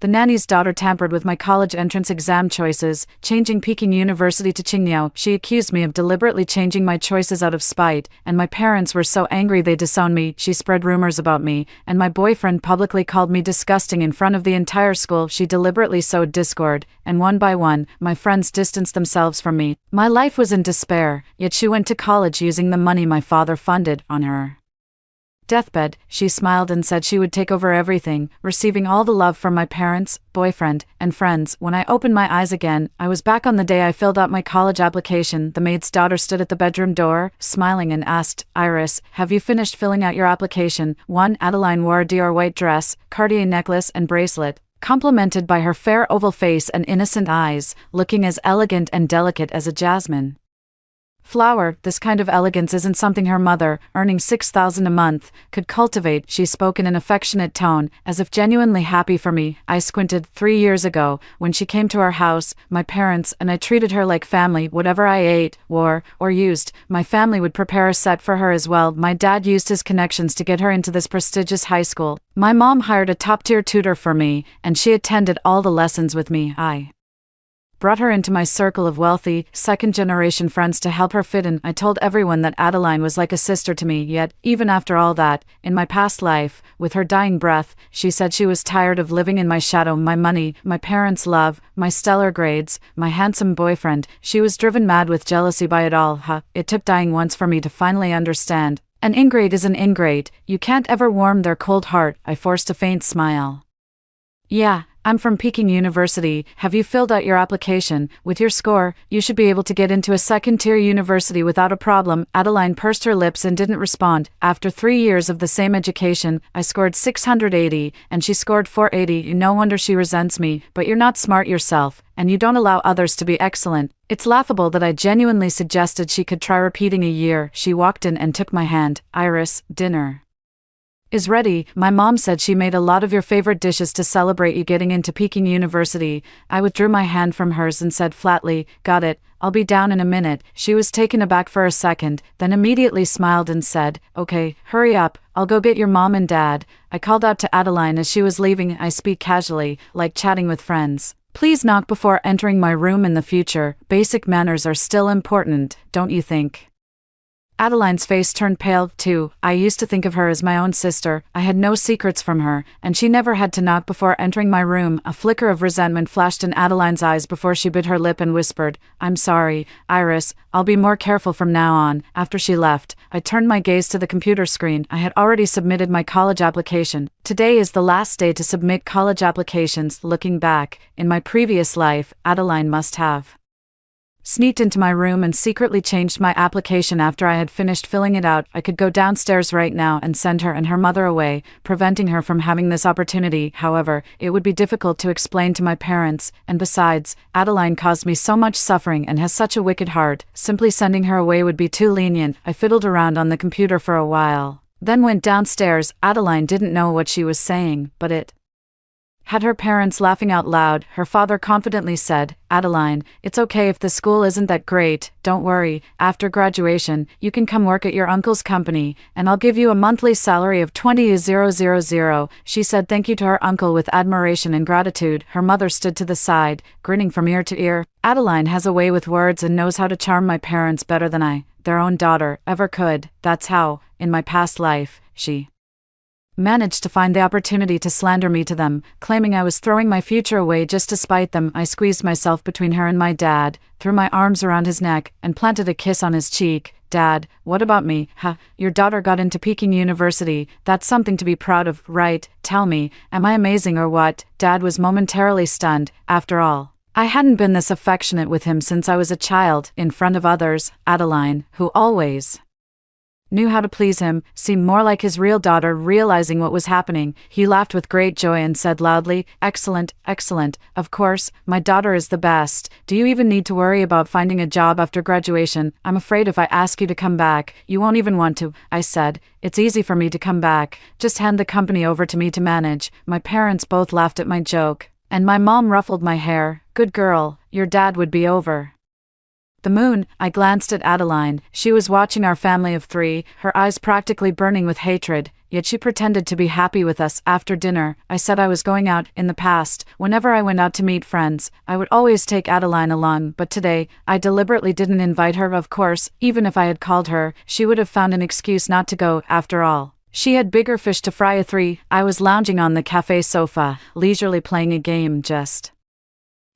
The nanny's daughter tampered with my college entrance exam choices, changing Peking University to Qingyao. She accused me of deliberately changing my choices out of spite, and my parents were so angry they disowned me. She spread rumors about me, and my boyfriend publicly called me disgusting in front of the entire school. She deliberately sowed discord, and one by one, my friends distanced themselves from me. My life was in despair, yet she went to college using the money my father funded. On her deathbed, she smiled and said she would take over everything, receiving all the love from my parents, boyfriend, and friends. When I opened my eyes again, I was back on the day I filled out my college application. The maid's daughter stood at the bedroom door, smiling, and asked, "Iris, have you finished filling out your application?" 1. Adeline wore a Dior white dress, Cartier necklace and bracelet, complemented by her fair oval face and innocent eyes, looking as elegant and delicate as a jasmine flower. This kind of elegance isn't something her mother, earning $6,000 a month, could cultivate. She spoke in an affectionate tone, as if genuinely happy for me. I squinted. 3 years ago, when she came to our house, my parents and I treated her like family. Whatever I ate, wore, or used, my family would prepare a set for her as well. My dad used his connections to get her into this prestigious high school. My mom hired a top-tier tutor for me, and she attended all the lessons with me. I brought her into my circle of wealthy, second-generation friends to help her fit in. I told everyone that Adeline was like a sister to me, yet, even after all that, in my past life, with her dying breath, she said she was tired of living in my shadow. My money, my parents' love, my stellar grades, my handsome boyfriend. She was driven mad with jealousy by it all. It took dying once for me to finally understand. An ingrate is an ingrate. You can't ever warm their cold heart. I forced a faint smile. Yeah, I'm from Peking University. Have you filled out your application? With your score, you should be able to get into a second-tier university without a problem. Adeline pursed her lips and didn't respond. After 3 years of the same education, I scored 680, and she scored 480. No wonder she resents me. But you're not smart yourself, and you don't allow others to be excellent. It's laughable that I genuinely suggested she could try repeating a year. She walked in and took my hand. Iris, dinner is ready. My mom said she made a lot of your favorite dishes to celebrate you getting into Peking University. I withdrew my hand from hers and said flatly, "Got it, I'll be down in a minute." She was taken aback for a second, then immediately smiled and said, "Okay, hurry up, I'll go get your mom and dad." I called out to Adeline as she was leaving. I speak casually, like chatting with friends. Please knock before entering my room in the future. Basic manners are still important, don't you think? Adeline's face turned pale, too. I used to think of her as my own sister. I had no secrets from her, and she never had to knock before entering my room. A flicker of resentment flashed in Adeline's eyes before she bit her lip and whispered, "I'm sorry, Iris, I'll be more careful from now on." After she left, I turned my gaze to the computer screen. I had already submitted my college application. Today is the last day to submit college applications. Looking back, in my previous life, Adeline must have sneaked into my room and secretly changed my application after I had finished filling it out. I could go downstairs right now and send her and her mother away, preventing her from having this opportunity. However, it would be difficult to explain to my parents, and besides, Adeline caused me so much suffering and has such a wicked heart. Simply sending her away would be too lenient. I fiddled around on the computer for a while, then went downstairs. Adeline didn't know what she was saying, but it had her parents laughing out loud. Her father confidently said, "Adeline, it's okay if the school isn't that great, don't worry. After graduation, you can come work at your uncle's company, and I'll give you a monthly salary of 20,000. She said thank you to her uncle with admiration and gratitude. Her mother stood to the side, grinning from ear to ear. Adeline has a way with words and knows how to charm my parents better than I, their own daughter, ever could. That's how, in my past life, she managed to find the opportunity to slander me to them, claiming I was throwing my future away just to spite them. I squeezed myself between her and my dad, threw my arms around his neck, and planted a kiss on his cheek. "Dad, what about me? Your daughter got into Peking University. That's something to be proud of, right? Tell me, am I amazing or what?" Dad was momentarily stunned. After all, I hadn't been this affectionate with him since I was a child. In front of others, Adeline, who always knew how to please him, seemed more like his real daughter. Realizing what was happening, he laughed with great joy and said loudly, "Excellent, excellent. Of course, my daughter is the best. Do you even need to worry about finding a job after graduation? I'm afraid if I ask you to come back, you won't even want to." I said, "It's easy for me to come back. Just hand the company over to me to manage." My parents both laughed at my joke, and my mom ruffled my hair. "Good girl, your dad would be over the moon." I glanced at Adeline. She was watching our family of 3, her eyes practically burning with hatred. yet she pretended to be happy with us. After dinner, I said I was going out. In the past, whenever I went out to meet friends, I would always take Adeline along, but today, I deliberately didn't invite her. Of course, even if I had called her, she would have found an excuse not to go. After all, she had bigger fish to fry. At 3, I was lounging on the cafe sofa, leisurely playing a game. Just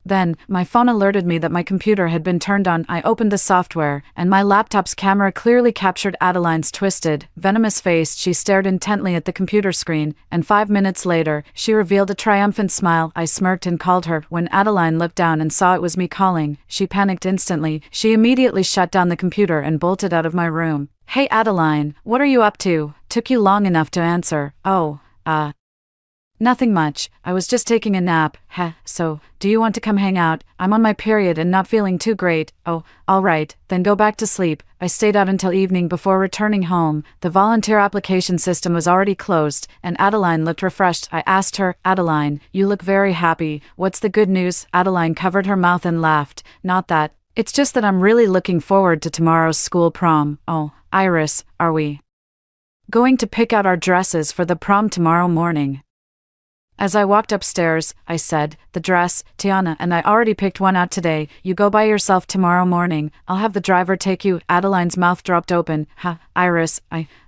then, my phone alerted me that my computer had been turned on. I opened the software, and my laptop's camera clearly captured Adeline's twisted, venomous face. She stared intently at the computer screen, and 5 minutes later, she revealed a triumphant smile. I smirked and called her. When Adeline looked down and saw it was me calling, she panicked instantly. She immediately shut down the computer and bolted out of my room. "Hey Adeline, what are you up to? Took you long enough to answer." "Oh, nothing much. I was just taking a nap." "Heh, so, do you want to come hang out? I'm on my period and not feeling too great." "Oh, alright, then go back to sleep." I stayed out until evening before returning home. The volunteer application system was already closed, and Adeline looked refreshed. I asked her, "Adeline, you look very happy. What's the good news?" Adeline covered her mouth and laughed. "Not that. It's just that I'm really looking forward to tomorrow's school prom." "Oh, Iris, are we going to pick out our dresses for the prom tomorrow morning?" As I walked upstairs, I said, "The dress, Tiana and I already picked one out today. You go by yourself tomorrow morning. I'll have the driver take you." Adeline's mouth dropped open. "Ha, Iris."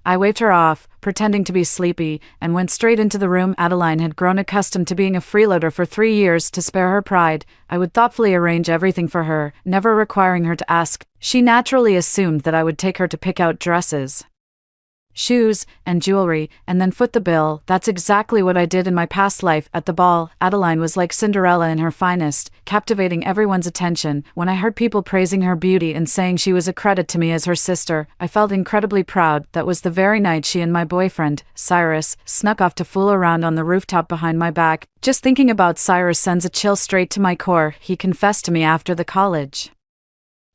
I waved her off, pretending to be sleepy, and went straight into the room. Adeline had grown accustomed to being a freeloader for 3 years. To spare her pride, I would thoughtfully arrange everything for her, never requiring her to ask. She naturally assumed that I would take her to pick out dresses, shoes, and jewelry, and then foot the bill. That's exactly what I did in my past life. At the ball, Adeline was like Cinderella in her finest, captivating everyone's attention. When I heard people praising her beauty and saying she was a credit to me as her sister, I felt incredibly proud. That was the very night she and my boyfriend, Cyrus, snuck off to fool around on the rooftop behind my back. Just thinking about Cyrus sends a chill straight to my core. He confessed to me after the college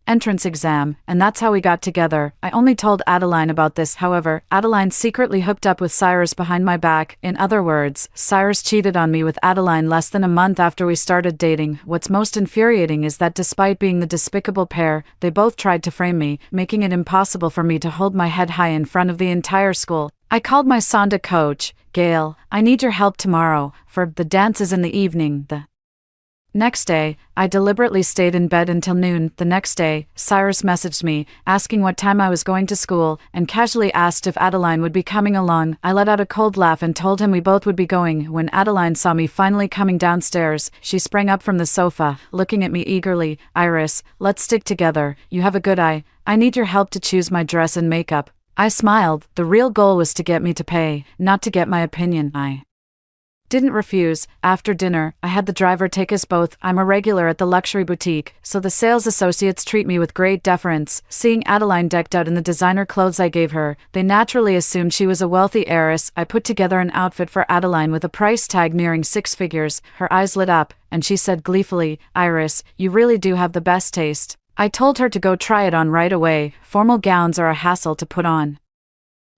entrance exam, and that's how we got together. I only told Adeline about this. However, Adeline secretly hooked up with Cyrus behind my back. In other words, Cyrus cheated on me with Adeline less than a month after we started dating. What's most infuriating is that despite being the despicable pair, they both tried to frame me, making it impossible for me to hold my head high in front of the entire school. I called my Sonda coach, Gail. "I need your help tomorrow, for the dance is in the evening." The next day, I deliberately stayed in bed until noon. The next day, Cyrus messaged me, asking what time I was going to school, and casually asked if Adeline would be coming along. I let out a cold laugh and told him we both would be going. When Adeline saw me finally coming downstairs, she sprang up from the sofa, looking at me eagerly. "Iris, let's stick together. You have a good eye. I need your help to choose my dress and makeup." I smiled. The real goal was to get me to pay, not to get my opinion. I didn't refuse. After dinner, I had the driver take us both. I'm a regular at the luxury boutique, so the sales associates treat me with great deference. Seeing Adeline decked out in the designer clothes I gave her, they naturally assumed she was a wealthy heiress. I put together an outfit for Adeline with a price tag nearing 6 figures. Her eyes lit up, and she said gleefully, "Iris, you really do have the best taste." I told her to go try it on right away. Formal gowns are a hassle to put on.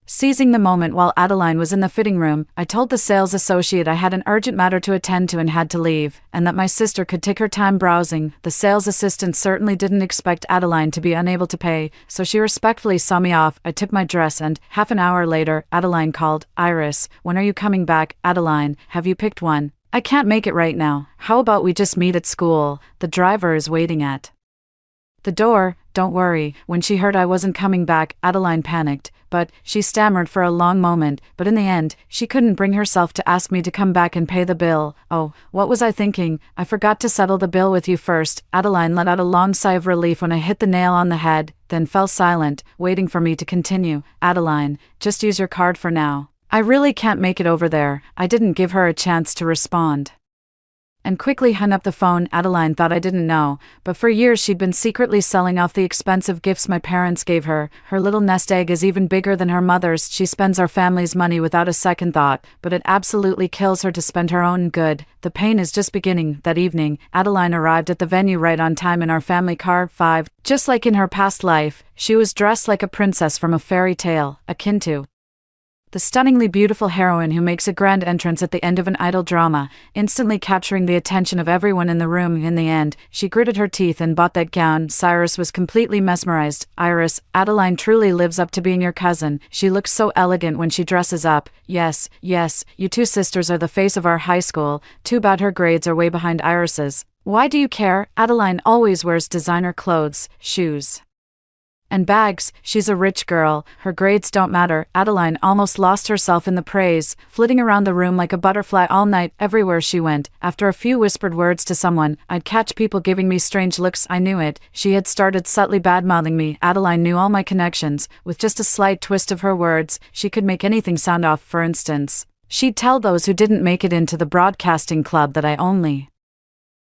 Seizing the moment while Adeline was in the fitting room, I told the sales associate I had an urgent matter to attend to and had to leave, and that my sister could take her time browsing. The sales assistant certainly didn't expect Adeline to be unable to pay, so she respectfully saw me off. I took my dress and, half an hour later, Adeline called. "Iris, when are you coming back?" "Adeline, have you picked one?" "I can't make it right now. How about we just meet at school? The driver is waiting at the door." "Don't worry." When she heard I wasn't coming back, Adeline panicked, but she stammered for a long moment, but in the end, she couldn't bring herself to ask me to come back and pay the bill. "Oh, what was I thinking? I forgot to settle the bill with you first." Adeline let out a long sigh of relief when I hit the nail on the head, then fell silent, waiting for me to continue. "Adeline, just use your card for now. I really can't make it over there." I didn't give her a chance to respond, and quickly hung up the phone. Adeline thought I didn't know, but for years she'd been secretly selling off the expensive gifts my parents gave her. Her little nest egg is even bigger than her mother's. She spends our family's money without a second thought, but it absolutely kills her to spend her own good. The pain is just beginning. That evening, Adeline arrived at the venue right on time in our family car 5. Just like in her past life, she was dressed like a princess from a fairy tale, akin to The stunningly beautiful heroine who makes a grand entrance at the end of an idol drama, instantly capturing the attention of everyone in the room. In the end, she gritted her teeth and bought that gown. Cyrus was completely mesmerized. Iris, Adeline truly lives up to being your cousin. She looks so elegant when she dresses up. Yes, you two sisters are the face of our high school. Too bad her grades are way behind Iris's. Why do you care? Adeline always wears designer clothes, shoes, and bags. She's a rich girl. Her grades don't matter. Adeline almost lost herself in the praise, flitting around the room like a butterfly all night. Everywhere she went, after a few whispered words to someone, I'd catch people giving me strange looks. I knew it. She had started subtly badmouthing me. Adeline knew all my connections. With just a slight twist of her words, she could make anything sound off. For instance, she'd tell those who didn't make it into the broadcasting club that I only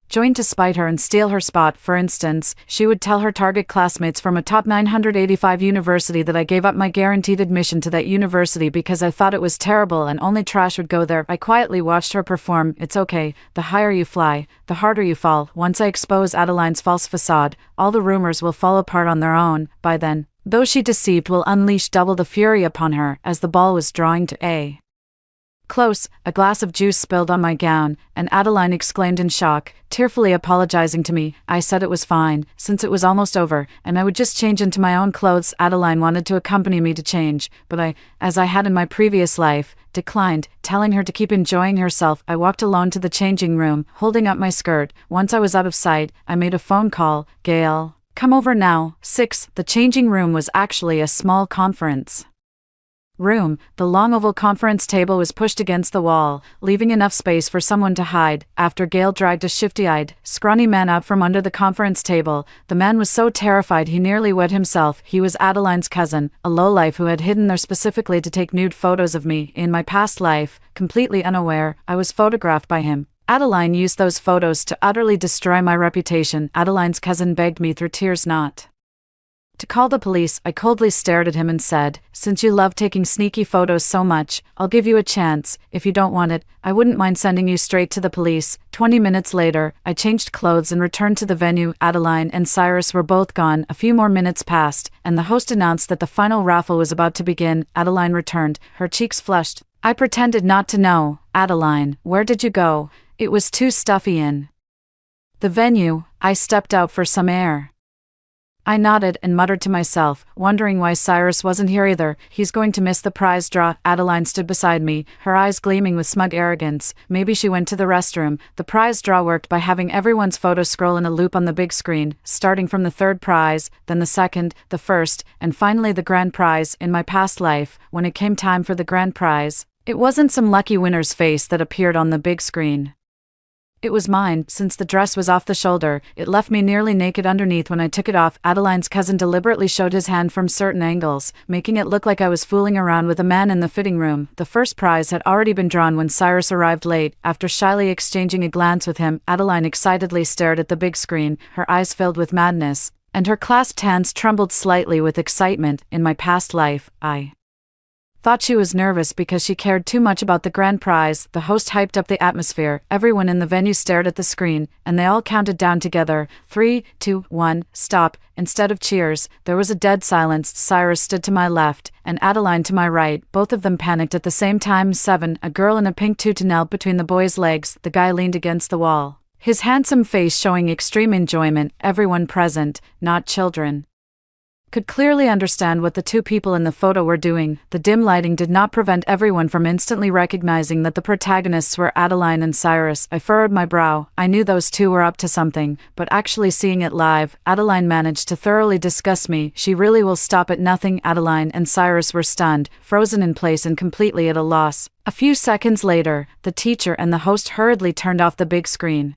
joined to spite her and steal her spot. For instance, she would tell her target classmates from a top 985 university that I gave up my guaranteed admission to that university because I thought it was terrible and only trash would go there. I quietly watched her perform. It's okay, the higher you fly, the harder you fall. Once I expose Adeline's false facade, all the rumors will fall apart on their own. By then, those she deceived will unleash double the fury upon her. As the ball was drawing to a close, a glass of juice spilled on my gown, and Adeline exclaimed in shock, tearfully apologizing to me. I said it was fine, since it was almost over, and I would just change into my own clothes. Adeline wanted to accompany me to change, but I, as I had in my previous life, declined, telling her to keep enjoying herself. I walked alone to the changing room, holding up my skirt. Once I was out of sight, I made a phone call. Gail, come over now. 6. The changing room was actually a small conference room. The long oval conference table was pushed against the wall, leaving enough space for someone to hide. After Gail dragged a shifty-eyed, scrawny man out from under the conference table, the man was so terrified he nearly wet himself. He was Adeline's cousin, a lowlife who had hidden there specifically to take nude photos of me. In my past life, completely unaware, I was photographed by him. Adeline used those photos to utterly destroy my reputation. Adeline's cousin begged me through tears not to call the police. I coldly stared at him and said, since you love taking sneaky photos so much, I'll give you a chance. If you don't want it, I wouldn't mind sending you straight to the police. 20 minutes later, I changed clothes and returned to the venue. Adeline and Cyrus were both gone. A few more minutes passed, and the host announced that the final raffle was about to begin. Adeline returned, her cheeks flushed. I pretended not to know. Adeline, where did you go? It was too stuffy in the venue. I stepped out for some air. I nodded and muttered to myself, wondering why Cyrus wasn't here either. He's going to miss the prize draw. Adeline stood beside me, her eyes gleaming with smug arrogance. Maybe she went to the restroom. The prize draw worked by having everyone's photo scroll in a loop on the big screen, starting from the third prize, then the second, the first, and finally the grand prize. In my past life, when it came time for the grand prize, it wasn't some lucky winner's face that appeared on the big screen. It was mine. Since the dress was off the shoulder, it left me nearly naked underneath. When I took it off, Adeline's cousin deliberately showed his hand from certain angles, making it look like I was fooling around with a man in the fitting room. The first prize had already been drawn when Cyrus arrived late. After shyly exchanging a glance with him, Adeline excitedly stared at the big screen, her eyes filled with madness, and her clasped hands trembled slightly with excitement. In my past life, I thought she was nervous because she cared too much about the grand prize. The host hyped up the atmosphere. Everyone in the venue stared at the screen, and they all counted down together. 3, 2, 1, stop. Instead of cheers, there was a dead silence. Cyrus stood to my left, and Adeline to my right. Both of them panicked at the same time. 7. A girl in a pink tutu knelt between the boy's legs. The guy leaned against the wall, his handsome face showing extreme enjoyment. Everyone present, not children, could clearly understand what the two people in the photo were doing. The dim lighting did not prevent everyone from instantly recognizing that the protagonists were Adeline and Cyrus. I furrowed my brow. I knew those two were up to something, but actually seeing it live, Adeline managed to thoroughly disgust me. She really will stop at nothing. Adeline and Cyrus were stunned, frozen in place and completely at a loss. A few seconds later, the teacher and the host hurriedly turned off the big screen.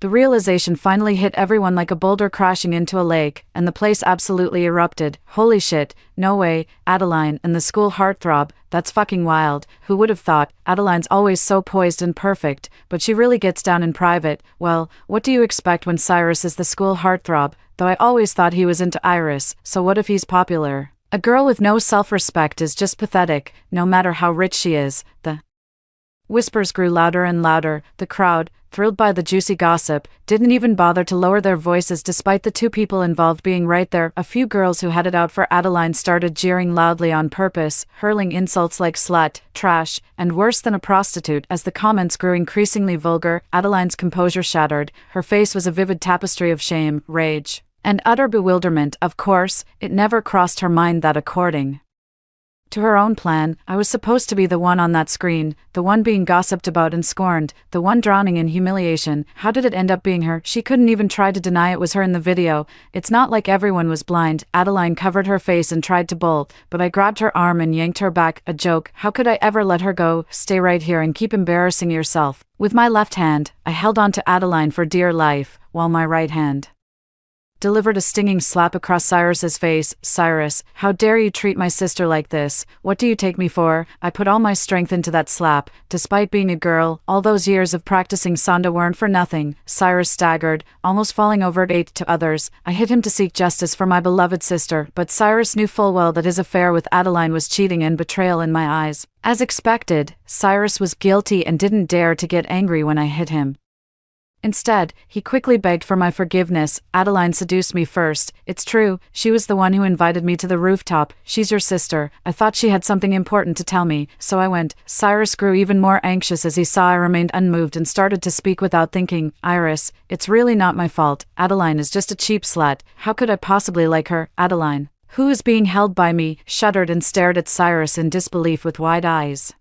The realization finally hit everyone like a boulder crashing into a lake, and the place absolutely erupted. Holy shit, no way, Adeline and the school heartthrob, that's fucking wild. Who would have thought? Adeline's always so poised and perfect, but she really gets down in private. Well, what do you expect when Cyrus is the school heartthrob? Though I always thought he was into Iris, so what if he's popular? A girl with no self-respect is just pathetic, no matter how rich she is. The whispers grew louder and louder. The crowd, thrilled by the juicy gossip, didn't even bother to lower their voices despite the two people involved being right there. A few girls who had it out for Adeline started jeering loudly on purpose, hurling insults like slut, trash, and worse than a prostitute. As the comments grew increasingly vulgar, Adeline's composure shattered. Her face was a vivid tapestry of shame, rage, and utter bewilderment. Of course, it never crossed her mind that according to her own plan, I was supposed to be the one on that screen, the one being gossiped about and scorned, the one drowning in humiliation. How did it end up being her? She couldn't even try to deny it was her in the video. It's not like everyone was blind. Adeline covered her face and tried to bolt, but I grabbed her arm and yanked her back. A joke. How could I ever let her go? Stay right here and keep embarrassing yourself. With my left hand, I held on to Adeline for dear life, while my right hand delivered a stinging slap across Cyrus's face. Cyrus, how dare you treat my sister like this? What do you take me for? I put all my strength into that slap. Despite being a girl, all those years of practicing Sanda weren't for nothing. Cyrus staggered, almost falling over it ate to others. I hit him to seek justice for my beloved sister, but Cyrus knew full well that his affair with Adeline was cheating and betrayal in my eyes. As expected, Cyrus was guilty and didn't dare to get angry when I hit him. Instead, he quickly begged for my forgiveness. Adeline seduced me first. It's true, she was the one who invited me to the rooftop. She's your sister. I thought she had something important to tell me, so I went. Cyrus grew even more anxious as he saw I remained unmoved and started to speak without thinking. Iris, it's really not my fault. Adeline is just a cheap slut. How could I possibly like her? Adeline, who is being held by me, shuddered and stared at Cyrus in disbelief with wide eyes.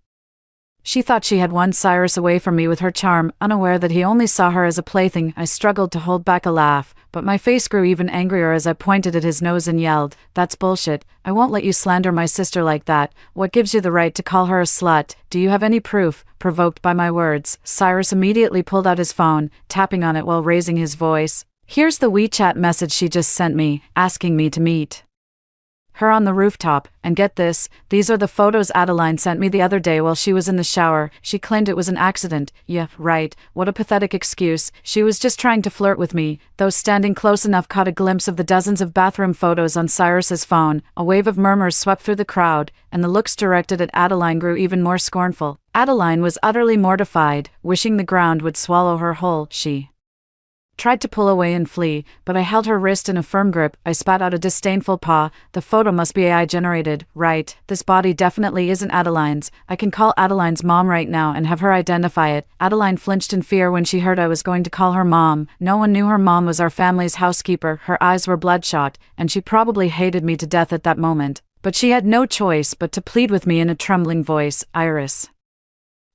She thought she had won Cyrus away from me with her charm, unaware that he only saw her as a plaything. I struggled to hold back a laugh, but my face grew even angrier as I pointed at his nose and yelled, "That's bullshit. I won't let you slander my sister like that. What gives you the right to call her a slut? Do you have any proof?" Provoked by my words, Cyrus immediately pulled out his phone, tapping on it while raising his voice. "Here's the WeChat message she just sent me, asking me to meet her on the rooftop, and get this, these are the photos Adeline sent me the other day while she was in the shower. She claimed it was an accident." Yeah, right, what a pathetic excuse. She was just trying to flirt with me. Those standing close enough caught a glimpse of the dozens of bathroom photos on Cyrus's phone. A wave of murmurs swept through the crowd, and the looks directed at Adeline grew even more scornful. Adeline was utterly mortified, wishing the ground would swallow her whole. She tried to pull away and flee, but I held her wrist in a firm grip. I spat out a disdainful paw. "The photo must be AI generated, right? This body definitely isn't Adeline's. I can call Adeline's mom right now and have her identify it." Adeline flinched in fear when she heard I was going to call her mom. No one knew her mom was our family's housekeeper. Her eyes were bloodshot, and she probably hated me to death at that moment. But she had no choice but to plead with me in a trembling voice. "Iris,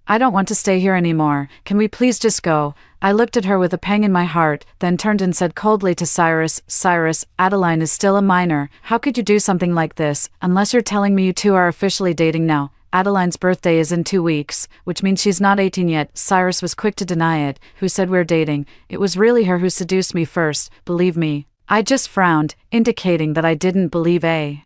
I don't want to stay here anymore. Can we please just go?" I looked at her with a pang in my heart, then turned and said coldly to Cyrus, "Cyrus, Adeline is still a minor. How could you do something like this? Unless you're telling me you two are officially dating now. Adeline's birthday is in 2 weeks, which means she's not 18 yet." Cyrus was quick to deny it. "Who said we're dating? It was really her who seduced me first, believe me." I just frowned, indicating that I didn't believe a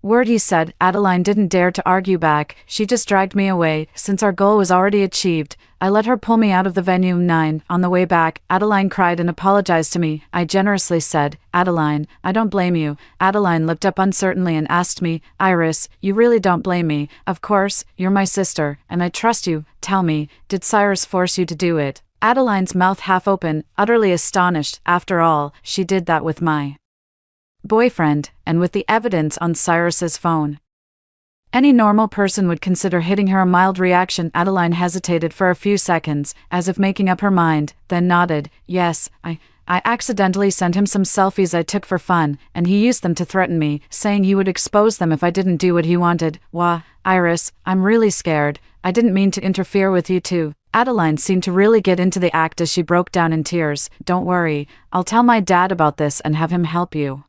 word he said. Adeline didn't dare to argue back. She just dragged me away. Since our goal was already achieved, I let her pull me out of the venue. 9. On the way back, Adeline cried and apologized to me. I generously said, "Adeline, I don't blame you." Adeline looked up uncertainly and asked me, "Iris, you really don't blame me? Of course, you're my sister, and I trust you. Tell me, did Cyrus force you to do it?" Adeline's mouth half open, utterly astonished. After all, she did that with my boyfriend, and with the evidence on Cyrus's phone. Any normal person would consider hitting her a mild reaction. Adeline hesitated for a few seconds, as if making up her mind, then nodded. "Yes, I accidentally sent him some selfies I took for fun, and he used them to threaten me, saying he would expose them if I didn't do what he wanted." "Wah, Iris, I'm really scared. I didn't mean to interfere with you two." Adeline seemed to really get into the act as she broke down in tears. "Don't worry, I'll tell my dad about this and have him help you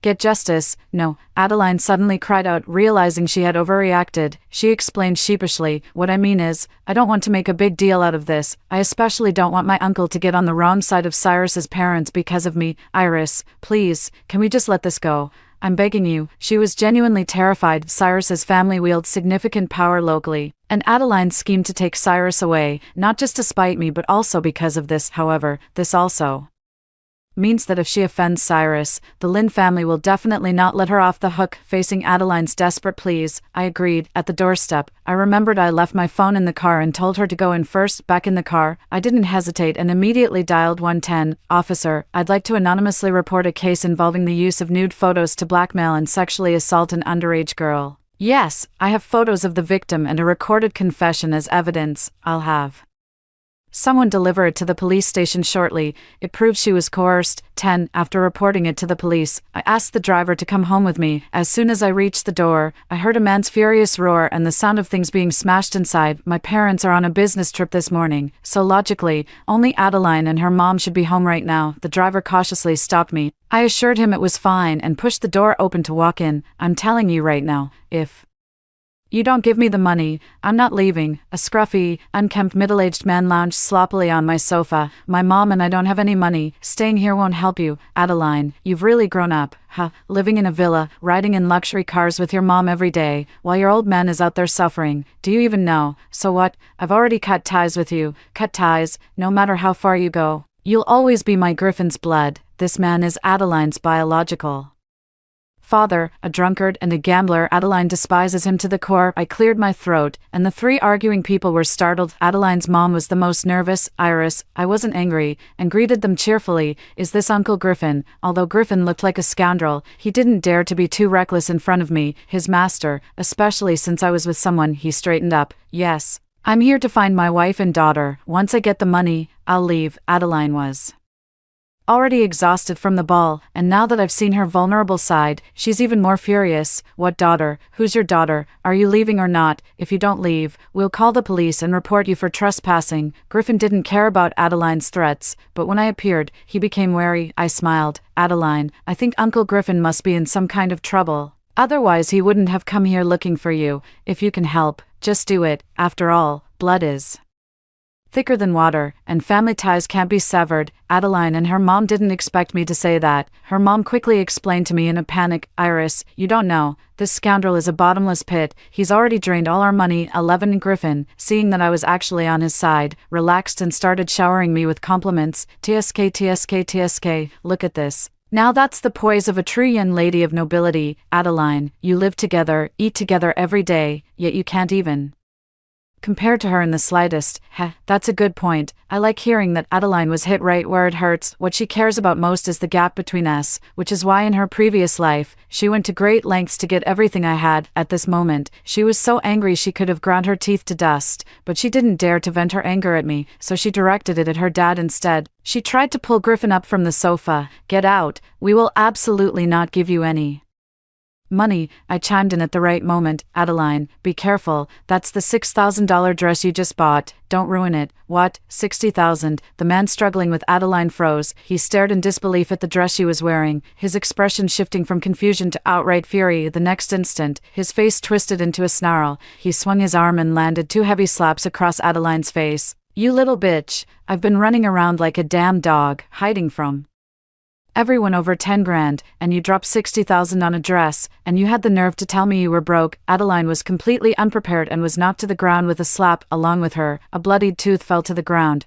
get justice." "No," Adeline suddenly cried out, realizing she had overreacted. She explained sheepishly, "What I mean is, I don't want to make a big deal out of this. I especially don't want my uncle to get on the wrong side of Cyrus's parents because of me. Iris, please, can we just let this go? I'm begging you." She was genuinely terrified. Cyrus's family wields significant power locally, and Adeline schemed to take Cyrus away, not just to spite me but also because of this. However, this also Means that if she offends Cyrus, the Lynn family will definitely not let her off the hook. Facing Adeline's desperate pleas, I agreed. At the doorstep, I remembered I left my phone in the car and told her to go in first. Back in the car, I didn't hesitate and immediately dialed 110. Officer, I'd like to anonymously report a case involving the use of nude photos to blackmail and sexually assault an underage girl. Yes, I have photos of the victim and a recorded confession as evidence. I'll have someone deliver it to the police station shortly. It proves she was coerced. 10. After reporting it to the police, I asked the driver to come home with me. As soon as I reached the door, I heard a man's furious roar and the sound of things being smashed inside. My parents are on a business trip this morning, so logically, only Adeline and her mom should be home right now. The driver cautiously stopped me. I assured him it was fine and pushed the door open to walk in. I'm telling you right now, if you don't give me the money, I'm not leaving. A scruffy, unkempt middle-aged man lounged sloppily on my sofa. My mom and I don't have any money. Staying here won't help you. Adeline, you've really grown up. Living in a villa, riding in luxury cars with your mom every day, while your old man is out there suffering. Do you even know? So what? I've already cut ties with you. Cut ties, no matter how far you go. You'll always be my Griffin's blood. This man is Adeline's biological father, a drunkard and a gambler. Adeline despises him to the core. I cleared my throat, and the three arguing people were startled. Adeline's mom was the most nervous. Iris, I wasn't angry, and greeted them cheerfully. Is this Uncle Griffin? Although Griffin looked like a scoundrel, he didn't dare to be too reckless in front of me, his master, especially since I was with someone. He straightened up. Yes, I'm here to find my wife and daughter. Once I get the money, I'll leave. Adeline was already exhausted from the ball, and now that I've seen her vulnerable side, she's even more furious. What daughter? Who's your daughter? Are you leaving or not? If you don't leave, we'll call the police and report you for trespassing. Griffin didn't care about Adeline's threats, but when I appeared, he became wary. I smiled. Adeline, I think Uncle Griffin must be in some kind of trouble. Otherwise he wouldn't have come here looking for you. If you can help, just do it. After all, blood is thicker than water, and family ties can't be severed. Adeline and her mom didn't expect me to say that. Her mom quickly explained to me in a panic, Iris, you don't know, this scoundrel is a bottomless pit. He's already drained all our money. 11. Griffin, seeing that I was actually on his side, relaxed and started showering me with compliments. TSK, TSK, TSK, look at this. Now that's the poise of a true young lady of nobility. Adeline, you live together, eat together every day, yet you can't even compare to her in the slightest. That's a good point. I like hearing that. Adeline was hit right where it hurts. What she cares about most is the gap between us, which is why in her previous life, she went to great lengths to get everything I had. At this moment, she was so angry she could have ground her teeth to dust, but she didn't dare to vent her anger at me, so she directed it at her dad instead. She tried to pull Griffin up from the sofa. Get out. We will absolutely not give you any money. I chimed in at the right moment. Adeline, be careful. That's the $6,000 dress you just bought. Don't ruin it. What? 60,000? The man struggling with Adeline froze. He stared in disbelief at the dress she was wearing, his expression shifting from confusion to outright fury. The next instant, his face twisted into a snarl. He swung his arm and landed two heavy slaps across Adeline's face. You little bitch. I've been running around like a damn dog, hiding from everyone over 10 grand, and you dropped 60,000 on a dress, and you had the nerve to tell me you were broke. Adeline was completely unprepared and was knocked to the ground with a slap. Along with her, a bloodied tooth fell to the ground.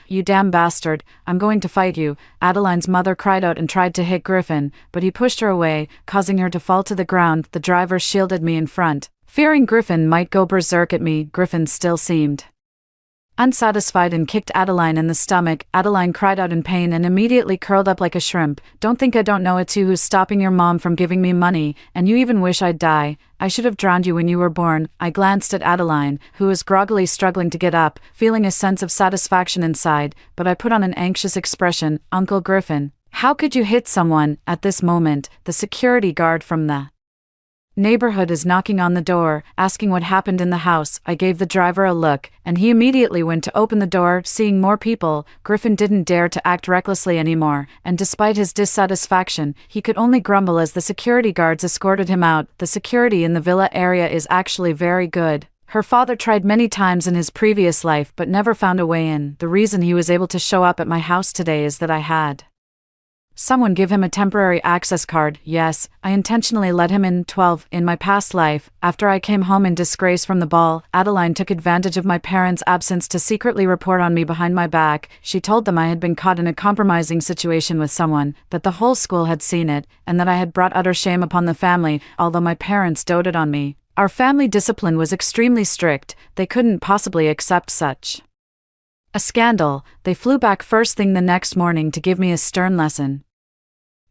You damn bastard, I'm going to fight you. Adeline's mother cried out and tried to hit Griffin, but he pushed her away, causing her to fall to the ground. The driver shielded me in front. Fearing Griffin might go berserk at me, Griffin still seemed unsatisfied and kicked Adeline in the stomach. Adeline cried out in pain and immediately curled up like a shrimp. Don't think I don't know it's you who's stopping your mom from giving me money, and you even wish I'd die. I should have drowned you when you were born. I glanced at Adeline, who was groggily struggling to get up, feeling a sense of satisfaction inside, but I put on an anxious expression. Uncle Griffin, how could you hit someone? At this moment, the security guard from the neighborhood is knocking on the door, asking what happened in the house. I gave the driver a look, and he immediately went to open the door. Seeing more people, Griffin didn't dare to act recklessly anymore, and despite his dissatisfaction, he could only grumble as the security guards escorted him out. The security in the villa area is actually very good. Her father tried many times in his previous life but never found a way in. The reason he was able to show up at my house today is that I had Someone give him a temporary access card. Yes, I intentionally let him in. 12. In my past life, after I came home in disgrace from the ball, Adeline took advantage of my parents' absence to secretly report on me behind my back. She told them I had been caught in a compromising situation with someone, that the whole school had seen it, and that I had brought utter shame upon the family, although my parents doted on me. Our family discipline was extremely strict. They couldn't possibly accept such a scandal. They flew back first thing the next morning to give me a stern lesson.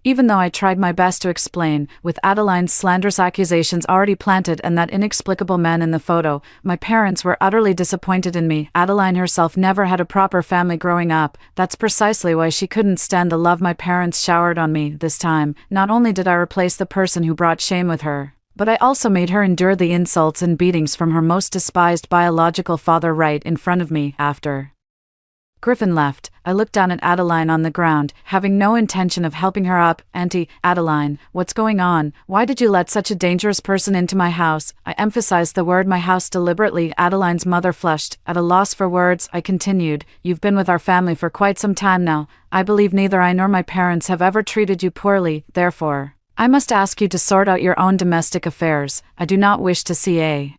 Even though I tried my best to explain, with Adeline's slanderous accusations already planted and that inexplicable man in the photo, my parents were utterly disappointed in me. Adeline herself never had a proper family growing up. That's precisely why she couldn't stand the love my parents showered on me. This time, not only did I replace the person who brought shame with her, but I also made her endure the insults and beatings from her most despised biological father right in front of me. After Griffin left, I looked down at Adeline on the ground, having no intention of helping her up. Auntie, Adeline, what's going on? Why did you let such a dangerous person into my house? I emphasized the word my house deliberately. Adeline's mother flushed. At a loss for words, I continued, you've been with our family for quite some time now. I believe neither I nor my parents have ever treated you poorly, therefore, I must ask you to sort out your own domestic affairs. I do not wish to see a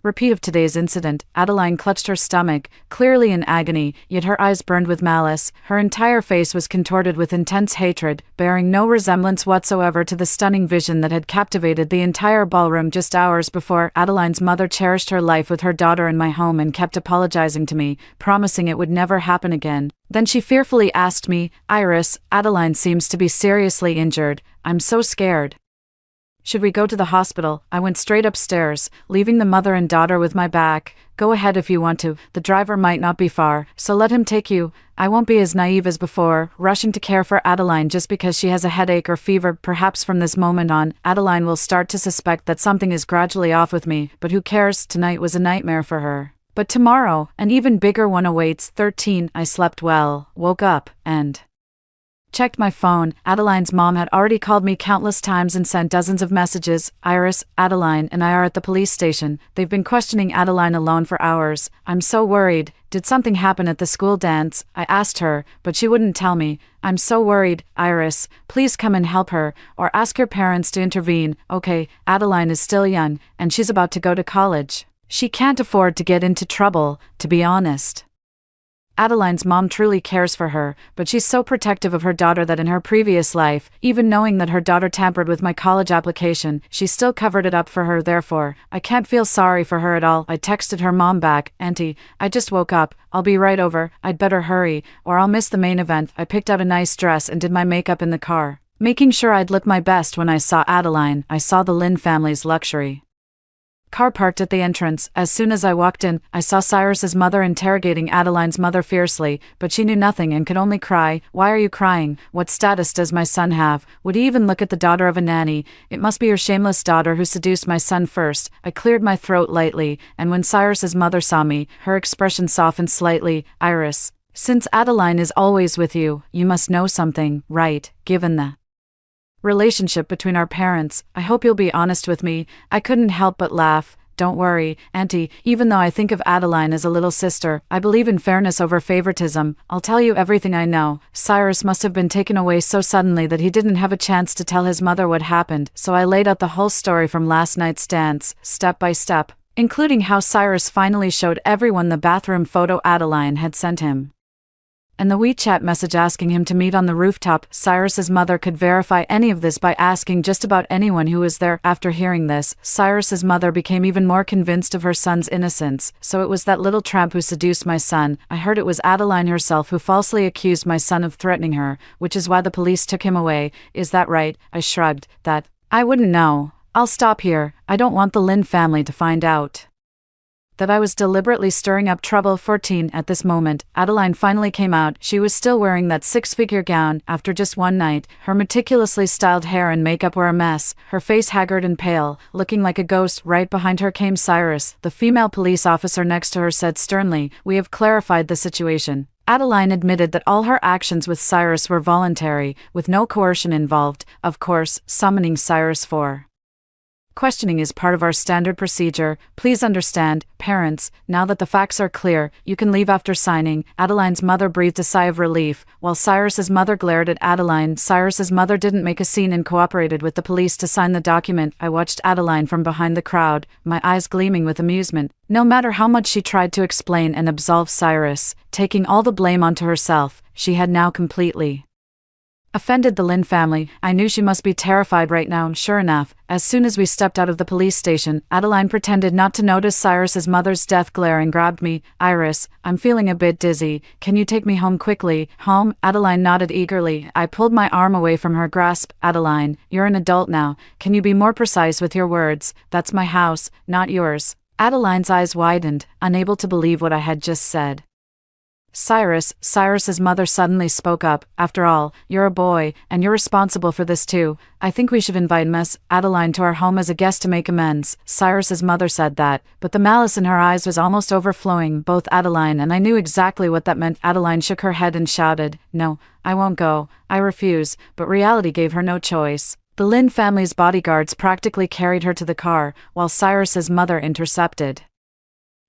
repeat of today's incident. Adeline clutched her stomach, clearly in agony, yet her eyes burned with malice. Her entire face was contorted with intense hatred, bearing no resemblance whatsoever to the stunning vision that had captivated the entire ballroom just hours before. Adeline's mother cherished her life with her daughter in my home and kept apologizing to me, promising it would never happen again. Then she fearfully asked me, Iris, Adeline seems to be seriously injured. I'm so scared. Should we go to the hospital? I went straight upstairs, leaving the mother and daughter with my back. Go ahead if you want to. The driver might not be far, so let him take you. I won't be as naive as before, rushing to care for Adeline just because she has a headache or fever. Perhaps from this moment on, Adeline will start to suspect that something is gradually off with me, but who cares? Tonight was a nightmare for her. But tomorrow, an even bigger one awaits. 13. I slept well, woke up, and checked my phone. Adeline's mom had already called me countless times and sent dozens of messages. Iris, Adeline, and I are at the police station. They've been questioning Adeline alone for hours. I'm so worried. Did something happen at the school dance? I asked her, but she wouldn't tell me. I'm so worried. Iris, please come and help her, or ask your parents to intervene. Okay, Adeline is still young, and she's about to go to college. She can't afford to get into trouble, to be honest. Adeline's mom truly cares for her, but she's so protective of her daughter that in her previous life, even knowing that her daughter tampered with my college application, she still covered it up for her. Therefore, I can't feel sorry for her at all. I texted her mom back, Auntie, I just woke up. I'll be right over. I'd better hurry, or I'll miss the main event. I picked out a nice dress and did my makeup in the car, making sure I'd look my best when I saw Adeline. I saw the Lynn family's luxury car parked at the entrance. As soon as I walked in, I saw Cyrus's mother interrogating Adeline's mother fiercely, but she knew nothing and could only cry. Why are you crying? What status does my son have? Would he even look at the daughter of a nanny? It must be your shameless daughter who seduced my son first. I cleared my throat lightly, and when Cyrus's mother saw me, her expression softened slightly. Iris, since Adeline is always with you, you must know something, right? Given the relationship between our parents, I hope you'll be honest with me. I couldn't help but laugh. Don't worry, Auntie, even though I think of Adeline as a little sister, I believe in fairness over favoritism. I'll tell you everything I know. Cyrus must have been taken away so suddenly that he didn't have a chance to tell his mother what happened, so I laid out the whole story from last night's dance, step by step, including how Cyrus finally showed everyone the bathroom photo Adeline had sent him, and the WeChat message asking him to meet on the rooftop. Cyrus's mother could verify any of this by asking just about anyone who was there. After hearing this, Cyrus's mother became even more convinced of her son's innocence. So it was that little tramp who seduced my son. I heard it was Adeline herself who falsely accused my son of threatening her, which is why the police took him away. Is that right? I shrugged. That, I wouldn't know. I'll stop here. I don't want the Lynn family to find out that I was deliberately stirring up trouble. 14. At this moment, Adeline finally came out. She was still wearing that six-figure gown. After just one night, her meticulously styled hair and makeup were a mess, her face haggard and pale, looking like a ghost. Right behind her came Cyrus. The female police officer next to her said sternly, "We have clarified the situation." Adeline admitted that all her actions with Cyrus were voluntary, with no coercion involved, of course, summoning Cyrus for Questioning is part of our standard procedure. Please understand, parents, now that the facts are clear, you can leave after signing." Adeline's mother breathed a sigh of relief, while Cyrus's mother glared at Adeline. Cyrus's mother didn't make a scene and cooperated with the police to sign the document. I watched Adeline from behind the crowd, my eyes gleaming with amusement. No matter how much she tried to explain and absolve Cyrus, taking all the blame onto herself, she had now completely offended the Lynn family. I knew she must be terrified right now. Sure enough, as soon as we stepped out of the police station, Adeline pretended not to notice Cyrus's mother's death glare and grabbed me. "Iris, I'm feeling a bit dizzy. Can you take me home quickly?" "Home?" Adeline nodded eagerly. I pulled my arm away from her grasp. "Adeline, you're an adult now. Can you be more precise with your words? That's my house, not yours." Adeline's eyes widened, unable to believe what I had just said. Cyrus's mother suddenly spoke up. "After all, you're a boy, and you're responsible for this too. I think we should invite Miss Adeline to our home as a guest to make amends." Cyrus's mother said that, but the malice in her eyes was almost overflowing. Both Adeline and I knew exactly what that meant. Adeline shook her head and shouted, "No, I won't go. I refuse," but reality gave her no choice. The Lynn family's bodyguards practically carried her to the car, while Cyrus's mother intercepted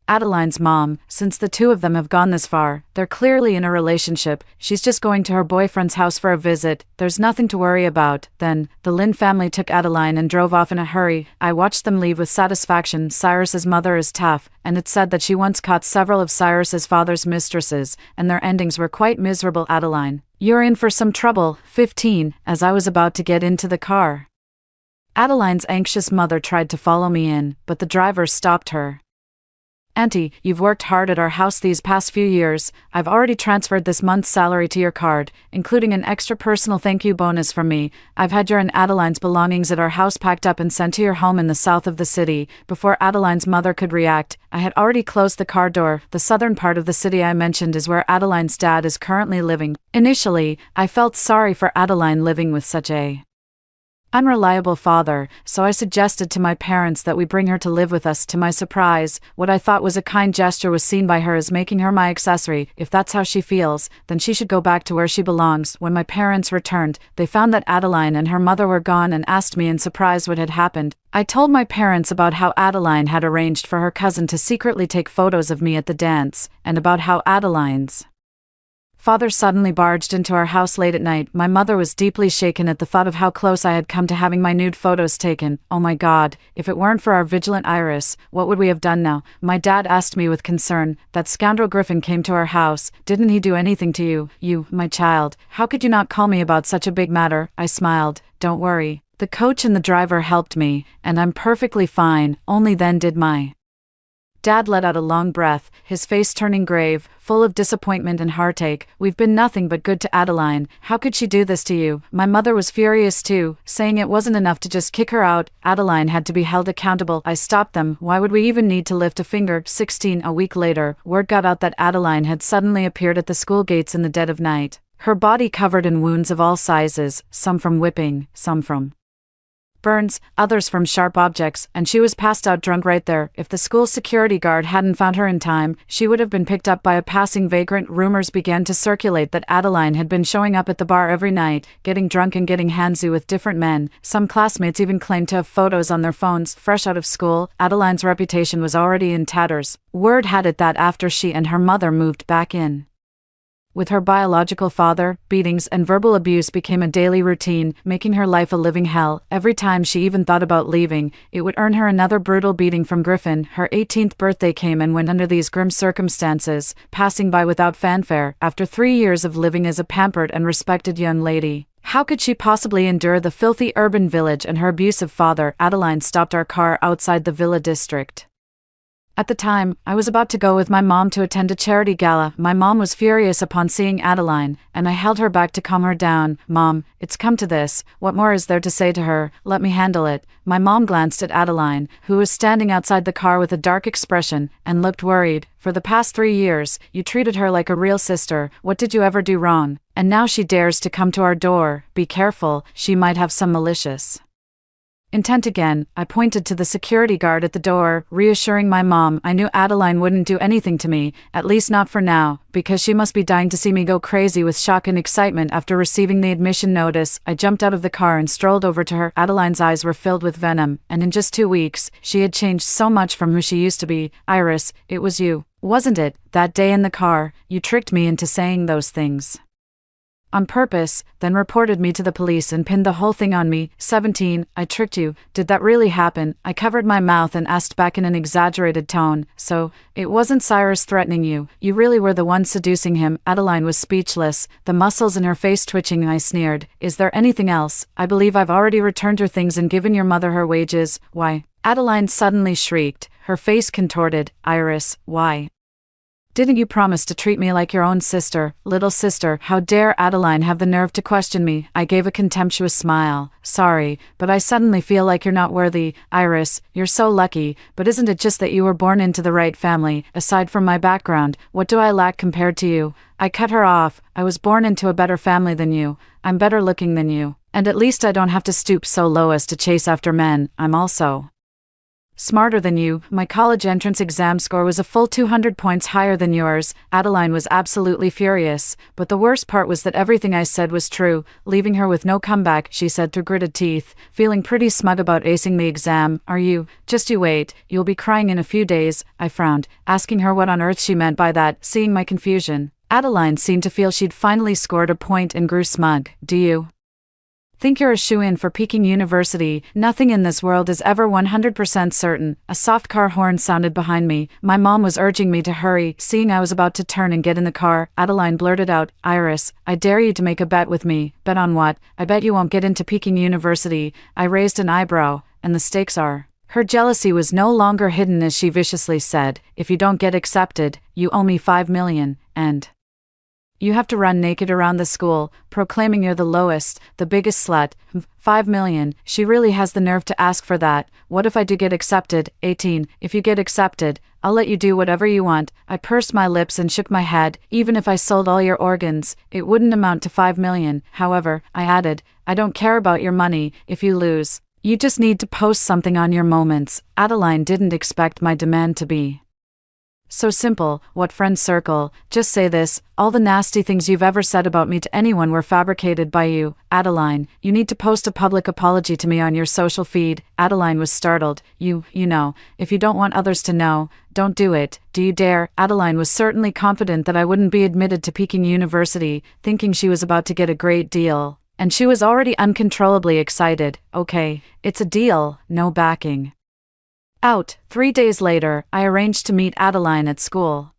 Adeline's mom. "Since the two of them have gone this far, they're clearly in a relationship. She's just going to her boyfriend's house for a visit. There's nothing to worry about." Then, the Lynn family took Adeline and drove off in a hurry. I watched them leave with satisfaction. Cyrus's mother is tough, and it's said that she once caught several of Cyrus's father's mistresses, and their endings were quite miserable. "Adeline, you're in for some trouble." 15, as I was about to get into the car. Adeline's anxious mother tried to follow me in, but the driver stopped her. "Auntie, you've worked hard at our house these past few years. I've already transferred this month's salary to your card, including an extra personal thank you bonus from me. I've had your and Adeline's belongings at our house packed up and sent to your home in the south of the city." Before Adeline's mother could react, I had already closed the car door. The southern part of the city I mentioned is where Adeline's dad is currently living. Initially, I felt sorry for Adeline living with such a unreliable father, so I suggested to my parents that we bring her to live with us. To my surprise, what I thought was a kind gesture was seen by her as making her my accessory. If that's how she feels, then she should go back to where she belongs. When my parents returned, they found that Adeline and her mother were gone and asked me in surprise what had happened. I told my parents about how Adeline had arranged for her cousin to secretly take photos of me at the dance, and about how Adeline's father suddenly barged into our house late at night. My mother was deeply shaken at the thought of how close I had come to having my nude photos taken. "Oh my God, if it weren't for our vigilant Iris, what would we have done now?" My dad asked me with concern. "That scoundrel Griffin came to our house. Didn't he do anything to you?" "You, my child, how could you not call me about such a big matter?" I smiled. "Don't worry. The coach and the driver helped me, and I'm perfectly fine." Only then did my dad let out a long breath, his face turning grave, full of disappointment and heartache. "We've been nothing but good to Adeline. How could she do this to you?" My mother was furious too, saying it wasn't enough to just kick her out. Adeline had to be held accountable. I stopped them. Why would we even need to lift a finger? 16. A week later, word got out that Adeline had suddenly appeared at the school gates in the dead of night. Her body covered in wounds of all sizes, some from whipping, some from burns, others from sharp objects, and she was passed out drunk right there. If the school security guard hadn't found her in time, she would have been picked up by a passing vagrant. Rumors began to circulate that Adeline had been showing up at the bar every night, getting drunk and getting handsy with different men. Some classmates even claimed to have photos on their phones. Fresh out of school, Adeline's reputation was already in tatters. Word had it that after she and her mother moved back in with her biological father, beatings and verbal abuse became a daily routine, making her life a living hell. Every time she even thought about leaving, it would earn her another brutal beating from Griffin. Her 18th birthday came and went under these grim circumstances, passing by without fanfare. After 3 years of living as a pampered and respected young lady, how could she possibly endure the filthy urban village and her abusive father? Adeline stopped our car outside the Villa district. At the time, I was about to go with my mom to attend a charity gala. My mom was furious upon seeing Adeline, and I held her back to calm her down. "Mom, it's come to this. What more is there to say to her? Let me handle it." My mom glanced at Adeline, who was standing outside the car with a dark expression, and looked worried. "For the past 3 years, you treated her like a real sister. What did you ever do wrong? And now she dares to come to our door. Be careful, she might have some malicious Intent again, I pointed to the security guard at the door, reassuring my mom I knew Adeline wouldn't do anything to me, at least not for now, because she must be dying to see me go crazy with shock and excitement after receiving the admission notice. I jumped out of the car and strolled over to her. Adeline's eyes were filled with venom, and in just 2 weeks, she had changed so much from who she used to be. Iris, it was you, wasn't it? That day in the car, you tricked me into saying those things on purpose, then reported me to the police and pinned the whole thing on me. 17, I tricked you. Did that really happen? I covered my mouth and asked back in an exaggerated tone. So, it wasn't Cyrus threatening you. You really were the one seducing him. Adeline was speechless, the muscles in her face twitching. I sneered. Is there anything else? I believe I've already returned her things and given your mother her wages. Why? Adeline suddenly shrieked, her face contorted. Iris, why? Didn't you promise to treat me like your own sister, little sister? How dare Adeline have the nerve to question me? I gave a contemptuous smile. Sorry, but I suddenly feel like you're not worthy. Iris, you're so lucky, but isn't it just that you were born into the right family? Aside from my background, what do I lack compared to you? I cut her off. I was born into a better family than you. I'm better looking than you. And at least I don't have to stoop so low as to chase after men. I'm also smarter than you. My college entrance exam score was a full 200 points higher than yours. Adeline was absolutely furious, but the worst part was that everything I said was true, leaving her with no comeback. She said through gritted teeth, feeling pretty smug about acing the exam. Are you? Just you wait, you'll be crying in a few days. I frowned, asking her what on earth she meant by that. Seeing my confusion, Adeline seemed to feel she'd finally scored a point and grew smug. Do you think you're a shoo-in for Peking University? Nothing in this world is ever 100% certain. A soft car horn sounded behind me. My mom was urging me to hurry. Seeing I was about to turn and get in the car, Adeline blurted out, Iris, I dare you to make a bet with me. Bet on what? I bet you won't get into Peking University. I raised an eyebrow, and the stakes are. Her jealousy was no longer hidden as she viciously said, if you don't get accepted, you owe me 5 million, and you have to run naked around the school, proclaiming you're the lowest, the biggest slut. 5 million, she really has the nerve to ask for that. What if I do get accepted? 18, if you get accepted, I'll let you do whatever you want. I pursed my lips and shook my head. Even if I sold all your organs, it wouldn't amount to 5 million. However, I added, I don't care about your money. If you lose, you just need to post something on your moments. Adeline didn't expect my demand to be so simple. What friend circle? Just say this, all the nasty things you've ever said about me to anyone were fabricated by you. Adeline, you need to post a public apology to me on your social feed. Adeline was startled. You know, if you don't want others to know, don't do it. Do you dare? Adeline was certainly confident that I wouldn't be admitted to Peking University, thinking she was about to get a great deal. And she was already uncontrollably excited. Okay, it's a deal, no backing out. 3 days later, I arranged to meet Adeline at school.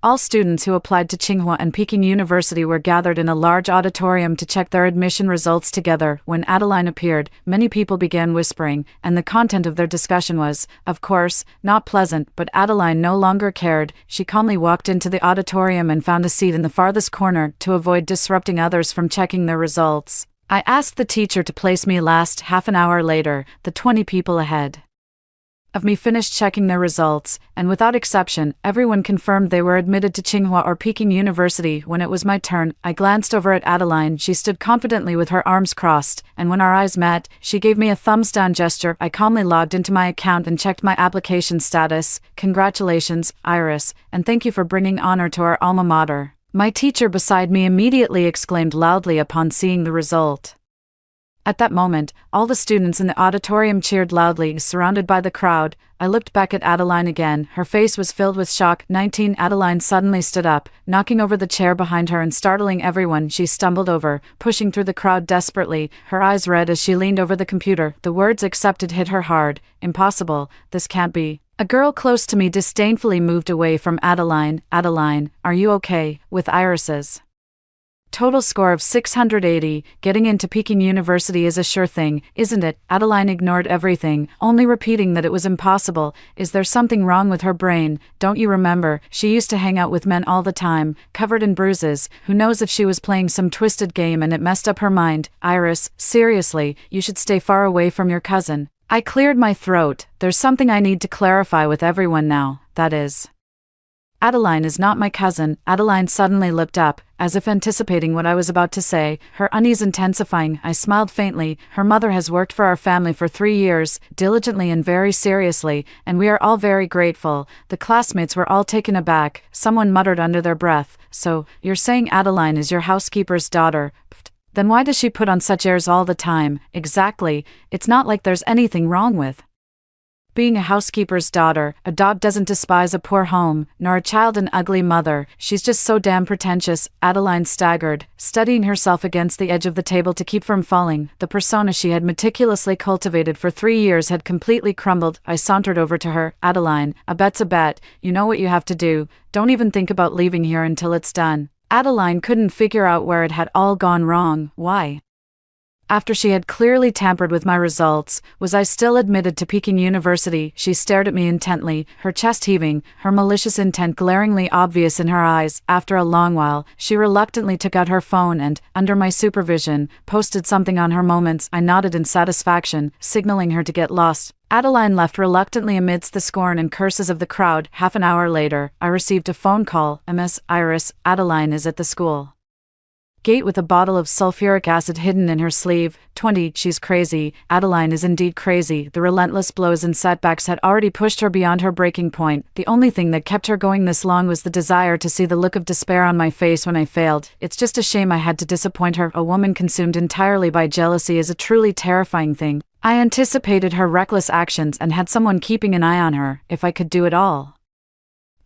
All students who applied to Tsinghua and Peking University were gathered in a large auditorium to check their admission results together. When Adeline appeared, many people began whispering, and the content of their discussion was, of course, not pleasant, but Adeline no longer cared. She calmly walked into the auditorium and found a seat in the farthest corner to avoid disrupting others from checking their results. I asked the teacher to place me last. Half an hour later, the 20 people ahead of me finished checking their results, and without exception, everyone confirmed they were admitted to Tsinghua or Peking University. When it was my turn, I glanced over at Adeline. She stood confidently with her arms crossed, and when our eyes met, she gave me a thumbs-down gesture. I calmly logged into my account and checked my application status. Congratulations, Iris, and thank you for bringing honor to our alma mater. My teacher beside me immediately exclaimed loudly upon seeing the result. At that moment, all the students in the auditorium cheered loudly, surrounded by the crowd. I looked back at Adeline again. Her face was filled with shock. 19. Adeline suddenly stood up, knocking over the chair behind her and startling everyone. She stumbled over, pushing through the crowd desperately, her eyes red as she leaned over the computer. The words accepted hit her hard. Impossible. This can't be. A girl close to me disdainfully moved away from Adeline. Adeline, are you okay? With Iris's total score of 680, getting into Peking University is a sure thing, isn't it? Adeline ignored everything, only repeating that it was impossible. Is there something wrong with her brain? Don't you remember, she used to hang out with men all the time, covered in bruises. Who knows if she was playing some twisted game and it messed up her mind? Iris, seriously, you should stay far away from your cousin. I cleared my throat. There's something I need to clarify with everyone now, that is. Adeline is not my cousin. Adeline suddenly looked up, as if anticipating what I was about to say, her unease intensifying. I smiled faintly. Her mother has worked for our family for 3 years, diligently and very seriously, and we are all very grateful. The classmates were all taken aback. Someone muttered under their breath, "So, you're saying Adeline is your housekeeper's daughter? Then why does she put on such airs all the time?" "Exactly. It's not like there's anything wrong with being a housekeeper's daughter. A dog doesn't despise a poor home, nor a child an ugly mother. She's just so damn pretentious." Adeline staggered, steadying herself against the edge of the table to keep from falling. The persona she had meticulously cultivated for 3 years had completely crumbled. I sauntered over to her. "Adeline, a bet's a bet. You know what you have to do. Don't even think about leaving here until it's done." Adeline couldn't figure out where it had all gone wrong. Why? After she had clearly tampered with my results, was I still admitted to Peking University? She stared at me intently, her chest heaving, her malicious intent glaringly obvious in her eyes. After a long while, she reluctantly took out her phone and, under my supervision, posted something on her moments. I nodded in satisfaction, signaling her to get lost. Adeline left reluctantly amidst the scorn and curses of the crowd. Half an hour later, I received a phone call. "Miss Iris, Adeline is at the school gate with a bottle of sulfuric acid hidden in her sleeve. 20. She's crazy." Adeline is indeed crazy. The relentless blows and setbacks had already pushed her beyond her breaking point. The only thing that kept her going this long was the desire to see the look of despair on my face when I failed. It's just a shame I had to disappoint her. A woman consumed entirely by jealousy is a truly terrifying thing. I anticipated her reckless actions and had someone keeping an eye on her. If I could do it all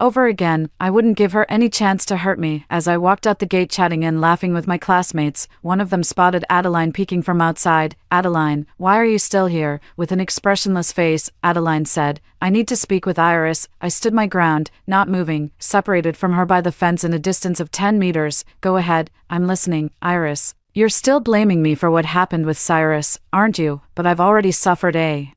over again, I wouldn't give her any chance to hurt me. As I walked out the gate chatting and laughing with my classmates, one of them spotted Adeline peeking from outside. "Adeline, why are you still here?" With an expressionless face, Adeline said, "I need to speak with Iris." I stood my ground, not moving, separated from her by the fence in a distance of 10 meters. "Go ahead, I'm listening." "Iris, you're still blaming me for what happened with Cyrus, aren't you? But I've already suffered a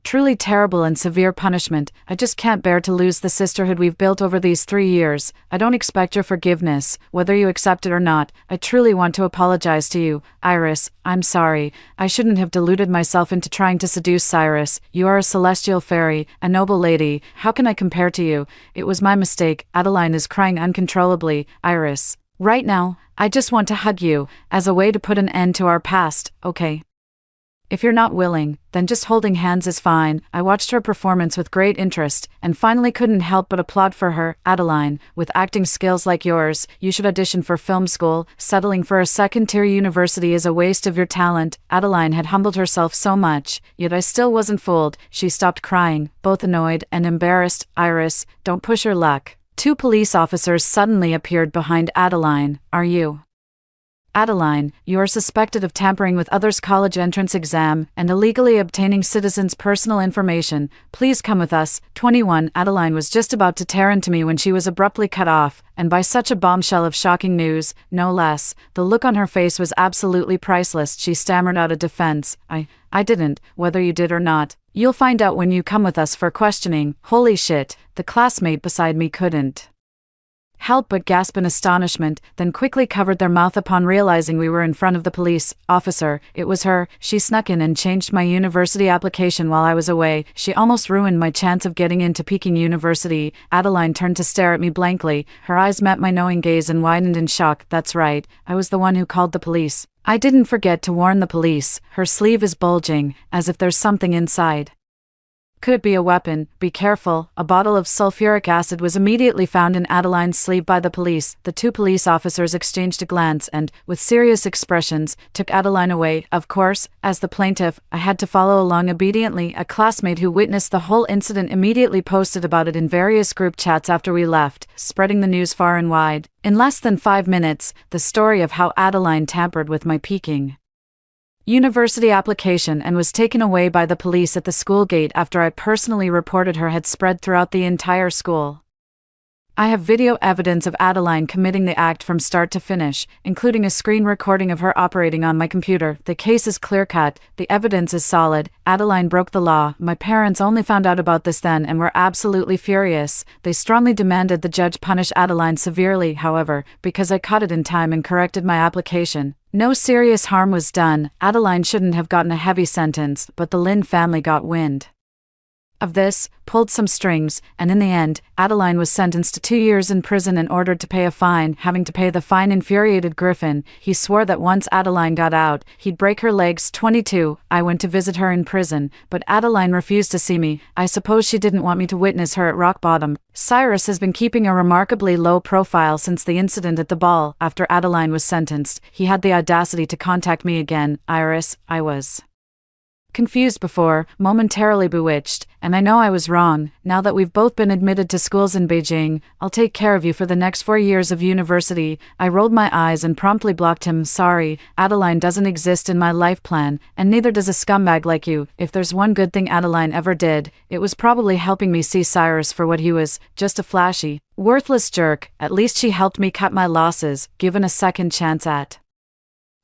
truly terrible and severe punishment. I just can't bear to lose the sisterhood we've built over these 3 years. I don't expect your forgiveness, whether you accept it or not. I truly want to apologize to you. Iris, I'm sorry. I shouldn't have deluded myself into trying to seduce Cyrus. You are a celestial fairy, a noble lady. How can I compare to you? It was my mistake." Adeline is crying uncontrollably. "Iris, right now, I just want to hug you, as a way to put an end to our past, okay? If you're not willing, then just holding hands is fine." I watched her performance with great interest, and finally couldn't help but applaud for her. "Adeline, with acting skills like yours, you should audition for film school. Settling for a second-tier university is a waste of your talent." Adeline had humbled herself so much, yet I still wasn't fooled. She stopped crying, both annoyed and embarrassed. "Iris, don't push your luck." 2 police officers suddenly appeared behind Adeline. "Are you Adeline, you are suspected of tampering with others' college entrance exam and illegally obtaining citizens' personal information. Please come with us." 21. Adeline was just about to tear into me when she was abruptly cut off, and by such a bombshell of shocking news, no less. The look on her face was absolutely priceless. She stammered out a defense. I didn't, whether you did or not. You'll find out when you come with us for questioning." Holy shit, the classmate beside me couldn't help but gasp in astonishment, then quickly covered their mouth upon realizing we were in front of the police officer. It was her. She snuck in and changed my university application while I was away. She almost ruined my chance of getting into Peking University. Adeline turned to stare at me blankly. Her eyes met my knowing gaze and widened in shock. "That's right, I was the one who called the police. I didn't forget to warn the police." Her sleeve is bulging, as if there's something inside. Could it be a weapon? Be careful. A bottle of sulfuric acid was immediately found in Adeline's sleeve by the police. The 2 police officers exchanged a glance and, with serious expressions, took Adeline away. Of course, as the plaintiff, I had to follow along obediently. A classmate who witnessed the whole incident immediately posted about it in various group chats after we left, spreading the news far and wide. In less than 5 minutes, the story of how Adeline tampered with my Peking University application and was taken away by the police at the school gate after I personally reported her had spread throughout the entire school. I have video evidence of Adeline committing the act from start to finish, including a screen recording of her operating on my computer. The case is clear-cut, the evidence is solid. Adeline broke the law. My parents only found out about this then and were absolutely furious. They strongly demanded the judge punish Adeline severely, however, because I caught it in time and corrected my application. No serious harm was done. Adeline shouldn't have gotten a heavy sentence, but the Lin family got wind of this, pulled some strings, and in the end, Adeline was sentenced to 2 years in prison and ordered to pay a fine. Having to pay the fine infuriated Griffin. He swore that once Adeline got out, he'd break her legs. 22. I went to visit her in prison, but Adeline refused to see me. I suppose she didn't want me to witness her at rock bottom. Cyrus has been keeping a remarkably low profile since the incident at the ball. After Adeline was sentenced, he had the audacity to contact me again. Iris, I was confused before, momentarily bewitched, and I know I was wrong. Now that we've both been admitted to schools in Beijing, I'll take care of you for the next 4 years of university. I rolled my eyes and promptly blocked him. Sorry, Adeline doesn't exist in my life plan, and neither does a scumbag like you. If there's one good thing Adeline ever did, it was probably helping me see Cyrus for what he was, just a flashy, worthless jerk. At least she helped me cut my losses, given a second chance at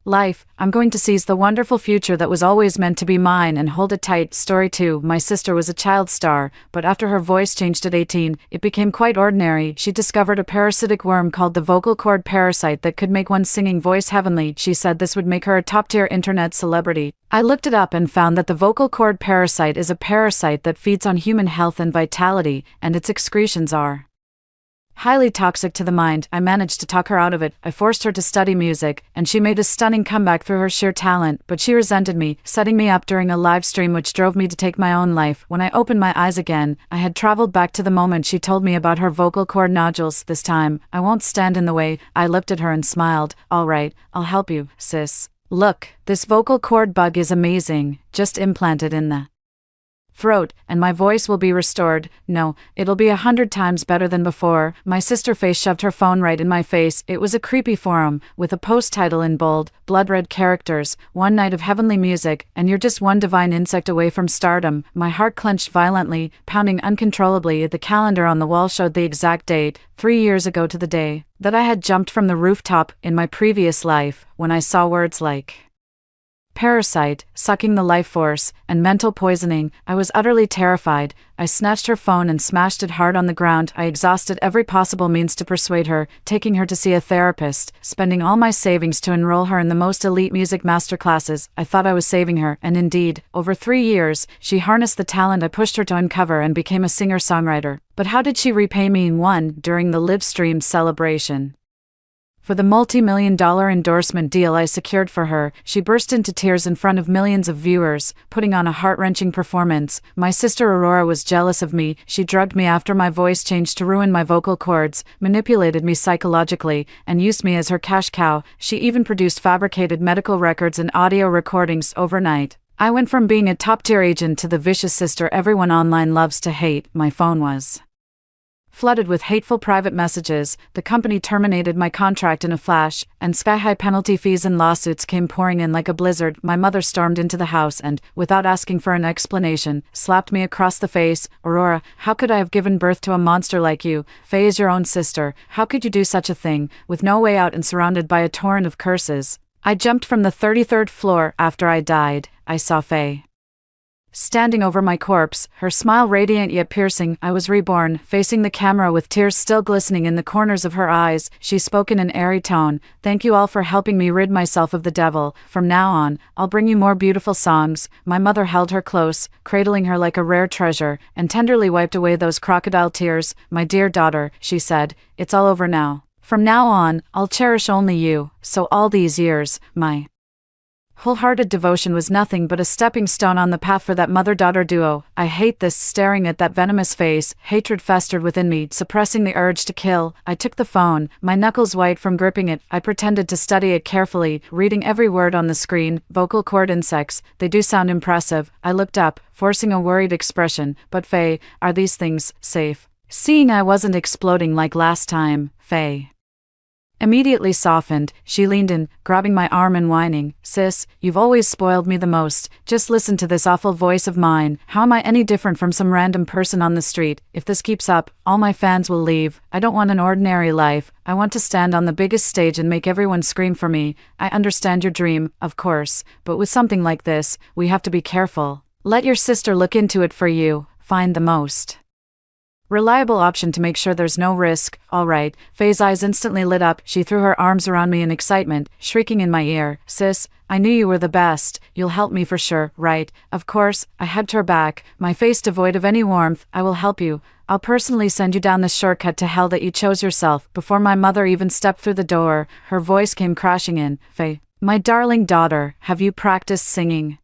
life. I'm going to seize the wonderful future that was always meant to be mine and hold it tight. Story 2. My sister was a child star, but after her voice changed at 18, it became quite ordinary. She discovered a parasitic worm called the vocal cord parasite that could make one's singing voice heavenly. She said this would make her a top-tier internet celebrity. I looked it up and found that the vocal cord parasite is a parasite that feeds on human health and vitality, and its excretions are highly toxic to the mind. I managed to talk her out of it. I forced her to study music, and she made a stunning comeback through her sheer talent, but she resented me, setting me up during a live stream which drove me to take my own life. When I opened my eyes again, I had traveled back to the moment she told me about her vocal cord nodules. This time, I won't stand in the way. I looked at her and smiled. All right, I'll help you, sis. Look, this vocal cord bug is amazing. Just implant it in the throat, and my voice will be restored. No, it'll be 100 times better than before. My sister face shoved her phone right in my face. It was a creepy forum, with a post title in bold, blood-red characters, "One night of heavenly music, and you're just one divine insect away from stardom." My heart clenched violently, pounding uncontrollably. The calendar on the wall showed the exact date, 3 years ago to the day, that I had jumped from the rooftop in my previous life, when I saw words like parasite, sucking the life force, and mental poisoning. I was utterly terrified. I snatched her phone and smashed it hard on the ground. I exhausted every possible means to persuade her, taking her to see a therapist, spending all my savings to enroll her in the most elite music masterclasses. I thought I was saving her, and indeed, over 3 years, she harnessed the talent I pushed her to uncover and became a singer-songwriter. But how did she repay me? 1. During the live stream celebration for the multi-million-dollar endorsement deal I secured for her, she burst into tears in front of millions of viewers, putting on a heart-wrenching performance. My sister Aurora was jealous of me. She drugged me after my voice changed to ruin my vocal cords, manipulated me psychologically, and used me as her cash cow. She even produced fabricated medical records and audio recordings overnight. I went from being a top-tier agent to the vicious sister everyone online loves to hate. My phone was flooded with hateful private messages. The company terminated my contract in a flash, and sky-high penalty fees and lawsuits came pouring in like a blizzard. My mother stormed into the house and, without asking for an explanation, slapped me across the face. "Aurora, how could I have given birth to a monster like you? Faye is your own sister. How could you do such a thing?" With no way out and surrounded by a torrent of curses, I jumped from the 33rd floor. After I died, I saw Faye standing over my corpse, her smile radiant yet piercing. I was reborn, facing the camera with tears still glistening in the corners of her eyes. She spoke in an airy tone. "Thank you all for helping me rid myself of the devil. From now on, I'll bring you more beautiful songs." My mother held her close, cradling her like a rare treasure, and tenderly wiped away those crocodile tears. "My dear daughter," she said, "it's all over now. From now on, I'll cherish only you." So all these years, my wholehearted devotion was nothing but a stepping stone on the path for that mother-daughter duo. I hate this. Staring at that venomous face, hatred festered within me, suppressing the urge to kill. I took the phone, my knuckles white from gripping it. I pretended to study it carefully, reading every word on the screen. Vocal cord insects, they do sound impressive. I looked up, forcing a worried expression. "But Faye, are these things safe?" Seeing I wasn't exploding like last time, Faye immediately softened. She leaned in, grabbing my arm and whining, "Sis, you've always spoiled me the most. Just listen to this awful voice of mine. How am I any different from some random person on the street? If this keeps up, all my fans will leave. I don't want an ordinary life. I want to stand on the biggest stage and make everyone scream for me. I understand your dream, of course, but with something like this, we have to be careful. Let your sister look into it for you. Find the most reliable option to make sure there's no risk. All right. Faye's eyes instantly lit up. She threw her arms around me in excitement, shrieking in my ear, "Sis, I knew you were the best. You'll help me for sure, right?" Of course. I hugged her back, my face devoid of any warmth. "I will help you. I'll personally send you down this shortcut to hell that you chose yourself." Before my mother even stepped through the door, her voice came crashing in. "Faye, my darling daughter, have you practiced singing?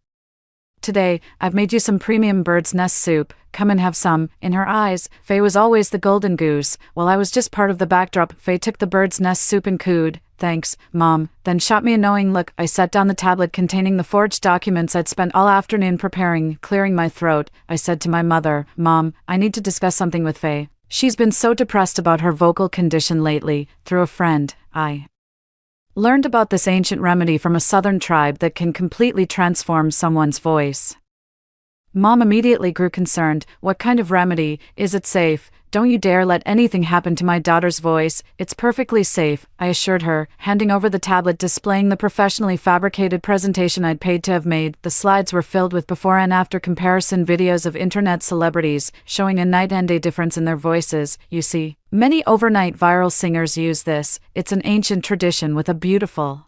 Today, I've made you some premium bird's nest soup. Come and have some." In her eyes, Faye was always the golden goose, while I was just part of the backdrop. Faye took the bird's nest soup and cooed, "Thanks, Mom," then shot me a knowing look. I set down the tablet containing the forged documents I'd spent all afternoon preparing. Clearing my throat, I said to my mother, "Mom, I need to discuss something with Faye. She's been so depressed about her vocal condition lately. Through a friend, I learned about this ancient remedy from a southern tribe that can completely transform someone's voice." Mom immediately grew concerned. "What kind of remedy? Is it safe? Don't you dare let anything happen to my daughter's voice." "It's perfectly safe," I assured her, handing over the tablet displaying the professionally fabricated presentation I'd paid to have made. The slides were filled with before and after comparison videos of internet celebrities, showing a night and day difference in their voices. You see, many overnight viral singers use this. It's an ancient tradition with a beautiful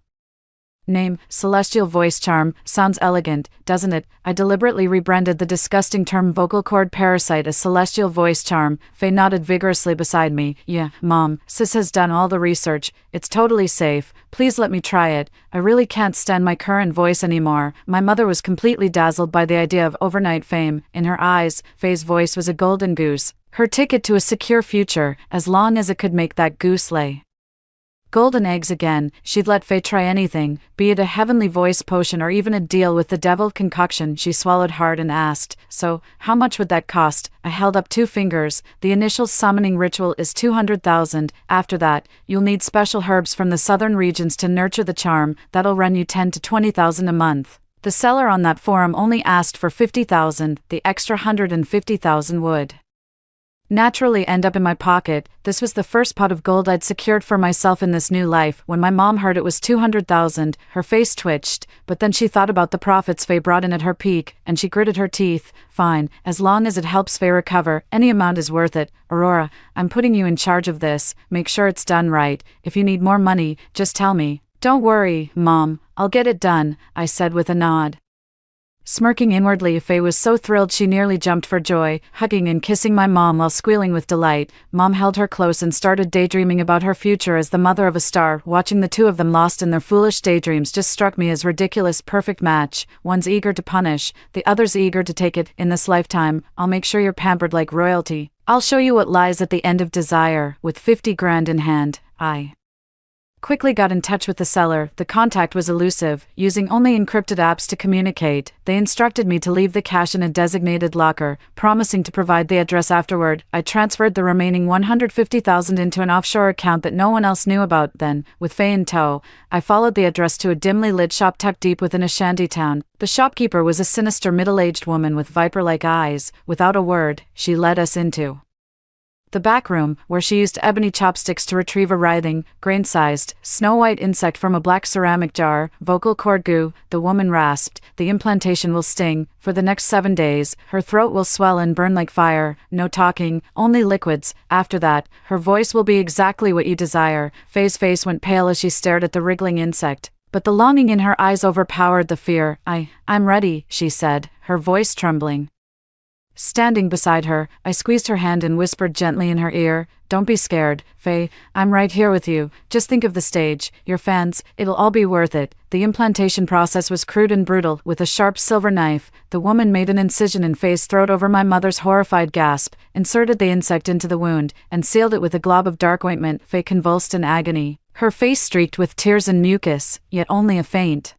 name, Celestial Voice Charm. Sounds elegant, doesn't it? I deliberately rebranded the disgusting term vocal cord parasite as Celestial Voice Charm. Faye nodded vigorously beside me. "Yeah, Mom, Sis has done all the research. It's totally safe. Please let me try it. I really can't stand my current voice anymore." My mother was completely dazzled by the idea of overnight fame. In her eyes, Faye's voice was a golden goose, her ticket to a secure future, as long as it could make that goose lay golden eggs again. She'd let Faye try anything, be it a heavenly voice potion or even a deal with the devil concoction. She swallowed hard and asked, "So, how much would that cost?" I held up 2 fingers. "The initial summoning ritual is 200,000. After that, you'll need special herbs from the southern regions to nurture the charm. That'll run you 10 to 20,000 a month." The seller on that forum only asked for 50,000. The extra 150,000 would naturally end up in my pocket. This was the first pot of gold I'd secured for myself in this new life. When my mom heard it was 200,000, her face twitched, but then she thought about the profits Faye brought in at her peak, and she gritted her teeth. "Fine, as long as it helps Faye recover, any amount is worth it. Aurora, I'm putting you in charge of this. Make sure it's done right. If you need more money, just tell me." "Don't worry, Mom, I'll get it done," I said with a nod. Smirking inwardly, Faye was so thrilled she nearly jumped for joy, hugging and kissing my mom while squealing with delight. Mom held her close and started daydreaming about her future as the mother of a star. Watching the two of them lost in their foolish daydreams just struck me as ridiculous. Perfect match. One's eager to punish, the other's eager to take it. In this lifetime, I'll make sure you're pampered like royalty. I'll show you what lies at the end of desire. With 50 grand in hand, I quickly got in touch with the seller. The contact was elusive, using only encrypted apps to communicate. They instructed me to leave the cash in a designated locker, promising to provide the address afterward. I transferred the remaining 150,000 into an offshore account that no one else knew about. Then, with Faye in tow, I followed the address to a dimly lit shop tucked deep within a shanty town. The shopkeeper was a sinister middle-aged woman with viper-like eyes. Without a word, she led us into the back room, where she used ebony chopsticks to retrieve a writhing, grain-sized, snow-white insect from a black ceramic jar. "Vocal cord goo," the woman rasped. "The implantation will sting. For the next 7 days, her throat will swell and burn like fire. No talking, only liquids. After that, her voice will be exactly what you desire." Faye's face went pale as she stared at the wriggling insect, but the longing in her eyes overpowered the fear. I'm ready," she said, her voice trembling. Standing beside her, I squeezed her hand and whispered gently in her ear, "Don't be scared, Faye, I'm right here with you. Just think of the stage, your fans, it'll all be worth it." The implantation process was crude and brutal. With a sharp silver knife, the woman made an incision in Faye's throat over my mother's horrified gasp, inserted the insect into the wound, and sealed it with a glob of dark ointment. Faye convulsed in agony, her face streaked with tears and mucus, yet only a faint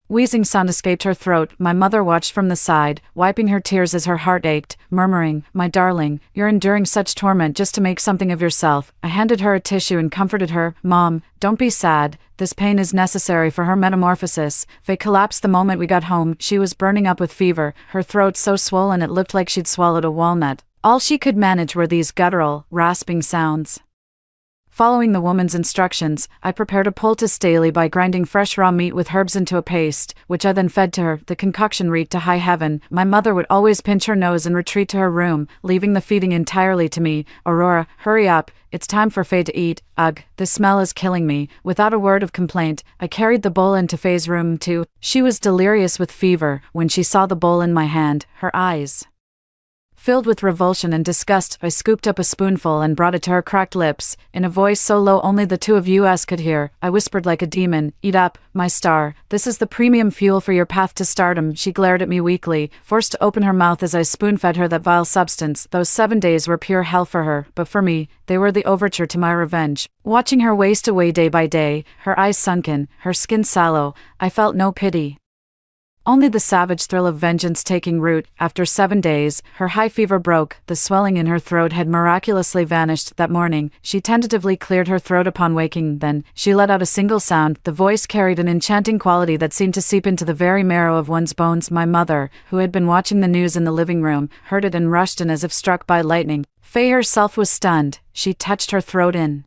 wheezing sound escaped her throat. My mother watched from the side, wiping her tears as her heart ached, murmuring, "My darling, you're enduring such torment just to make something of yourself." I handed her a tissue and comforted her. "Mom, don't be sad. This pain is necessary for her metamorphosis." Faye collapsed the moment we got home. She was burning up with fever, her throat so swollen it looked like she'd swallowed a walnut. All she could manage were these guttural, rasping sounds. Following the woman's instructions, I prepared a poultice daily by grinding fresh raw meat with herbs into a paste, which I then fed to her. The concoction reeked to high heaven. My mother would always pinch her nose and retreat to her room, leaving the feeding entirely to me. Aurora, hurry up. It's time for Faye to eat. Ugh, this smell is killing me. Without a word of complaint, I carried the bowl into Faye's room too. She was delirious with fever when she saw the bowl in my hand, her eyes filled with revulsion and disgust. I scooped up a spoonful and brought it to her cracked lips. In a voice so low only the two of us could hear, I whispered like a demon, "Eat up, my star. This is the premium fuel for your path to stardom." She glared at me weakly, forced to open her mouth as I spoon-fed her that vile substance. Those 7 days were pure hell for her, but for me, they were the overture to my revenge. Watching her waste away day by day, her eyes sunken, her skin sallow, I felt no pity. Only the savage thrill of vengeance taking root. After 7 days, her high fever broke. The swelling in her throat had miraculously vanished. That morning, she tentatively cleared her throat upon waking. Then, she let out a single sound. The voice carried an enchanting quality that seemed to seep into the very marrow of one's bones. My mother, who had been watching the news in the living room, heard it and rushed in as if struck by lightning. Faye herself was stunned. She touched her throat in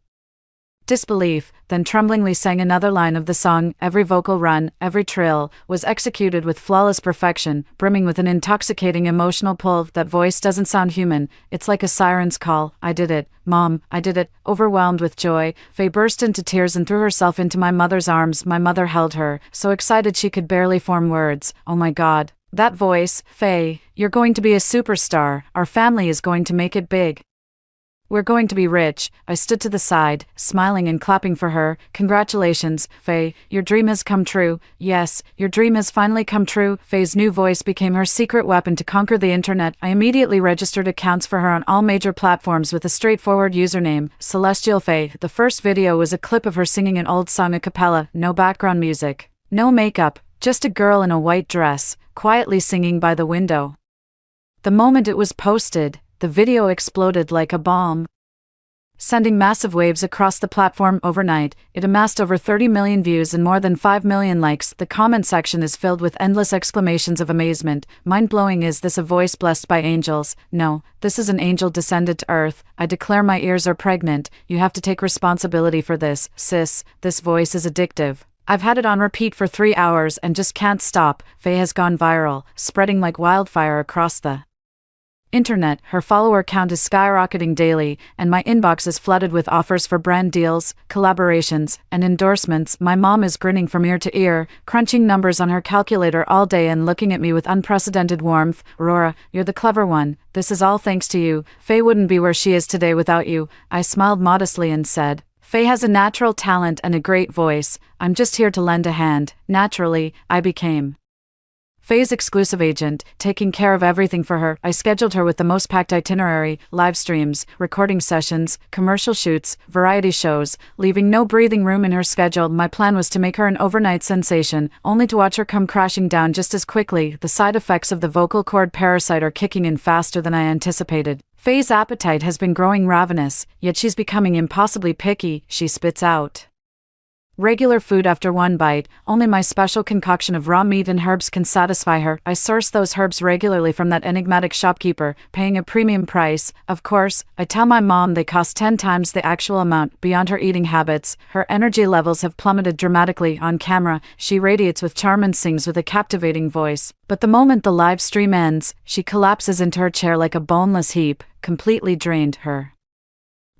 disbelief, then tremblingly sang another line of the song. Every vocal run, every trill, was executed with flawless perfection, brimming with an intoxicating emotional pull. That voice doesn't sound human, it's like a siren's call. I did it, Mom, I did it. Overwhelmed with joy, Faye burst into tears and threw herself into my mother's arms. My mother held her, so excited she could barely form words. Oh my God. That voice, Faye, you're going to be a superstar. Our family is going to make it big. We're going to be rich. I stood to the side, smiling and clapping for her. Congratulations, Faye, your dream has come true. Yes, your dream has finally come true. Faye's new voice became her secret weapon to conquer the internet. I immediately registered accounts for her on all major platforms with a straightforward username, Celestial Faye. The first video was a clip of her singing an old song a cappella, no background music, no makeup, just a girl in a white dress, quietly singing by the window. The moment it was posted, the video exploded like a bomb, sending massive waves across the platform. Overnight, it amassed over 30 million views and more than 5 million likes. The comment section is filled with endless exclamations of amazement. Mind-blowing. Is this a voice blessed by angels? No, this is an angel descended to earth. I declare my ears are pregnant. You have to take responsibility for this, sis. This voice is addictive. I've had it on repeat for 3 hours and just can't stop. Faye has gone viral, spreading like wildfire across the internet. Her follower count is skyrocketing daily, and my inbox is flooded with offers for brand deals, collaborations, and endorsements. My mom is grinning from ear to ear, crunching numbers on her calculator all day and looking at me with unprecedented warmth. Aurora, you're the clever one. This is all thanks to you. Faye wouldn't be where she is today without you. I smiled modestly and said, Faye has a natural talent and a great voice. I'm just here to lend a hand. Naturally, I became Faye's exclusive agent, taking care of everything for her. I scheduled her with the most packed itinerary, live streams, recording sessions, commercial shoots, variety shows, leaving no breathing room in her schedule. My plan was to make her an overnight sensation, only to watch her come crashing down just as quickly. The side effects of the vocal cord parasite are kicking in faster than I anticipated. Faye's appetite has been growing ravenous, yet she's becoming impossibly picky. She spits out regular food after one bite. Only my special concoction of raw meat and herbs can satisfy her. I source those herbs regularly from that enigmatic shopkeeper, paying a premium price. Of course, I tell my mom they cost 10 times the actual amount. Beyond her eating habits, her energy levels have plummeted dramatically. On camera, she radiates with charm and sings with a captivating voice. But the moment the live stream ends, she collapses into her chair like a boneless heap, completely drained. Her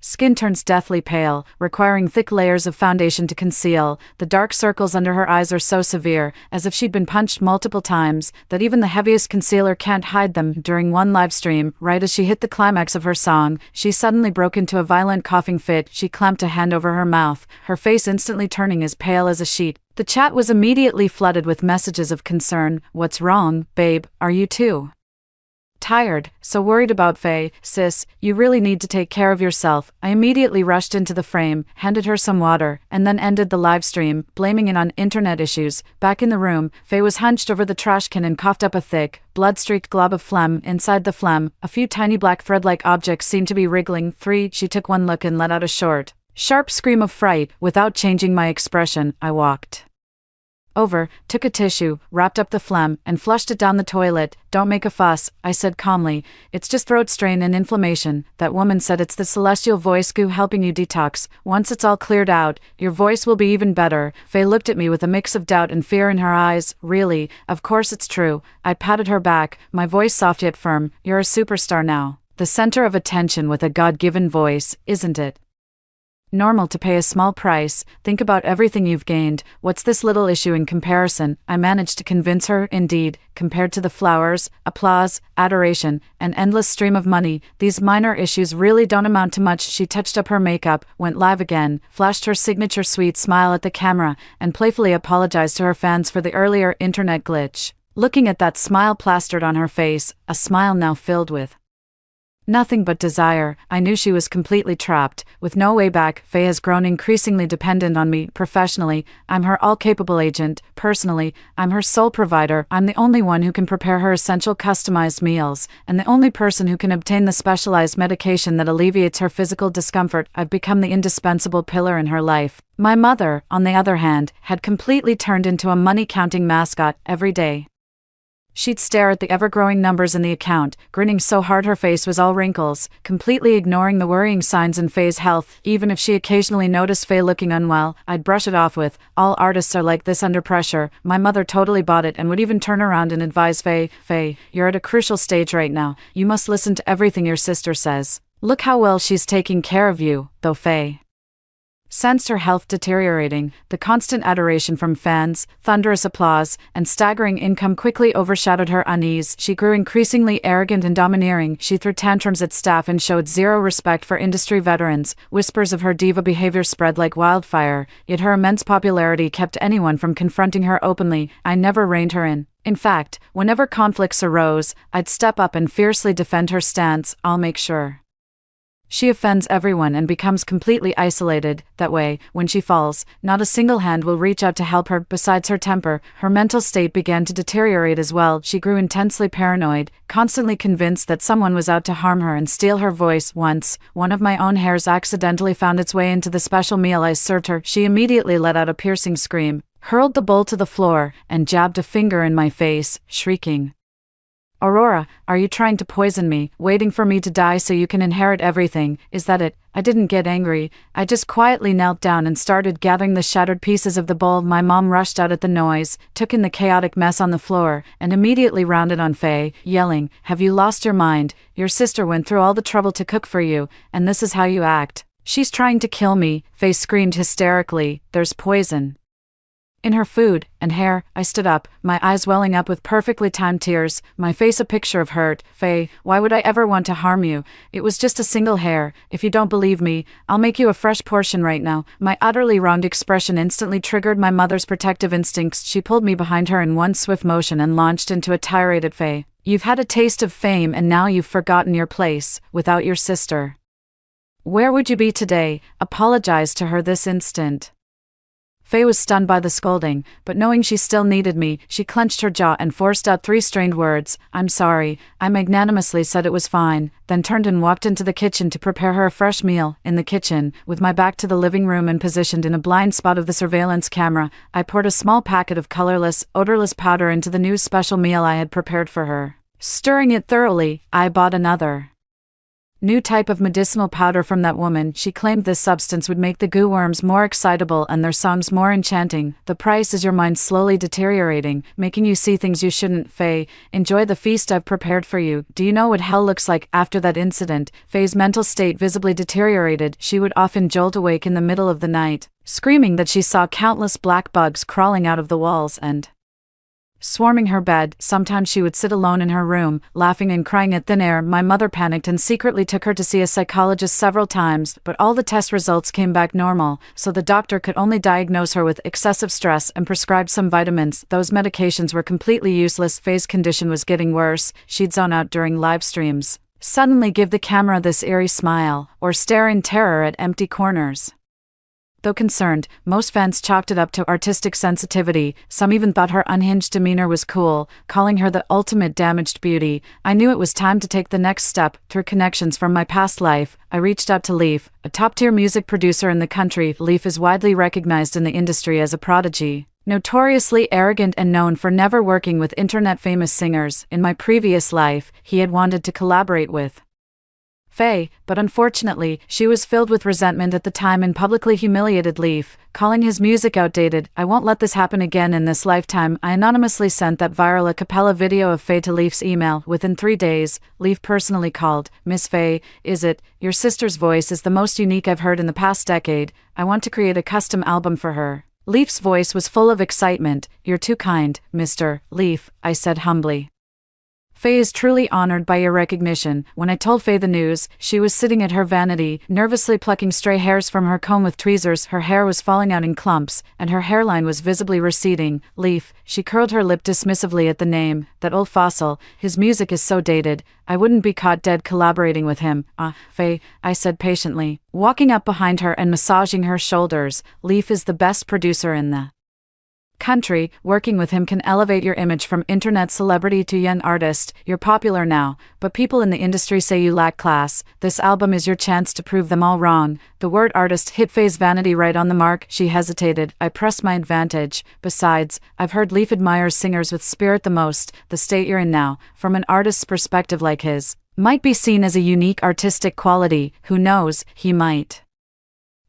skin turns deathly pale, requiring thick layers of foundation to conceal. The dark circles under her eyes are so severe, as if she'd been punched multiple times, that even the heaviest concealer can't hide them. During one live stream, right as she hit the climax of her song, she suddenly broke into a violent coughing fit. She clamped a hand over her mouth, her face instantly turning as pale as a sheet. The chat was immediately flooded with messages of concern. What's wrong, babe? Are you too tired, so worried about Faye? Sis, you really need to take care of yourself. I immediately rushed into the frame, handed her some water, and then ended the live stream, blaming it on internet issues. Back in the room, Faye was hunched over the trash can and coughed up a thick, blood-streaked glob of phlegm. Inside the phlegm, a few tiny black thread-like objects seemed to be wriggling. She took one look and let out a short, sharp scream of fright. Without changing my expression, I walked over, took a tissue, wrapped up the phlegm, and flushed it down the toilet. Don't make a fuss, I said calmly. It's just throat strain and inflammation. That woman said it's the celestial voice goo helping you detox. Once it's all cleared out, your voice will be even better. Faye looked at me with a mix of doubt and fear in her eyes. Really? Of course it's true. I patted her back, my voice soft yet firm. You're a superstar now. The center of attention with a God-given voice, isn't it? Normal to pay a small price. Think about everything you've gained. What's this little issue in comparison? I managed to convince her. Indeed, compared to the flowers, applause, adoration, an endless stream of money, these minor issues really don't amount to much. She touched up her makeup, went live again, flashed her signature sweet smile at the camera, and playfully apologized to her fans for the earlier internet glitch. Looking at that smile plastered on her face, a smile now filled with nothing but desire, I knew she was completely trapped, with no way back. Faye has grown increasingly dependent on me. Professionally, I'm her all-capable agent. Personally, I'm her sole provider. I'm the only one who can prepare her essential customized meals, and the only person who can obtain the specialized medication that alleviates her physical discomfort. I've become the indispensable pillar in her life. My mother, on the other hand, had completely turned into a money-counting mascot every day. She'd stare at the ever-growing numbers in the account, grinning so hard her face was all wrinkles, completely ignoring the worrying signs in Faye's health. Even if she occasionally noticed Faye looking unwell, I'd brush it off with, "All artists are like this under pressure." My mother totally bought it and would even turn around and advise Faye, "Faye, you're at a crucial stage right now. You must listen to everything your sister says. Look how well she's taking care of you." Though Faye sensed her health deteriorating, the constant adoration from fans, thunderous applause, and staggering income quickly overshadowed her unease. She grew increasingly arrogant and domineering. She threw tantrums at staff and showed zero respect for industry veterans. Whispers of her diva behavior spread like wildfire, yet her immense popularity kept anyone from confronting her openly. I never reined her in. In fact, whenever conflicts arose, I'd step up and fiercely defend her stance. I'll make sure she offends everyone and becomes completely isolated. That way, when she falls, not a single hand will reach out to help her. Besides her temper, her mental state began to deteriorate as well. She grew intensely paranoid, constantly convinced that someone was out to harm her and steal her voice. Once, one of my own hairs accidentally found its way into the special meal I served her. She immediately let out a piercing scream, hurled the bowl to the floor, and jabbed a finger in my face, shrieking, "Aurora, are you trying to poison me, waiting for me to die so you can inherit everything? Is that it?" I didn't get angry. I just quietly knelt down and started gathering the shattered pieces of the bowl. My mom rushed out at the noise, took in the chaotic mess on the floor, and immediately rounded on Faye, yelling, "Have you lost your mind? Your sister went through all the trouble to cook for you, and this is how you act. She's trying to kill me." Faye screamed hysterically, "There's poison in her food and hair." I stood up, my eyes welling up with perfectly timed tears, my face a picture of hurt. "Faye, why would I ever want to harm you? It was just a single hair. If you don't believe me, I'll make you a fresh portion right now." My utterly wronged expression instantly triggered my mother's protective instincts. She pulled me behind her in one swift motion and launched into a tirade at Faye. "You've had a taste of fame and now you've forgotten your place. Without your sister, where would you be today?" Apologized to her this instant. Faye was stunned by the scolding, but knowing she still needed me, she clenched her jaw and forced out 3 strained words. "I'm sorry." I magnanimously said it was fine, then turned and walked into the kitchen to prepare her a fresh meal. In the kitchen, with my back to the living room and positioned in a blind spot of the surveillance camera, I poured a small packet of colorless, odorless powder into the new special meal I had prepared for her. Stirring it thoroughly, I bought another new type of medicinal powder from that woman. She claimed this substance would make the goo worms more excitable and their songs more enchanting. "The price is your mind slowly deteriorating, making you see things you shouldn't. Faye, enjoy the feast I've prepared for you. Do you know what hell looks like?" After that incident, Faye's mental state visibly deteriorated. She would often jolt awake in the middle of the night, screaming that she saw countless black bugs crawling out of the walls and swarming her bed. Sometimes she would sit alone in her room, laughing and crying at thin air. My mother panicked and secretly took her to see a psychologist several times, but all the test results came back normal, so the doctor could only diagnose her with excessive stress and prescribed some vitamins. Those medications were completely useless. Faye's condition was getting worse. She'd zone out during live streams, suddenly give the camera this eerie smile, or stare in terror at empty corners. Though concerned, most fans chalked it up to artistic sensitivity. Some even thought her unhinged demeanor was cool, calling her the ultimate damaged beauty. I knew it was time to take the next step. Through connections from my past life, I reached out to Leaf, a top-tier music producer in the country. Leaf is widely recognized in the industry as a prodigy. Notoriously arrogant and known for never working with internet-famous singers, in my previous life, he had wanted to collaborate with Faye, but unfortunately, she was filled with resentment at the time and publicly humiliated Leaf, calling his music outdated. I won't let this happen again in this lifetime. I anonymously sent that viral a cappella video of Faye to Leaf's email. Within 3 days, Leaf personally called. Miss Faye, is it? Your sister's voice is the most unique I've heard in the past decade. I want to create a custom album for her. Leaf's voice was full of excitement. You're too kind, Mr. Leaf, I said humbly. Faye is truly honored by your recognition. When I told Faye the news, she was sitting at her vanity, nervously plucking stray hairs from her comb with tweezers. Her hair was falling out in clumps, and her hairline was visibly receding. Leaf, she curled her lip dismissively at the name. That old fossil, his music is so dated. I wouldn't be caught dead collaborating with him. Faye, I said patiently, walking up behind her and massaging her shoulders. Leaf is the best producer in the country. Working with him can elevate your image from internet celebrity to young artist. You're popular now, but people in the industry say you lack class. This album is your chance to prove them all wrong. The word artist hit Faye's vanity right on the mark. She hesitated. I pressed my advantage. Besides, I've heard Leaf admires singers with spirit the most. The state you're in now, from an artist's perspective like his, might be seen as a unique artistic quality. Who knows, he might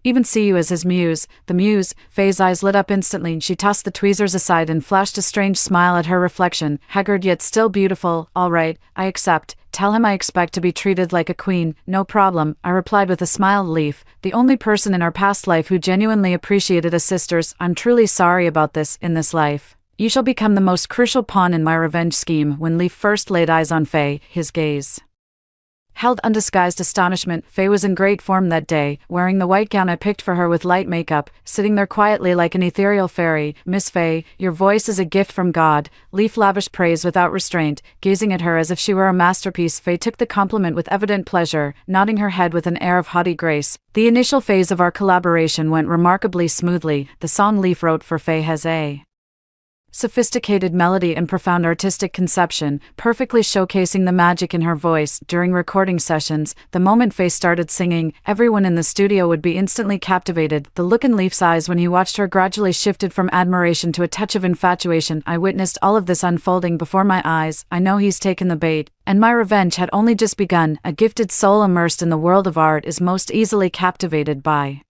even see you as his muse. The muse. Faye's eyes lit up instantly. She tossed the tweezers aside and flashed a strange smile at her reflection. Haggard yet still beautiful. All right, I accept. Tell him I expect to be treated like a queen. No problem, I replied with a smile. Leaf, the only person in our past life who genuinely appreciated us sisters. I'm truly sorry about this. In this life, you shall become the most crucial pawn in my revenge scheme. When Leaf first laid eyes on Faye, his gaze held undisguised astonishment. Faye was in great form that day, wearing the white gown I picked for her with light makeup, sitting there quietly like an ethereal fairy. Miss Faye, your voice is a gift from God. Leaf lavished praise without restraint, gazing at her as if she were a masterpiece. Faye took the compliment with evident pleasure, nodding her head with an air of haughty grace. The initial phase of our collaboration went remarkably smoothly. The song Leaf wrote for Faye has a sophisticated melody and profound artistic conception, perfectly showcasing the magic in her voice. During recording sessions, the moment Faye started singing, everyone in the studio would be instantly captivated. The look in Leaf's eyes when he watched her gradually shifted from admiration to a touch of infatuation. I witnessed all of this unfolding before my eyes. I know he's taken the bait, and my revenge had only just begun. A gifted soul immersed in the world of art is most easily captivated by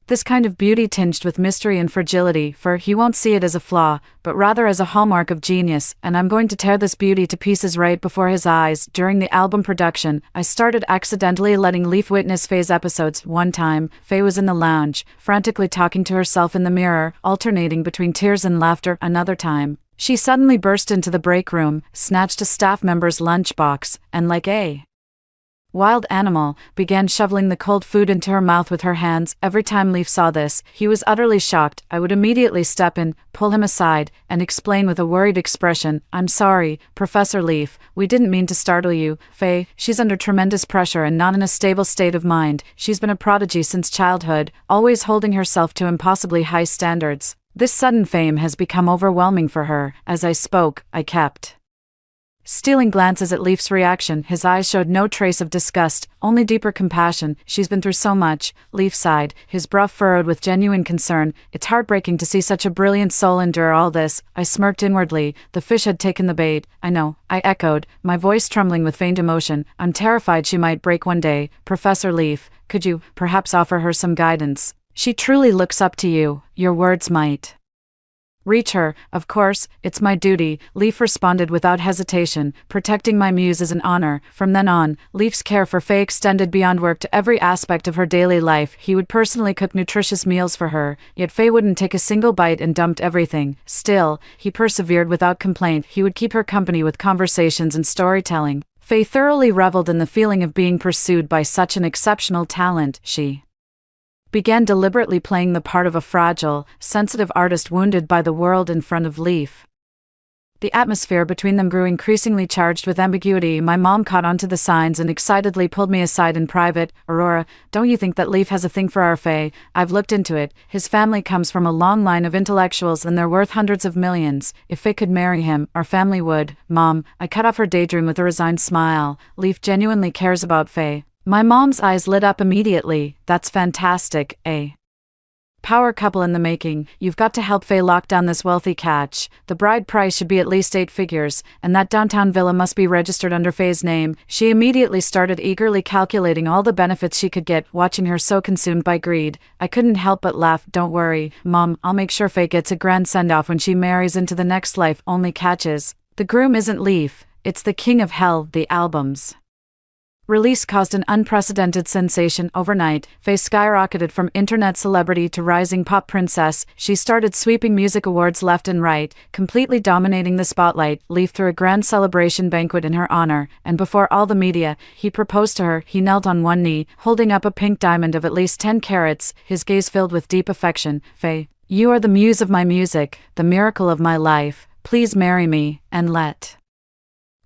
this kind of beauty tinged with mystery and fragility, for he won't see it as a flaw, but rather as a hallmark of genius, and I'm going to tear this beauty to pieces right before his eyes. During the album production, I started accidentally letting Leaf witness Faye's episodes. One time, Faye was in the lounge, frantically talking to herself in the mirror, alternating between tears and laughter. Another time, she suddenly burst into the break room, snatched a staff member's lunchbox, and like a wild animal, began shoveling the cold food into her mouth with her hands. Every time Leaf saw this, he was utterly shocked. I would immediately step in, pull him aside, and explain with a worried expression, I'm sorry, Professor Leaf, we didn't mean to startle you. Faye, she's under tremendous pressure and not in a stable state of mind. She's been a prodigy since childhood, always holding herself to impossibly high standards. This sudden fame has become overwhelming for her. As I spoke, I kept stealing glances at Leaf's reaction. His eyes showed no trace of disgust, only deeper compassion. She's been through so much. Leaf sighed, his brow furrowed with genuine concern. It's heartbreaking to see such a brilliant soul endure all this. I smirked inwardly. The fish had taken the bait. I know, I echoed, my voice trembling with feigned emotion. I'm terrified she might break one day. Professor Leaf, could you perhaps offer her some guidance? She truly looks up to you. Your words might reach her. Of course, it's my duty, Leaf responded without hesitation. Protecting my muse is an honor. From then on, Leaf's care for Faye extended beyond work to every aspect of her daily life. He would personally cook nutritious meals for her, yet Faye wouldn't take a single bite and dumped everything. Still, he persevered without complaint. He would keep her company with conversations and storytelling. Faye thoroughly reveled in the feeling of being pursued by such an exceptional talent. She began deliberately playing the part of a fragile, sensitive artist wounded by the world in front of Leaf. The atmosphere between them grew increasingly charged with ambiguity. My mom caught onto the signs and excitedly pulled me aside in private. Aurora, don't you think that Leaf has a thing for our Faye? I've looked into it. His family comes from a long line of intellectuals and they're worth hundreds of millions. If Faye could marry him, our family would. Mom, I cut off her daydream with a resigned smile. Leaf genuinely cares about Faye. My mom's eyes lit up immediately. That's fantastic, eh? Power couple in the making. You've got to help Faye lock down this wealthy catch. The bride price should be at least 8 figures, and that downtown villa must be registered under Faye's name. She immediately started eagerly calculating all the benefits she could get, watching her so consumed by greed. I couldn't help but laugh. Don't worry, Mom, I'll make sure Faye gets a grand send-off when she marries into the next life. Only catches. The groom isn't Leaf. It's the King of Hell, the album's release caused an unprecedented sensation overnight. Faye skyrocketed from internet celebrity to rising pop princess. She started sweeping music awards left and right, completely dominating the spotlight. Leaf threw a grand celebration banquet in her honor, and before all the media, he proposed to her. He knelt on one knee, holding up a pink diamond of at least 10 carats, his gaze filled with deep affection. Faye, you are the muse of my music, the miracle of my life. Please marry me, and let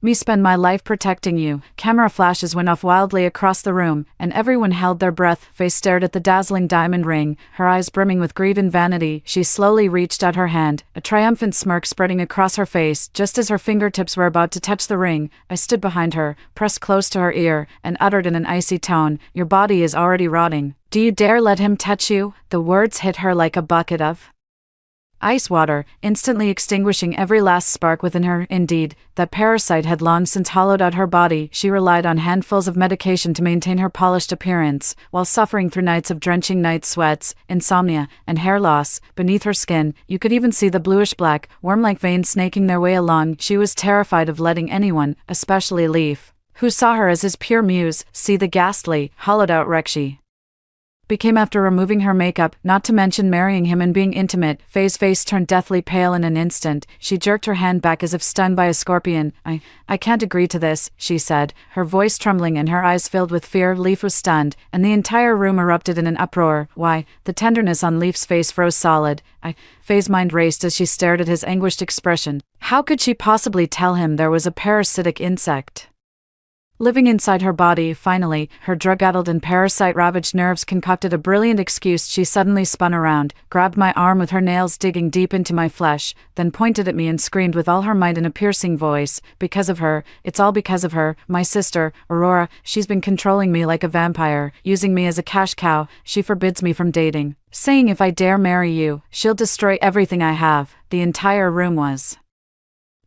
me spend my life protecting you. Camera flashes went off wildly across the room, and everyone held their breath. Faye stared at the dazzling diamond ring, her eyes brimming with greed and vanity. She slowly reached out her hand, a triumphant smirk spreading across her face. Just as her fingertips were about to touch the ring, I stood behind her, pressed close to her ear, and uttered in an icy tone, "Your body is already rotting. Do you dare let him touch you?" The words hit her like a bucket of ice water, instantly extinguishing every last spark within her. Indeed, that parasite had long since hollowed out her body. She relied on handfuls of medication to maintain her polished appearance, while suffering through nights of drenching night sweats, insomnia, and hair loss. Beneath her skin, you could even see the bluish-black, worm-like veins snaking their way along. She was terrified of letting anyone, especially Leaf, who saw her as his pure muse, see the ghastly, hollowed-out wreck she became after removing her makeup, not to mention marrying him and being intimate. Faye's face turned deathly pale in an instant. She jerked her hand back as if stung by a scorpion. I can't agree to this," she said, her voice trembling and her eyes filled with fear. Leaf was stunned, and the entire room erupted in an uproar. "Why?" The tenderness on Leaf's face froze solid. Faye's mind raced as she stared at his anguished expression. How could she possibly tell him there was a parasitic insect living inside her body? Finally, her drug-addled and parasite-ravaged nerves concocted a brilliant excuse. She suddenly spun around, grabbed my arm with her nails digging deep into my flesh, then pointed at me and screamed with all her might in a piercing voice, "Because of her, it's all because of her, my sister, Aurora. She's been controlling me like a vampire, using me as a cash cow. She forbids me from dating, saying if I dare marry you, she'll destroy everything I have." The entire room was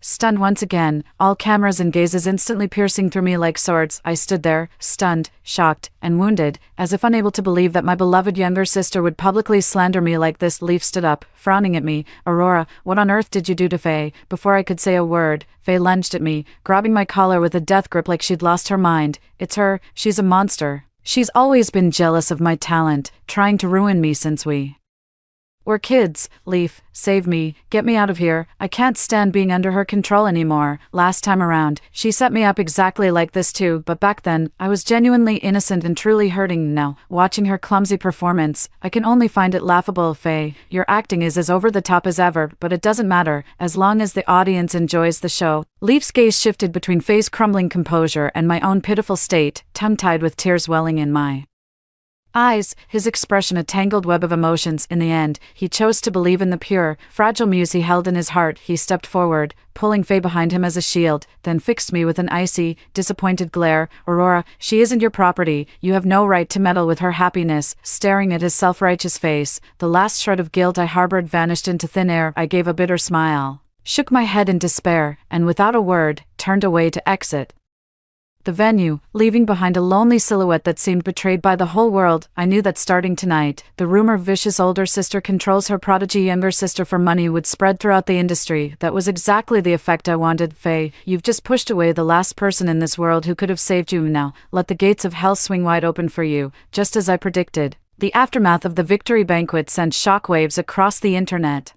stunned once again, all cameras and gazes instantly piercing through me like swords. I stood there, stunned, shocked, and wounded, as if unable to believe that my beloved younger sister would publicly slander me like this. Leaf stood up, frowning at me. "Aurora, what on earth did you do to Faye?" Before I could say a word, Faye lunged at me, grabbing my collar with a death grip like she'd lost her mind. "It's her, she's a monster. She's always been jealous of my talent, trying to ruin me since we're kids. Leaf, save me, get me out of here. I can't stand being under her control anymore. Last time around, she set me up exactly like this too, but back then, I was genuinely innocent and truly hurting. Now, watching her clumsy performance, I can only find it laughable. Faye, your acting is as over the top as ever, but it doesn't matter, as long as the audience enjoys the show." Leaf's gaze shifted between Faye's crumbling composure and my own pitiful state, tongue-tied with tears welling in my eyes, his expression a tangled web of emotions. In the end, he chose to believe in the pure, fragile muse he held in his heart. He stepped forward, pulling Faye behind him as a shield, then fixed me with an icy, disappointed glare. "Aurora, she isn't your property. You have no right to meddle with her happiness." Staring at his self-righteous face, the last shred of guilt I harbored vanished into thin air. I gave a bitter smile, shook my head in despair, and without a word, turned away to exit the venue, leaving behind a lonely silhouette that seemed betrayed by the whole world. I knew that starting tonight, the rumor vicious older sister controls her prodigy younger sister for money would spread throughout the industry. That was exactly the effect I wanted. "Faye, you've just pushed away the last person in this world who could have saved you. Now, let the gates of hell swing wide open for you, just as I predicted." The aftermath of the victory banquet sent shockwaves across the internet.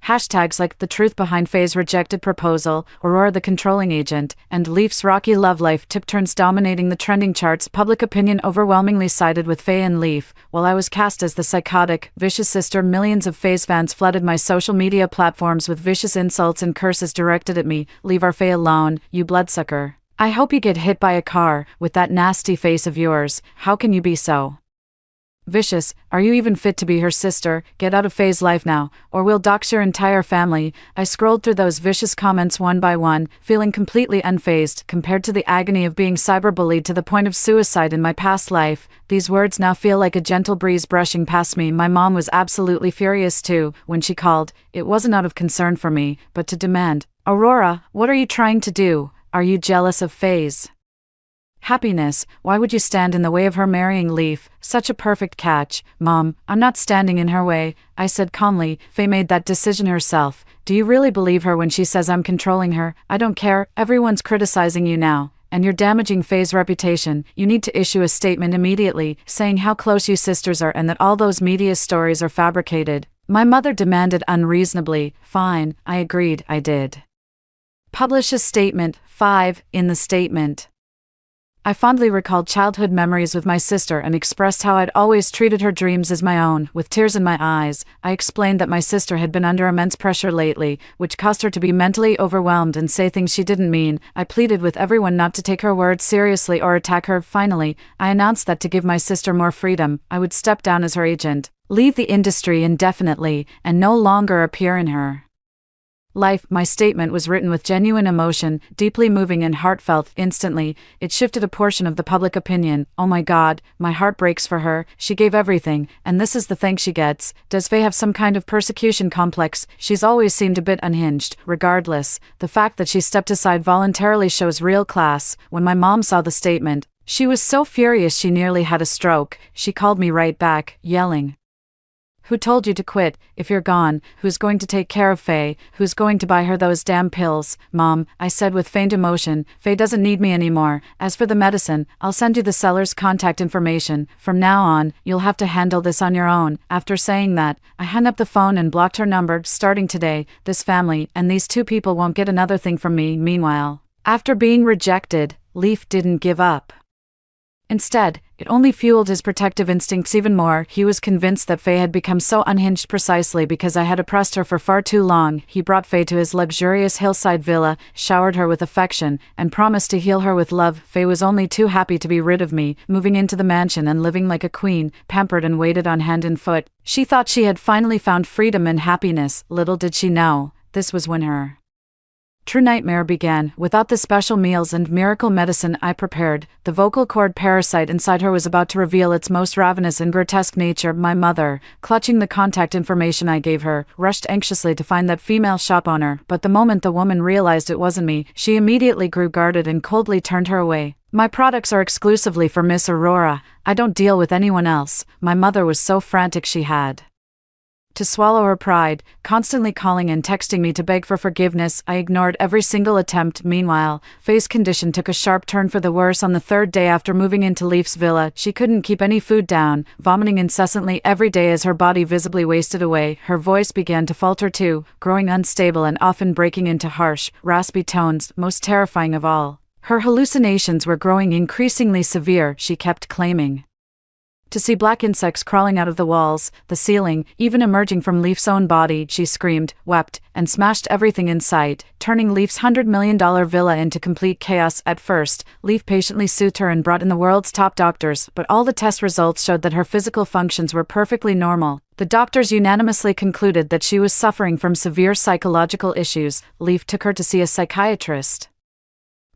Hashtags like "the truth behind Faye's rejected proposal," "Aurora the controlling agent," and "Leaf's rocky love life" took turns dominating the trending charts. Public opinion overwhelmingly sided with Faye and Leaf, while I was cast as the psychotic, vicious sister. Millions of Faye's fans flooded my social media platforms with vicious insults and curses directed at me. "Leave our Faye alone, you bloodsucker. I hope you get hit by a car, with that nasty face of yours. How can you be so Vicious, are you even fit to be her sister? Get out of Faye's life now, or we'll dox your entire family. I scrolled through those vicious comments one by one, feeling completely unfazed compared to the agony of being cyberbullied to the point of suicide in my past life. These words now feel like a gentle breeze brushing past me. My mom was absolutely furious too. When she called, it wasn't out of concern for me, but to demand, "Aurora, what are you trying to do? Are you jealous of Faye's happiness? Why would you stand in the way of her marrying Leaf? Such a perfect catch." "Mom, I'm not standing in her way," I said calmly. "Faye made that decision herself. Do you really believe her when she says I'm controlling her?" "I don't care. Everyone's criticizing you now, and you're damaging Faye's reputation. You need to issue a statement immediately, saying how close you sisters are and that all those media stories are fabricated," my mother demanded unreasonably. "Fine," I agreed. I did. Publish a statement. 5. In the statement, I fondly recalled childhood memories with my sister and expressed how I'd always treated her dreams as my own. With tears in my eyes, I explained that my sister had been under immense pressure lately, which caused her to be mentally overwhelmed and say things she didn't mean. I pleaded with everyone not to take her words seriously or attack her. Finally, I announced that to give my sister more freedom, I would step down as her agent, leave the industry indefinitely, and no longer appear in her life. My statement was written with genuine emotion, deeply moving and heartfelt. Instantly, it shifted a portion of the public opinion. "Oh my God, my heart breaks for her. She gave everything, and this is the thanks she gets. Does Faye have some kind of persecution complex? She's always seemed a bit unhinged." Regardless, the fact that she stepped aside voluntarily shows real class. When my mom saw the statement, she was so furious she nearly had a stroke. She called me right back, yelling, "Who told you to quit? If you're gone, who's going to take care of Faye? Who's going to buy her those damn pills?" "Mom," I said with faint emotion, "Faye doesn't need me anymore. As for the medicine, I'll send you the seller's contact information. From now on, you'll have to handle this on your own." After saying that, I hung up the phone and blocked her number. Starting today, this family and these two people won't get another thing from me. Meanwhile, after being rejected, Leaf didn't give up. Instead, it only fueled his protective instincts even more. He was convinced that Faye had become so unhinged precisely because I had oppressed her for far too long. He brought Faye to his luxurious hillside villa, showered her with affection, and promised to heal her with love. Faye was only too happy to be rid of me, moving into the mansion and living like a queen, pampered and waited on hand and foot. She thought she had finally found freedom and happiness. Little did she know, this was when her true nightmare began. Without the special meals and miracle medicine I prepared, the vocal cord parasite inside her was about to reveal its most ravenous and grotesque nature. My mother, clutching the contact information I gave her, rushed anxiously to find that female shop owner, but the moment the woman realized it wasn't me, she immediately grew guarded and coldly turned her away. "My products are exclusively for Miss Aurora. I don't deal with anyone else." My mother was so frantic she had to swallow her pride, constantly calling and texting me to beg for forgiveness. I ignored every single attempt. Meanwhile, Faye's condition took a sharp turn for the worse. On the third day after moving into Leaf's villa, she couldn't keep any food down, vomiting incessantly every day as her body visibly wasted away. Her voice began to falter too, growing unstable and often breaking into harsh, raspy tones. Most terrifying of all, her hallucinations were growing increasingly severe. She kept claiming to see black insects crawling out of the walls, the ceiling, even emerging from Leaf's own body. She screamed, wept, and smashed everything in sight, turning Leaf's $100 million villa into complete chaos. At first, Leaf patiently soothed her and brought in the world's top doctors, but all the test results showed that her physical functions were perfectly normal. The doctors unanimously concluded that she was suffering from severe psychological issues. Leaf took her to see a psychiatrist,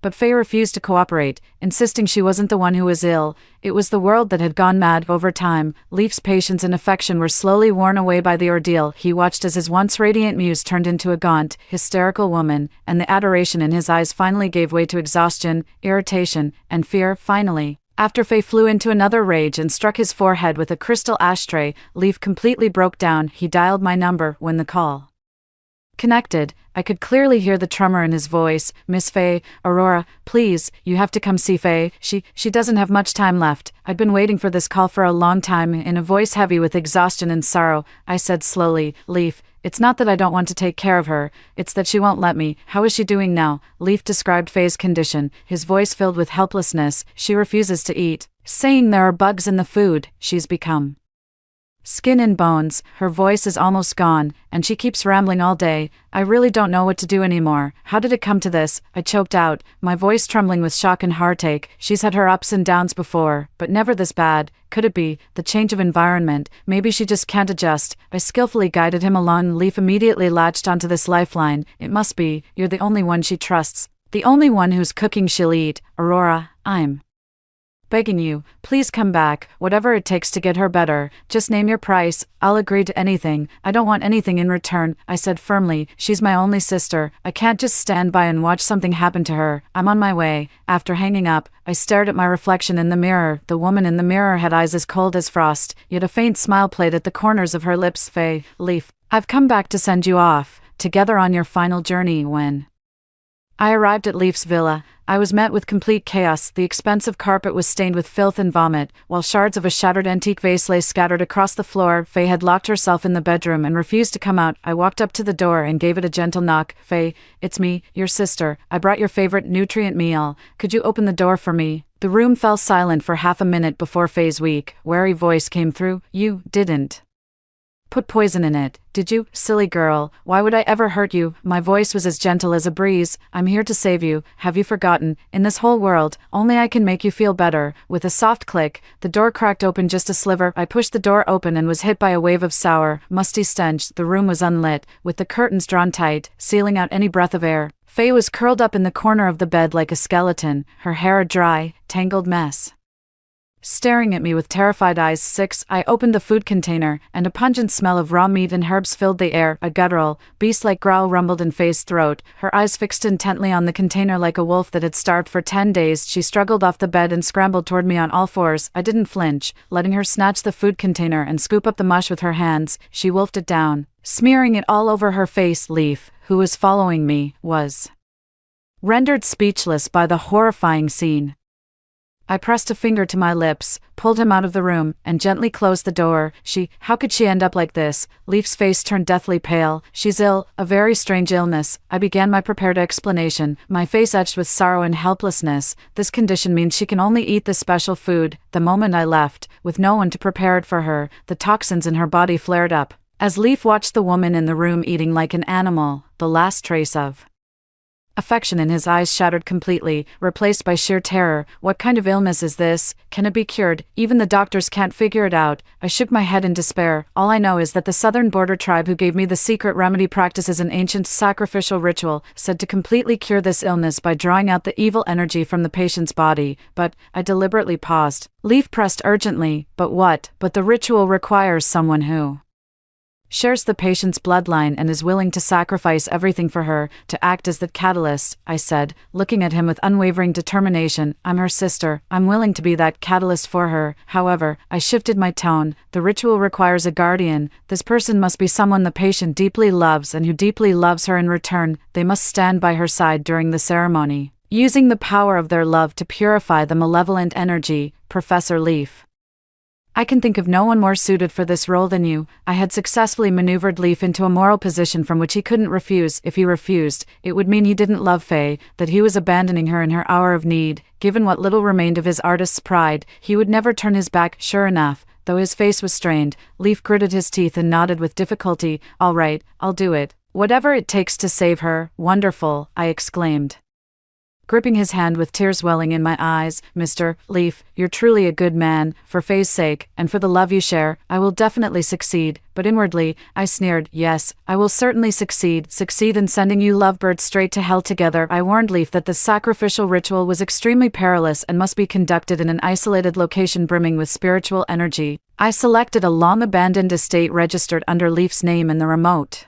but Faye refused to cooperate, insisting she wasn't the one who was ill. It was the world that had gone mad. Over time, Leaf's patience and affection were slowly worn away by the ordeal. He watched as his once radiant muse turned into a gaunt, hysterical woman, and the adoration in his eyes finally gave way to exhaustion, irritation, and fear. Finally, after Faye flew into another rage and struck his forehead with a crystal ashtray, Leaf completely broke down. He dialed my number. When the call connected, I could clearly hear the tremor in his voice. "Miss Faye, Aurora, please, you have to come see Faye. She doesn't have much time left. I'd been waiting for this call for a long time." In a voice heavy with exhaustion and sorrow, I said slowly, "Leaf, it's not that I don't want to take care of her, it's that she won't let me." "How is she doing now?" Leaf described Faye's condition, his voice filled with helplessness. "She refuses to eat, saying there are bugs in the food. She's become Skin and bones, her voice is almost gone, and she keeps rambling all day. I really don't know what to do anymore. How did it come to this? I choked out, my voice trembling with shock and heartache. She's had her ups and downs before, but never this bad. Could it be the change of environment? Maybe she just can't adjust. I skillfully guided him along. Leaf immediately latched onto this lifeline. It must be, you're the only one she trusts. The only one whose cooking she'll eat. Aurora, I'm begging you, please come back, whatever it takes to get her better. Just name your price, I'll agree to anything. I don't want anything in return, I said firmly. She's my only sister. I can't just stand by and watch something happen to her. I'm on my way. After hanging up, I stared at my reflection in the mirror. The woman in the mirror had eyes as cold as frost, yet a faint smile played at the corners of her lips. Faye, Leaf, I've come back to send you off, together on your final journey. When I arrived at Leaf's villa, I was met with complete chaos. The expensive carpet was stained with filth and vomit, while shards of a shattered antique vase lay scattered across the floor. Faye had locked herself in the bedroom and refused to come out. I walked up to the door and gave it a gentle knock. Faye, it's me, your sister. I brought your favorite nutrient meal. Could you open the door for me? The room fell silent for half a minute before Faye's weak, wary voice came through. You didn't put poison in it, did you, silly girl? Why would I ever hurt you? My voice was as gentle as a breeze. I'm here to save you. Have you forgotten? In this whole world, only I can make you feel better. With a soft click, the door cracked open just a sliver. I pushed the door open and was hit by a wave of sour, musty stench. The room was unlit, with the curtains drawn tight, sealing out any breath of air. Faye was curled up in the corner of the bed like a skeleton, her hair a dry, tangled mess, staring at me with terrified eyes. 6. I opened the food container, and a pungent smell of raw meat and herbs filled the air. A guttural, beast-like growl rumbled in Faye's throat, her eyes fixed intently on the container like a wolf that had starved for 10 days. She struggled off the bed and scrambled toward me on all fours. I didn't flinch, letting her snatch the food container and scoop up the mush with her hands. She wolfed it down, smearing it all over her face. Leaf, who was following me, was rendered speechless by the horrifying scene. I pressed a finger to my lips, pulled him out of the room, and gently closed the door. How could she end up like this? Leaf's face turned deathly pale. She's ill, a very strange illness. I began my prepared explanation, my face etched with sorrow and helplessness. This condition means she can only eat this special food. The moment I left, with no one to prepare it for her, the toxins in her body flared up. As Leaf watched the woman in the room eating like an animal, the last trace of affection in his eyes shattered completely, replaced by sheer terror. What kind of illness is this? Can it be cured? Even the doctors can't figure it out. I shook my head in despair. All I know is that the southern border tribe who gave me the secret remedy practices an ancient sacrificial ritual, said to completely cure this illness by drawing out the evil energy from the patient's body. But, I deliberately paused. Leaf pressed urgently, but what? But the ritual requires someone who shares the patient's bloodline and is willing to sacrifice everything for her, to act as the catalyst, I said, looking at him with unwavering determination. I'm her sister. I'm willing to be that catalyst for her. However, I shifted my tone. The ritual requires a guardian. This person must be someone the patient deeply loves and who deeply loves her in return. They must stand by her side during the ceremony, using the power of their love to purify the malevolent energy. Professor Leaf, I can think of no one more suited for this role than you. I had successfully maneuvered Leaf into a moral position from which he couldn't refuse. If he refused, it would mean he didn't love Faye, that he was abandoning her in her hour of need. Given what little remained of his artist's pride, he would never turn his back. Sure enough, though his face was strained, Leaf gritted his teeth and nodded with difficulty. All right, I'll do it. Whatever it takes to save her. Wonderful, I exclaimed, gripping his hand with tears welling in my eyes. Mr. Leaf, you're truly a good man. For Faye's sake, and for the love you share, I will definitely succeed. But inwardly, I sneered. Yes, I will certainly succeed in sending you lovebirds straight to hell together. I warned Leaf that the sacrificial ritual was extremely perilous and must be conducted in an isolated location brimming with spiritual energy. I selected a long-abandoned estate registered under Leaf's name in the remote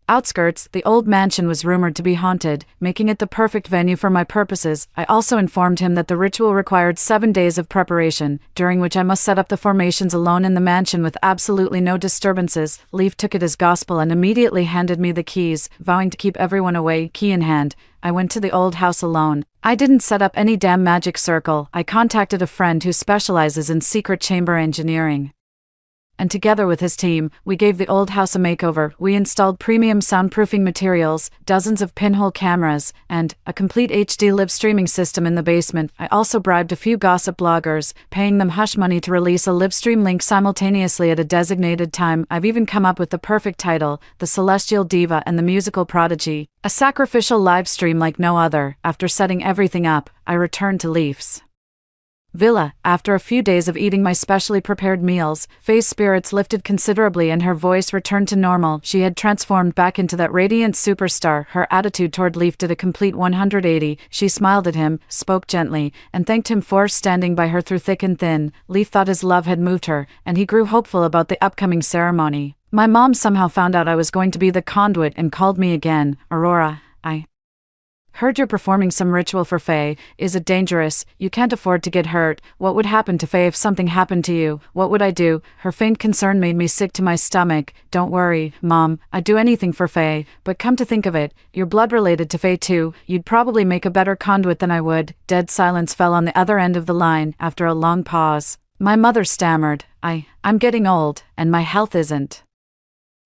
outskirts. The old mansion was rumored to be haunted, making it the perfect venue for my purposes. I also informed him that the ritual required 7 days of preparation, during which I must set up the formations alone in the mansion with absolutely no disturbances. Leaf took it as gospel and immediately handed me the keys, vowing to keep everyone away. Key in hand, I went to the old house alone. I didn't set up any damn magic circle. I contacted a friend who specializes in secret chamber engineering. And together with his team, we gave the old house a makeover. We installed premium soundproofing materials, dozens of pinhole cameras, and a complete HD live streaming system in the basement. I also bribed a few gossip bloggers, paying them hush money to release a live stream link simultaneously at a designated time. I've even come up with the perfect title, The Celestial Diva and the Musical Prodigy. A sacrificial live stream like no other. After setting everything up, I returned to Leaf's villa. After a few days of eating my specially prepared meals, Faye's spirits lifted considerably and her voice returned to normal. She had transformed back into that radiant superstar. Her attitude toward Leaf did a complete 180. She smiled at him, spoke gently, and thanked him for standing by her through thick and thin. Leaf thought his love had moved her, and he grew hopeful about the upcoming ceremony. My mom somehow found out I was going to be the conduit and called me again. Aurora, I heard you're performing some ritual for Faye. Is it dangerous? You can't afford to get hurt. What would happen to Faye if something happened to you? What would I do? Her faint concern made me sick to my stomach. Don't worry, Mom. I'd do anything for Faye. But come to think of it, you're blood related to Faye too. You'd probably make a better conduit than I would. Dead silence fell on the other end of the line. After a long pause, my mother stammered, I'm getting old, and my health isn't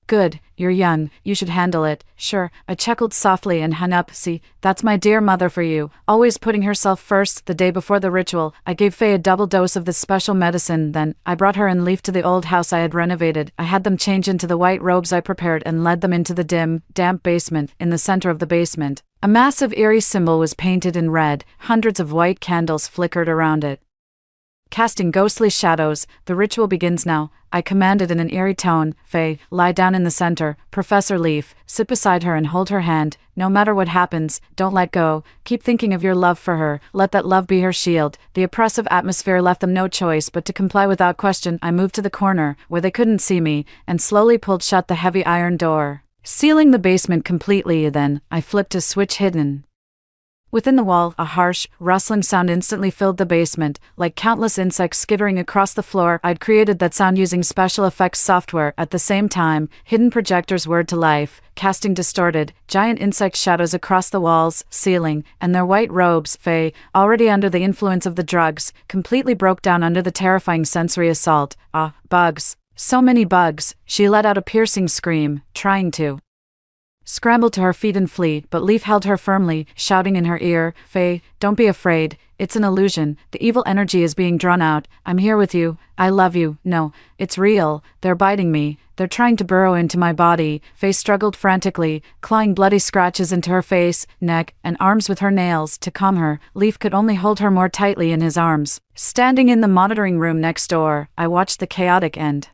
good. You're young, you should handle it. Sure, I chuckled softly and hung up. See, that's my dear mother for you, always putting herself first. The day before the ritual, I gave Faye a double dose of this special medicine. Then, I brought her and Leaf to the old house I had renovated. I had them change into the white robes I prepared and led them into the dim, damp basement. In the center of the basement, a massive eerie symbol was painted in red. Hundreds of white candles flickered around it, casting ghostly shadows. The ritual begins now, I commanded in an eerie tone. Faye, lie down in the center. Professor Leaf, sit beside her and hold her hand. No matter what happens, don't let go. Keep thinking of your love for her. Let that love be her shield. The oppressive atmosphere left them no choice but to comply without question. I moved to the corner, where they couldn't see me, and slowly pulled shut the heavy iron door, sealing the basement completely. Then, I flipped a switch hidden within the wall. A harsh, rustling sound instantly filled the basement, like countless insects skittering across the floor. I'd created that sound using special effects software. At the same time, hidden projectors whirred to life, casting distorted, giant insect shadows across the walls, ceiling, and their white robes. Faye, already under the influence of the drugs, completely broke down under the terrifying sensory assault. Bugs. So many bugs. She let out a piercing scream, trying to scrambled to her feet and flee, but Leaf held her firmly, shouting in her ear, Faye, don't be afraid. It's an illusion. The evil energy is being drawn out. I'm here with you. I love you. No, it's real. They're biting me. They're trying to burrow into my body. Faye struggled frantically, clawing bloody scratches into her face, neck, and arms with her nails. To calm her, Leaf could only hold her more tightly in his arms. Standing in the monitoring room next door, I watched the chaotic end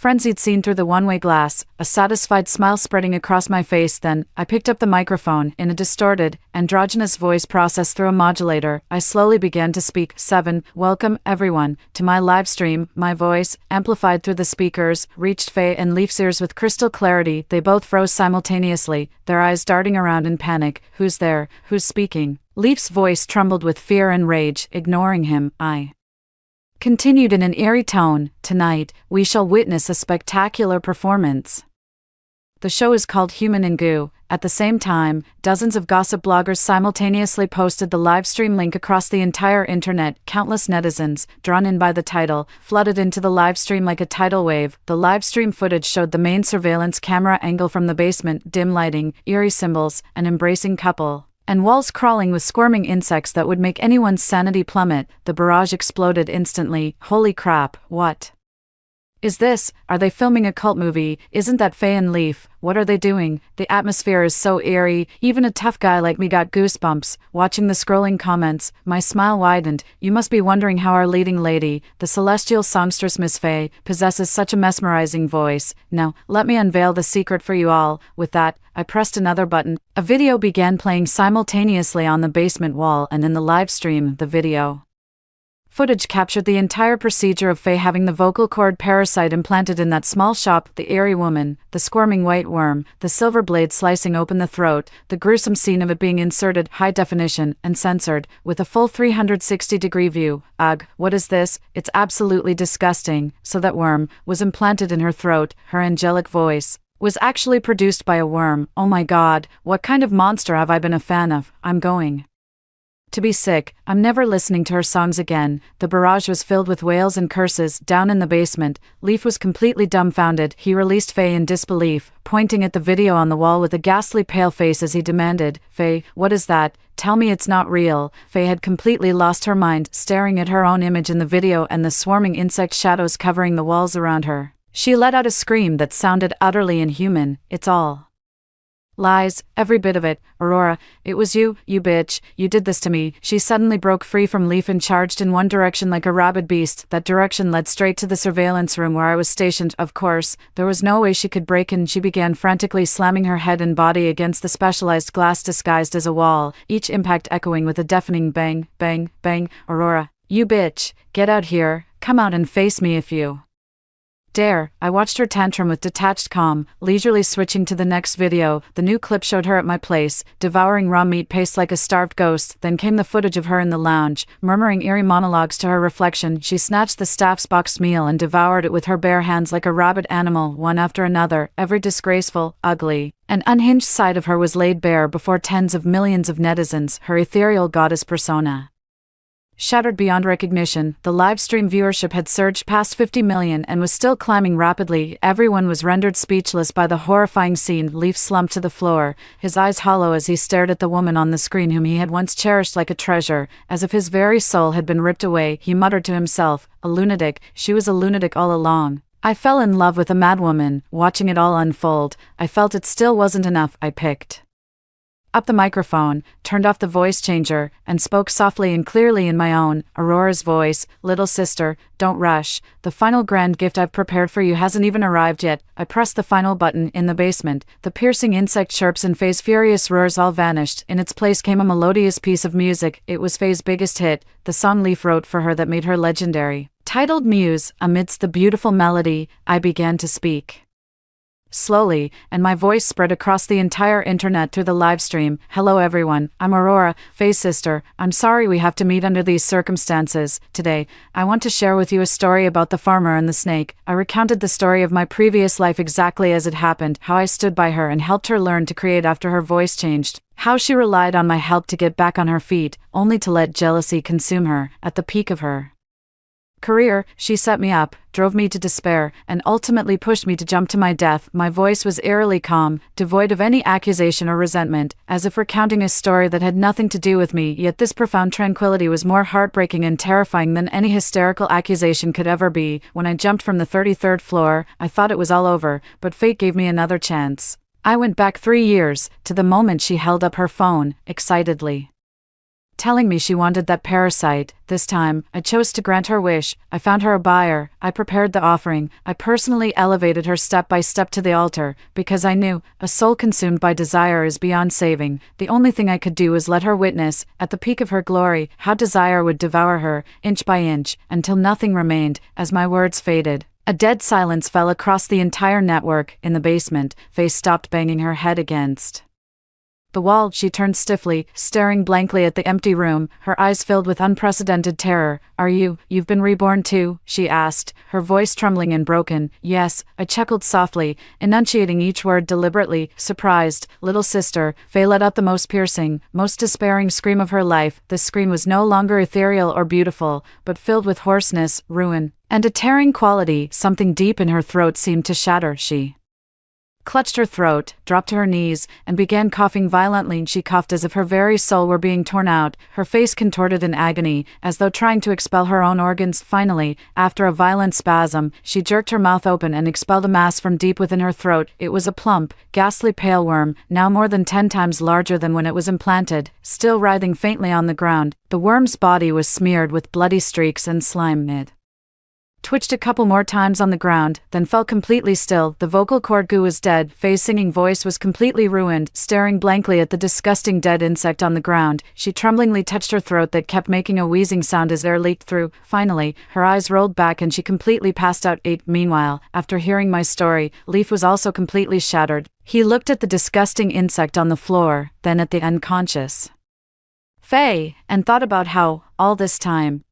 frenzied scene through the one-way glass, a satisfied smile spreading across my face. Then, I picked up the microphone. In a distorted, androgynous voice processed through a modulator, I slowly began to speak. 7. Welcome, everyone, to my live stream. My voice, amplified through the speakers, reached Faye and Leaf's ears with crystal clarity. They both froze simultaneously, their eyes darting around in panic. Who's there? Who's speaking? Leaf's voice trembled with fear and rage. Ignoring him, I continued in an eerie tone, tonight, we shall witness a spectacular performance. The show is called Human and Goo. At the same time, dozens of gossip bloggers simultaneously posted the live stream link across the entire internet. Countless netizens, drawn in by the title, flooded into the live stream like a tidal wave. The live stream footage showed the main surveillance camera angle from the basement, dim lighting, eerie symbols, an embracing couple, and walls crawling with squirming insects that would make anyone's sanity plummet. The barrage exploded instantly. Holy crap, what is this? Are they filming a cult movie? Isn't that Faye and Leaf? What are they doing? The atmosphere is so eerie, even a tough guy like me got goosebumps. Watching the scrolling comments, my smile widened. You must be wondering how our leading lady, the celestial songstress Miss Faye, possesses such a mesmerizing voice. Now, let me unveil the secret for you all. With that, I pressed another button. A video began playing simultaneously on the basement wall, and in the live stream, the video footage captured the entire procedure of Faye having the vocal cord parasite implanted in that small shop, the eerie woman, the squirming white worm, the silver blade slicing open the throat, the gruesome scene of it being inserted, high definition, and censored, with a full 360-degree view. Ugh, what is this? It's absolutely disgusting. So that worm was implanted in her throat. Her angelic voice was actually produced by a worm. Oh my god, what kind of monster have I been a fan of? I'm going To be sick, I'm never listening to her songs again. The barrage was filled with wails and curses. Down in the basement, Leaf was completely dumbfounded. He released Faye in disbelief, pointing at the video on the wall with a ghastly pale face as he demanded, "Faye, what is that? Tell me it's not real." Faye had completely lost her mind, staring at her own image in the video and the swarming insect shadows covering the walls around her. She let out a scream that sounded utterly inhuman. "It's all lies, every bit of it. Aurora, it was you, you bitch, you did this to me." She suddenly broke free from Leaf and charged in one direction like a rabid beast. That direction led straight to the surveillance room where I was stationed. Of course, there was no way she could break in. She began frantically slamming her head and body against the specialized glass disguised as a wall, each impact echoing with a deafening bang, bang, bang. "Aurora, you bitch, get out here, come out and face me if you dare." I watched her tantrum with detached calm, leisurely switching to the next video. The new clip showed her at my place, devouring raw meat paste like a starved ghost. Then came the footage of her in the lounge, murmuring eerie monologues to her reflection. She snatched the staff's boxed meal and devoured it with her bare hands like a rabid animal, one after another. Every disgraceful, ugly, and unhinged side of her was laid bare before tens of millions of netizens, her ethereal goddess persona shattered beyond recognition. The live stream viewership had surged past 50 million and was still climbing rapidly. Everyone was rendered speechless by the horrifying scene. Leaf slumped to the floor, his eyes hollow as he stared at the woman on the screen whom he had once cherished like a treasure, as if his very soul had been ripped away. He muttered to himself, "A lunatic, she was a lunatic all along. I fell in love with a madwoman." Watching it all unfold, I felt it still wasn't enough. I picked up the microphone, turned off the voice changer, and spoke softly and clearly in my own, Aurora's voice. "Little sister, don't rush. The final grand gift I've prepared for you hasn't even arrived yet." I pressed the final button. In the basement, the piercing insect chirps and Faye's furious roars all vanished. In its place came a melodious piece of music. It was Faye's biggest hit, the song Leaf wrote for her that made her legendary. Titled Muse. Amidst the beautiful melody, I began to speak slowly, and my voice spread across the entire internet through the live stream. "Hello everyone, I'm Aurora, Faye's sister. I'm sorry we have to meet under these circumstances. Today, I want to share with you a story about the farmer and the snake." I recounted the story of my previous life exactly as it happened, how I stood by her and helped her learn to create after her voice changed, how she relied on my help to get back on her feet, only to let jealousy consume her. At the peak of her career, she set me up, drove me to despair, and ultimately pushed me to jump to my death. My voice was eerily calm, devoid of any accusation or resentment, as if recounting a story that had nothing to do with me. Yet this profound tranquility was more heartbreaking and terrifying than any hysterical accusation could ever be. When I jumped from the 33rd floor, I thought it was all over, but fate gave me another chance. I went back 3 years, to the moment she held up her phone, excitedly telling me she wanted that parasite. This time, I chose to grant her wish. I found her a buyer. I prepared the offering. I personally elevated her step by step to the altar, because I knew, a soul consumed by desire is beyond saving. The only thing I could do was let her witness, at the peak of her glory, how desire would devour her, inch by inch, until nothing remained. As my words faded, a dead silence fell across the entire network. In the basement, Faye stopped banging her head against the wall. She turned stiffly, staring blankly at the empty room, her eyes filled with unprecedented terror. You've been reborn too?" she asked, her voice trembling and broken. "Yes," I chuckled softly, enunciating each word deliberately. "Surprised, little sister." Faye let out the most piercing, most despairing scream of her life. This scream was no longer ethereal or beautiful, but filled with hoarseness, ruin, and a tearing quality. Something deep in her throat seemed to shatter. She clutched her throat, dropped to her knees, and began coughing violently. She coughed as if her very soul were being torn out, her face contorted in agony, as though trying to expel her own organs. Finally, after a violent spasm, she jerked her mouth open and expelled a mass from deep within her throat. It was a plump, ghastly pale worm, now more than 10 times larger than when it was implanted, still writhing faintly on the ground. The worm's body was smeared with bloody streaks and slime. It twitched a couple more times on the ground, then fell completely still. The vocal cord goo was dead. Faye's singing voice was completely ruined. Staring blankly at the disgusting dead insect on the ground, she tremblingly touched her throat that kept making a wheezing sound as air leaked through. Finally, her eyes rolled back and she completely passed out. Meanwhile, after hearing my story, Leaf was also completely shattered. He looked at the disgusting insect on the floor, then at the unconscious Faye, and thought about how, all this time,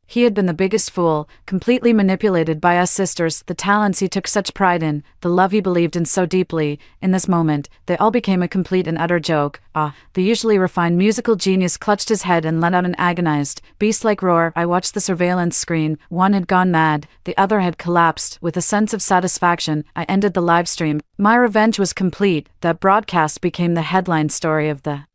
He had been the biggest fool, completely manipulated by us sisters, the talents he took such pride in, the love he believed in so deeply. In this moment, they all became a complete and utter joke. The usually refined musical genius clutched his head and let out an agonized, beast-like roar. I watched the surveillance screen. One had gone mad, the other had collapsed. With a sense of satisfaction, I ended the live stream. My revenge was complete. That broadcast became the headline story of the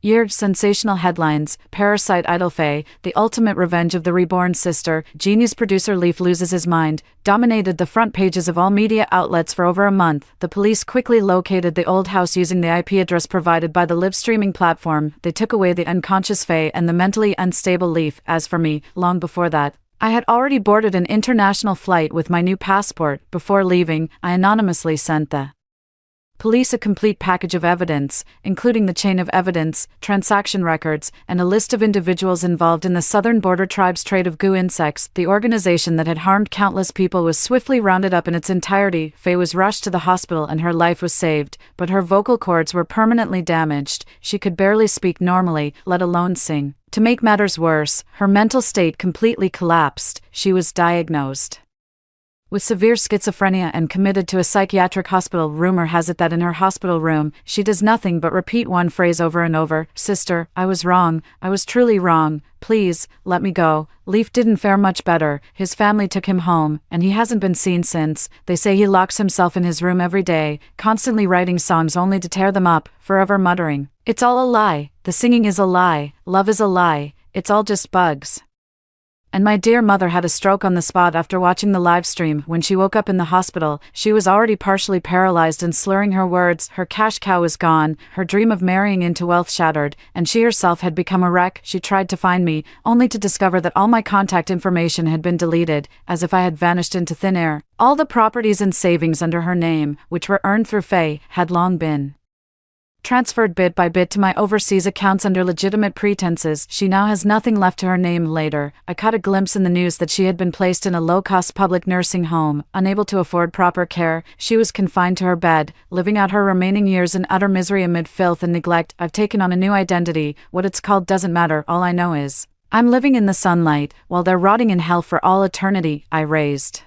year. Sensational headlines: Parasite idol Faye, the ultimate revenge of the Reborn sister, genius producer Leaf loses his mind, dominated the front pages of all media outlets for over a month. The police quickly located the old house using the IP address provided by the live streaming platform. They took away the unconscious Faye and the mentally unstable Leaf. As for me, long before that, I had already boarded an international flight with my new passport. Before leaving, I anonymously sent the police a complete package of evidence, including the chain of evidence, transaction records, and a list of individuals involved in the Southern Border Tribe's trade of goo insects. The organization that had harmed countless people was swiftly rounded up in its entirety. Faye was rushed to the hospital and her life was saved, but her vocal cords were permanently damaged. She could barely speak normally, let alone sing. To make matters worse, her mental state completely collapsed. She was diagnosed with severe schizophrenia and committed to a psychiatric hospital. Rumor has it that in her hospital room, she does nothing but repeat one phrase over and over: "Sister, I was wrong. I was truly wrong. Please, let me go." Leaf didn't fare much better. His family took him home, and he hasn't been seen since. They say he locks himself in his room every day, constantly writing songs only to tear them up, forever muttering, "It's all a lie. The singing is a lie. Love is a lie. It's all just bugs." And my dear mother had a stroke on the spot after watching the live stream. When she woke up in the hospital, she was already partially paralyzed and slurring her words. Her cash cow was gone, her dream of marrying into wealth shattered, and she herself had become a wreck. She tried to find me, only to discover that all my contact information had been deleted, as if I had vanished into thin air. All the properties and savings under her name, which were earned through Faye, had long been transferred bit by bit to my overseas accounts under legitimate pretenses. She now has nothing left to her name. Later, I caught a glimpse in the news that she had been placed in a low-cost public nursing home. Unable to afford proper care, she was confined to her bed, living out her remaining years in utter misery amid filth and neglect. I've taken on a new identity. What it's called doesn't matter. All I know is I'm living in the sunlight, while they're rotting in hell for all eternity. I raised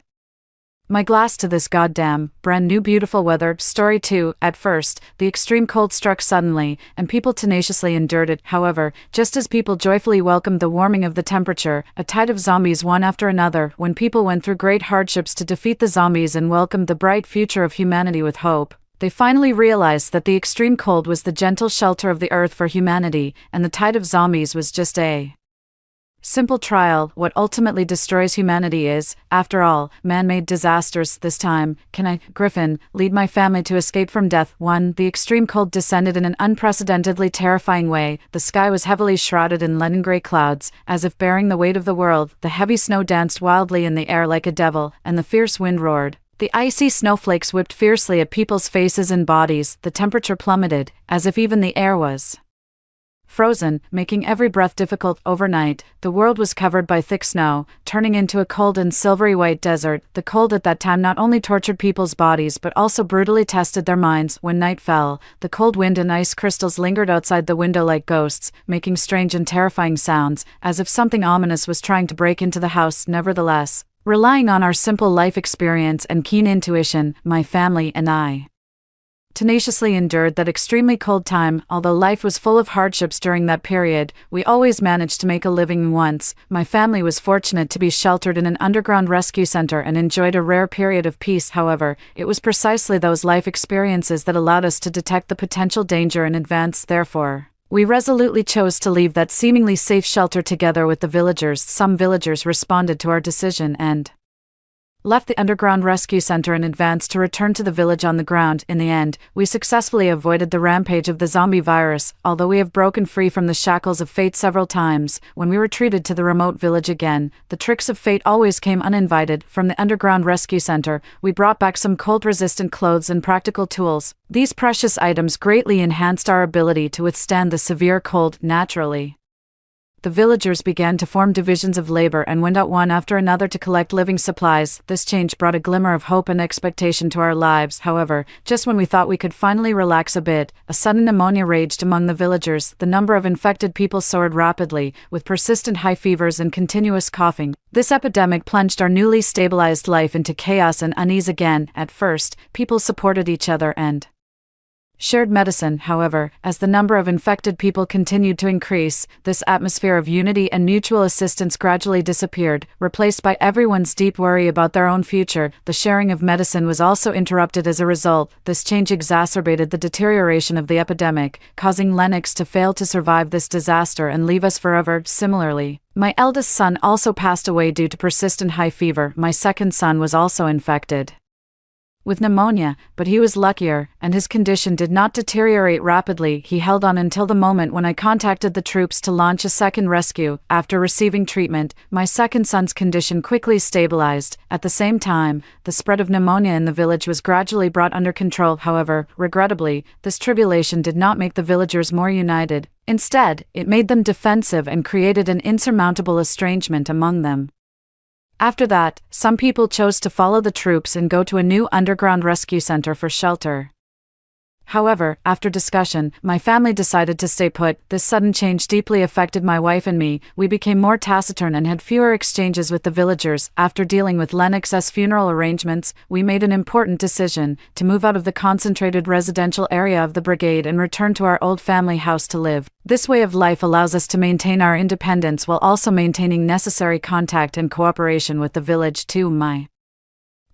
my glass to this goddamn, brand new beautiful weather. Story 2. At first, the extreme cold struck suddenly, and people tenaciously endured it. However, just as people joyfully welcomed the warming of the temperature, a tide of zombies one after another. When people went through great hardships to defeat the zombies and welcomed the bright future of humanity with hope, they finally realized that the extreme cold was the gentle shelter of the earth for humanity, and the tide of zombies was just a simple trial. What ultimately destroys humanity is, after all, man-made disasters. This time, can I, Griffin, lead my family to escape from death? 1. The extreme cold descended in an unprecedentedly terrifying way. The sky was heavily shrouded in leaden gray clouds, as if bearing the weight of the world. The heavy snow danced wildly in the air like a devil, and the fierce wind roared. The icy snowflakes whipped fiercely at people's faces and bodies. The temperature plummeted, as if even the air was frozen, making every breath difficult. Overnight, the world was covered by thick snow, turning into a cold and silvery white desert. The cold at that time not only tortured people's bodies but also brutally tested their minds. When night fell, the cold wind and ice crystals lingered outside the window like ghosts, making strange and terrifying sounds, as if something ominous was trying to break into the house. Nevertheless, relying on our simple life experience and keen intuition, my family and I tenaciously endured that extremely cold time. Although life was full of hardships during that period, we always managed to make a living. Once, my family was fortunate to be sheltered in an underground rescue center and enjoyed a rare period of peace. However, it was precisely those life experiences that allowed us to detect the potential danger in advance. Therefore, we resolutely chose to leave that seemingly safe shelter together with the villagers. Some villagers responded to our decision and left the underground rescue center in advance to return to the village on the ground. In the end, we successfully avoided the rampage of the zombie virus. Although we have broken free from the shackles of fate several times, when we retreated to the remote village again, the tricks of fate always came uninvited. From the underground rescue center, we brought back some cold-resistant clothes and practical tools. These precious items greatly enhanced our ability to withstand the severe cold. Naturally, The villagers began to form divisions of labor and went out one after another to collect living supplies. This change brought a glimmer of hope and expectation to our lives. However, just when we thought we could finally relax a bit, a sudden pneumonia raged among the villagers. The number of infected people soared rapidly, with persistent high fevers and continuous coughing. This epidemic plunged our newly stabilized life into chaos and unease again. At first, people supported each other and shared medicine. However, as the number of infected people continued to increase, this atmosphere of unity and mutual assistance gradually disappeared, replaced by everyone's deep worry about their own future. The sharing of medicine was also interrupted as a result. This change exacerbated the deterioration of the epidemic, causing Lennox to fail to survive this disaster and leave us forever. Similarly, my eldest son also passed away due to persistent high fever. My second son was also infected with pneumonia, but he was luckier, and his condition did not deteriorate rapidly. He held on until the moment when I contacted the troops to launch a second rescue. After receiving treatment, my second son's condition quickly stabilized. At the same time, the spread of pneumonia in the village was gradually brought under control. However, regrettably, this tribulation did not make the villagers more united. Instead, it made them defensive and created an insurmountable estrangement among them. After that, some people chose to follow the troops and go to a new underground rescue center for shelter. However, after discussion, my family decided to stay put. This sudden change deeply affected my wife and me. We became more taciturn and had fewer exchanges with the villagers. After dealing with Lennox's funeral arrangements, we made an important decision to move out of the concentrated residential area of the brigade and return to our old family house to live. This way of life allows us to maintain our independence while also maintaining necessary contact and cooperation with the village too. My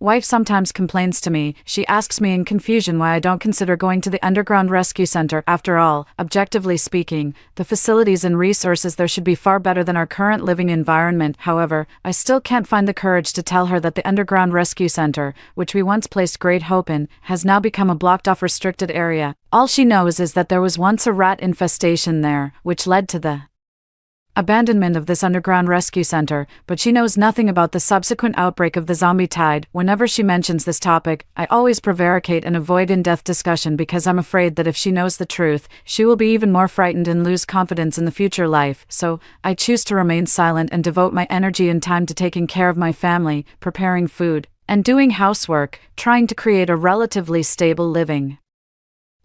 wife sometimes complains to me. She asks me in confusion why I don't consider going to the underground rescue center. After all, objectively speaking, the facilities and resources there should be far better than our current living environment. However, I still can't find the courage to tell her that the underground rescue center, which we once placed great hope in, has now become a blocked-off restricted area. All she knows is that there was once a rat infestation there, which led to the abandonment of this underground rescue center, but she knows nothing about the subsequent outbreak of the zombie tide. Whenever she mentions this topic, I always prevaricate and avoid in-depth discussion because I'm afraid that if she knows the truth, she will be even more frightened and lose confidence in the future life. So, I choose to remain silent and devote my energy and time to taking care of my family, preparing food, and doing housework, trying to create a relatively stable living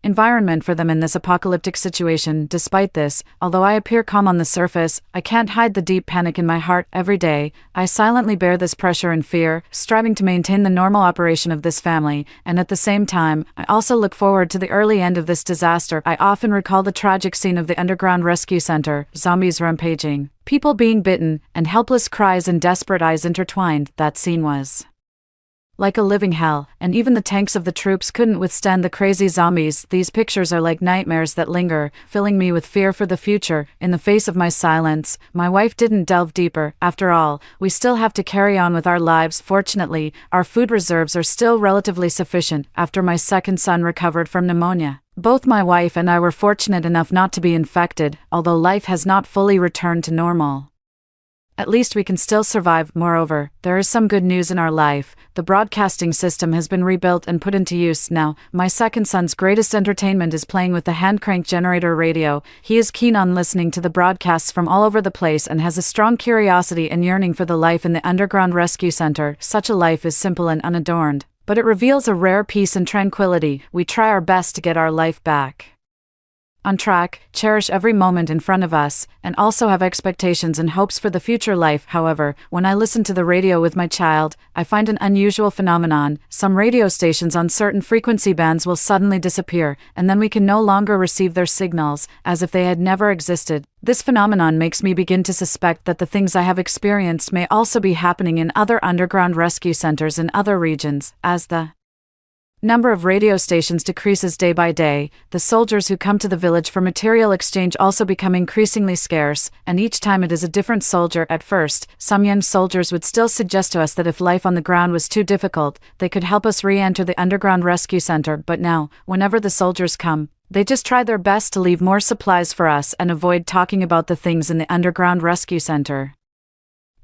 environment for them in this apocalyptic situation. Despite this, although I appear calm on the surface, I can't hide the deep panic in my heart. Every day, I silently bear this pressure and fear, striving to maintain the normal operation of this family, and at the same time, I also look forward to the early end of this disaster. I often recall the tragic scene of the underground rescue center, zombies rampaging, people being bitten, and helpless cries and desperate eyes intertwined. That scene was like a living hell, and even the tanks of the troops couldn't withstand the crazy zombies. These pictures are like nightmares that linger, filling me with fear for the future. In the face of my silence, my wife didn't delve deeper. After all, we still have to carry on with our lives. Fortunately, our food reserves are still relatively sufficient. After my second son recovered from pneumonia, both my wife and I were fortunate enough not to be infected, although life has not fully returned to normal. At least we can still survive. Moreover, there is some good news in our life. The broadcasting system has been rebuilt and put into use now. My second son's greatest entertainment is playing with the hand-crank generator radio. He is keen on listening to the broadcasts from all over the place and has a strong curiosity and yearning for the life in the underground rescue center. Such a life is simple and unadorned, but it reveals a rare peace and tranquility. We try our best to get our life back on track, cherish every moment in front of us, and also have expectations and hopes for the future life. However, when I listen to the radio with my child, I find an unusual phenomenon. Some radio stations on certain frequency bands will suddenly disappear, and then we can no longer receive their signals, as if they had never existed. This phenomenon makes me begin to suspect that the things I have experienced may also be happening in other underground rescue centers in other regions. As the number of radio stations decreases day by day, the soldiers who come to the village for material exchange also become increasingly scarce, and each time it is a different soldier. At first, some young soldiers would still suggest to us that if life on the ground was too difficult, they could help us re-enter the underground rescue center, but now, whenever the soldiers come, they just try their best to leave more supplies for us and avoid talking about the things in the underground rescue center.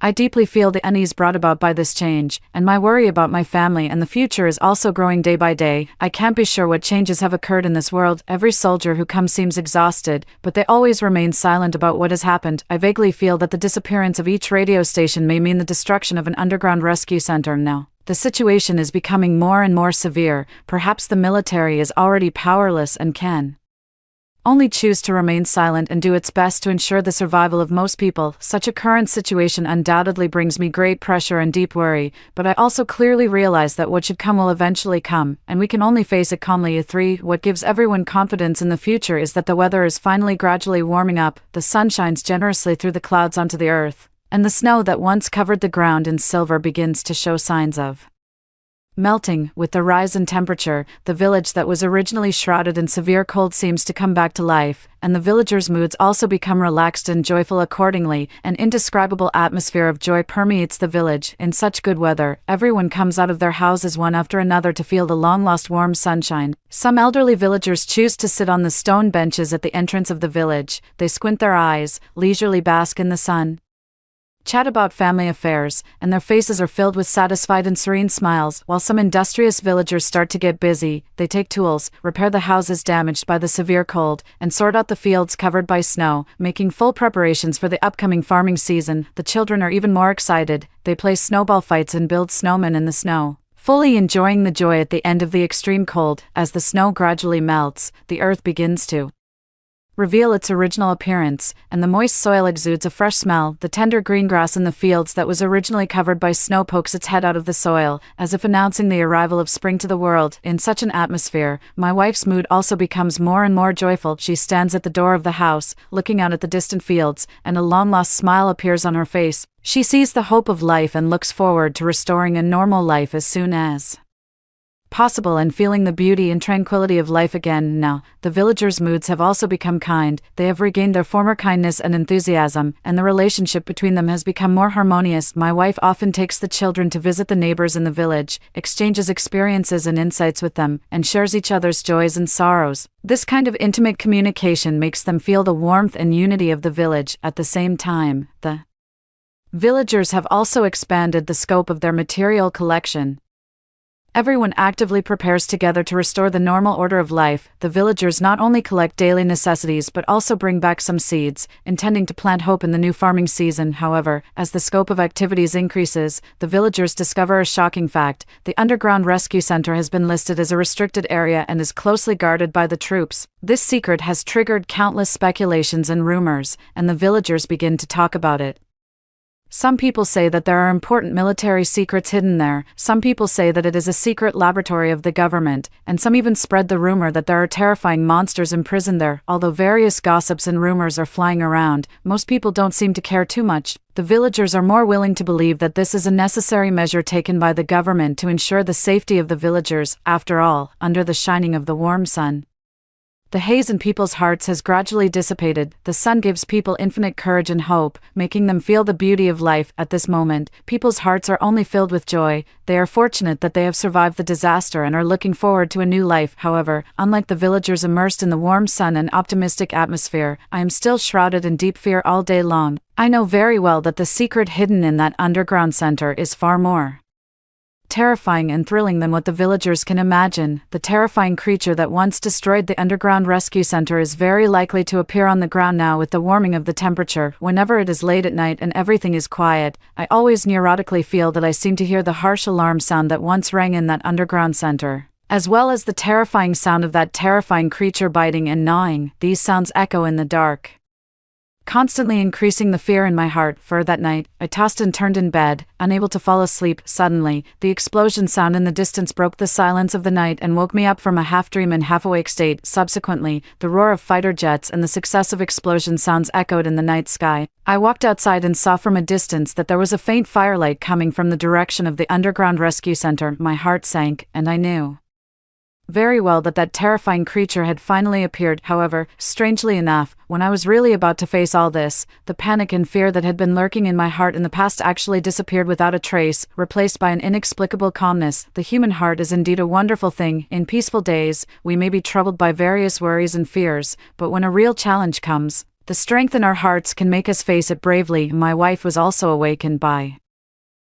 I deeply feel the unease brought about by this change, and my worry about my family and the future is also growing day by day. I can't be sure what changes have occurred in this world. Every soldier who comes seems exhausted, but they always remain silent about what has happened. I vaguely feel that the disappearance of each radio station may mean the destruction of an underground rescue center now. The situation is becoming more and more severe. Perhaps the military is already powerless and can only choose to remain silent and do its best to ensure the survival of most people. Such a current situation undoubtedly brings me great pressure and deep worry, but I also clearly realize that what should come will eventually come, and we can only face it calmly. 3. What gives everyone confidence in the future is that the weather is finally gradually warming up, the sun shines generously through the clouds onto the earth, and the snow that once covered the ground in silver begins to show signs of melting. With the rise in temperature, the village that was originally shrouded in severe cold seems to come back to life, and the villagers' moods also become relaxed and joyful accordingly. An indescribable atmosphere of joy permeates the village. In such good weather, everyone comes out of their houses one after another to feel the long-lost warm sunshine. Some elderly villagers choose to sit on the stone benches at the entrance of the village. They squint their eyes, leisurely bask in the sun, chat about family affairs, and their faces are filled with satisfied and serene smiles. While some industrious villagers start to get busy, they take tools, repair the houses damaged by the severe cold, and sort out the fields covered by snow, making full preparations for the upcoming farming season. The children are even more excited. They play snowball fights and build snowmen in the snow, fully enjoying the joy at the end of the extreme cold. As the snow gradually melts, the earth begins to reveal its original appearance, and the moist soil exudes a fresh smell. The tender green grass in the fields that was originally covered by snow pokes its head out of the soil, as if announcing the arrival of spring to the world. In such an atmosphere, my wife's mood also becomes more and more joyful. She stands at the door of the house, looking out at the distant fields, and a long-lost smile appears on her face. She sees the hope of life and looks forward to restoring a normal life as soon as possible and feeling the beauty and tranquility of life again. Now, the villagers' moods have also become kind. They have regained their former kindness and enthusiasm, and the relationship between them has become more harmonious. My wife often takes the children to visit the neighbors in the village, exchanges experiences and insights with them, and shares each other's joys and sorrows. This kind of intimate communication makes them feel the warmth and unity of the village. At the same time, the villagers have also expanded the scope of their material collection. Everyone actively prepares together to restore the normal order of life. The villagers not only collect daily necessities but also bring back some seeds, intending to plant hope in the new farming season. However, as the scope of activities increases, the villagers discover a shocking fact. The underground rescue center has been listed as a restricted area and is closely guarded by the troops. This secret has triggered countless speculations and rumors, and the villagers begin to talk about it. Some people say that there are important military secrets hidden there, some people say that it is a secret laboratory of the government, and some even spread the rumor that there are terrifying monsters imprisoned there. Although various gossips and rumors are flying around, most people don't seem to care too much. The villagers are more willing to believe that this is a necessary measure taken by the government to ensure the safety of the villagers. After all, under the shining of the warm sun, the haze in people's hearts has gradually dissipated. The sun gives people infinite courage and hope, making them feel the beauty of life. At this moment, people's hearts are only filled with joy. They are fortunate that they have survived the disaster and are looking forward to a new life. However, unlike the villagers immersed in the warm sun and optimistic atmosphere, I am still shrouded in deep fear all day long. I know very well that the secret hidden in that underground center is far more terrifying and thrilling than what the villagers can imagine. The terrifying creature that once destroyed the underground rescue center is very likely to appear on the ground now. With the warming of the temperature, whenever it is late at night and everything is quiet, I always neurotically feel that I seem to hear the harsh alarm sound that once rang in that underground center, as well as the terrifying sound of that terrifying creature biting and gnawing. These sounds echo in the dark, constantly increasing the fear in my heart. For that night, I tossed and turned in bed, unable to fall asleep. Suddenly, the explosion sound in the distance broke the silence of the night and woke me up from a half-dream and half-awake state. Subsequently, the roar of fighter jets and the successive explosion sounds echoed in the night sky. I walked outside and saw from a distance that there was a faint firelight coming from the direction of the underground rescue center. My heart sank, and I knew very well that that terrifying creature had finally appeared. However, strangely enough, when I was really about to face all this, the panic and fear that had been lurking in my heart in the past actually disappeared without a trace, replaced by an inexplicable calmness. The human heart is indeed a wonderful thing. In peaceful days, we may be troubled by various worries and fears, but when a real challenge comes, The strength in our hearts can make us face it bravely. My wife was also awakened by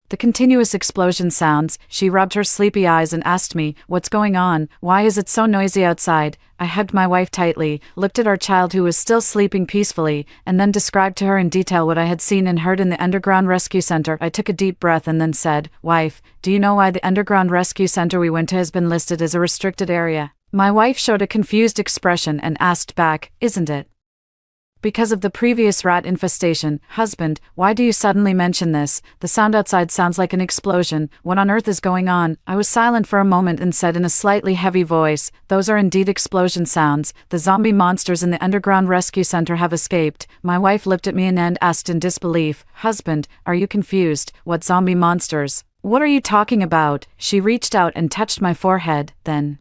the continuous explosion sounds. She rubbed her sleepy eyes and asked me, "What's going on? Why is it so noisy outside?" I hugged my wife tightly, looked at our child who was still sleeping peacefully, and then described to her in detail what I had seen and heard in the underground rescue center. I took a deep breath and then said, "Wife, do you know why the underground rescue center we went to has been listed as a restricted area?" My wife showed a confused expression and asked back, "Isn't it because of the previous rat infestation?" "Husband, why do you suddenly mention this? The sound outside sounds like an explosion. What on earth is going on?" I was silent for a moment and said in a slightly heavy voice, "Those are indeed explosion sounds. The zombie monsters in the underground rescue center have escaped." My wife looked at me and asked in disbelief, "Husband, are you confused? What zombie monsters? What are you talking about?" She reached out and touched my forehead, then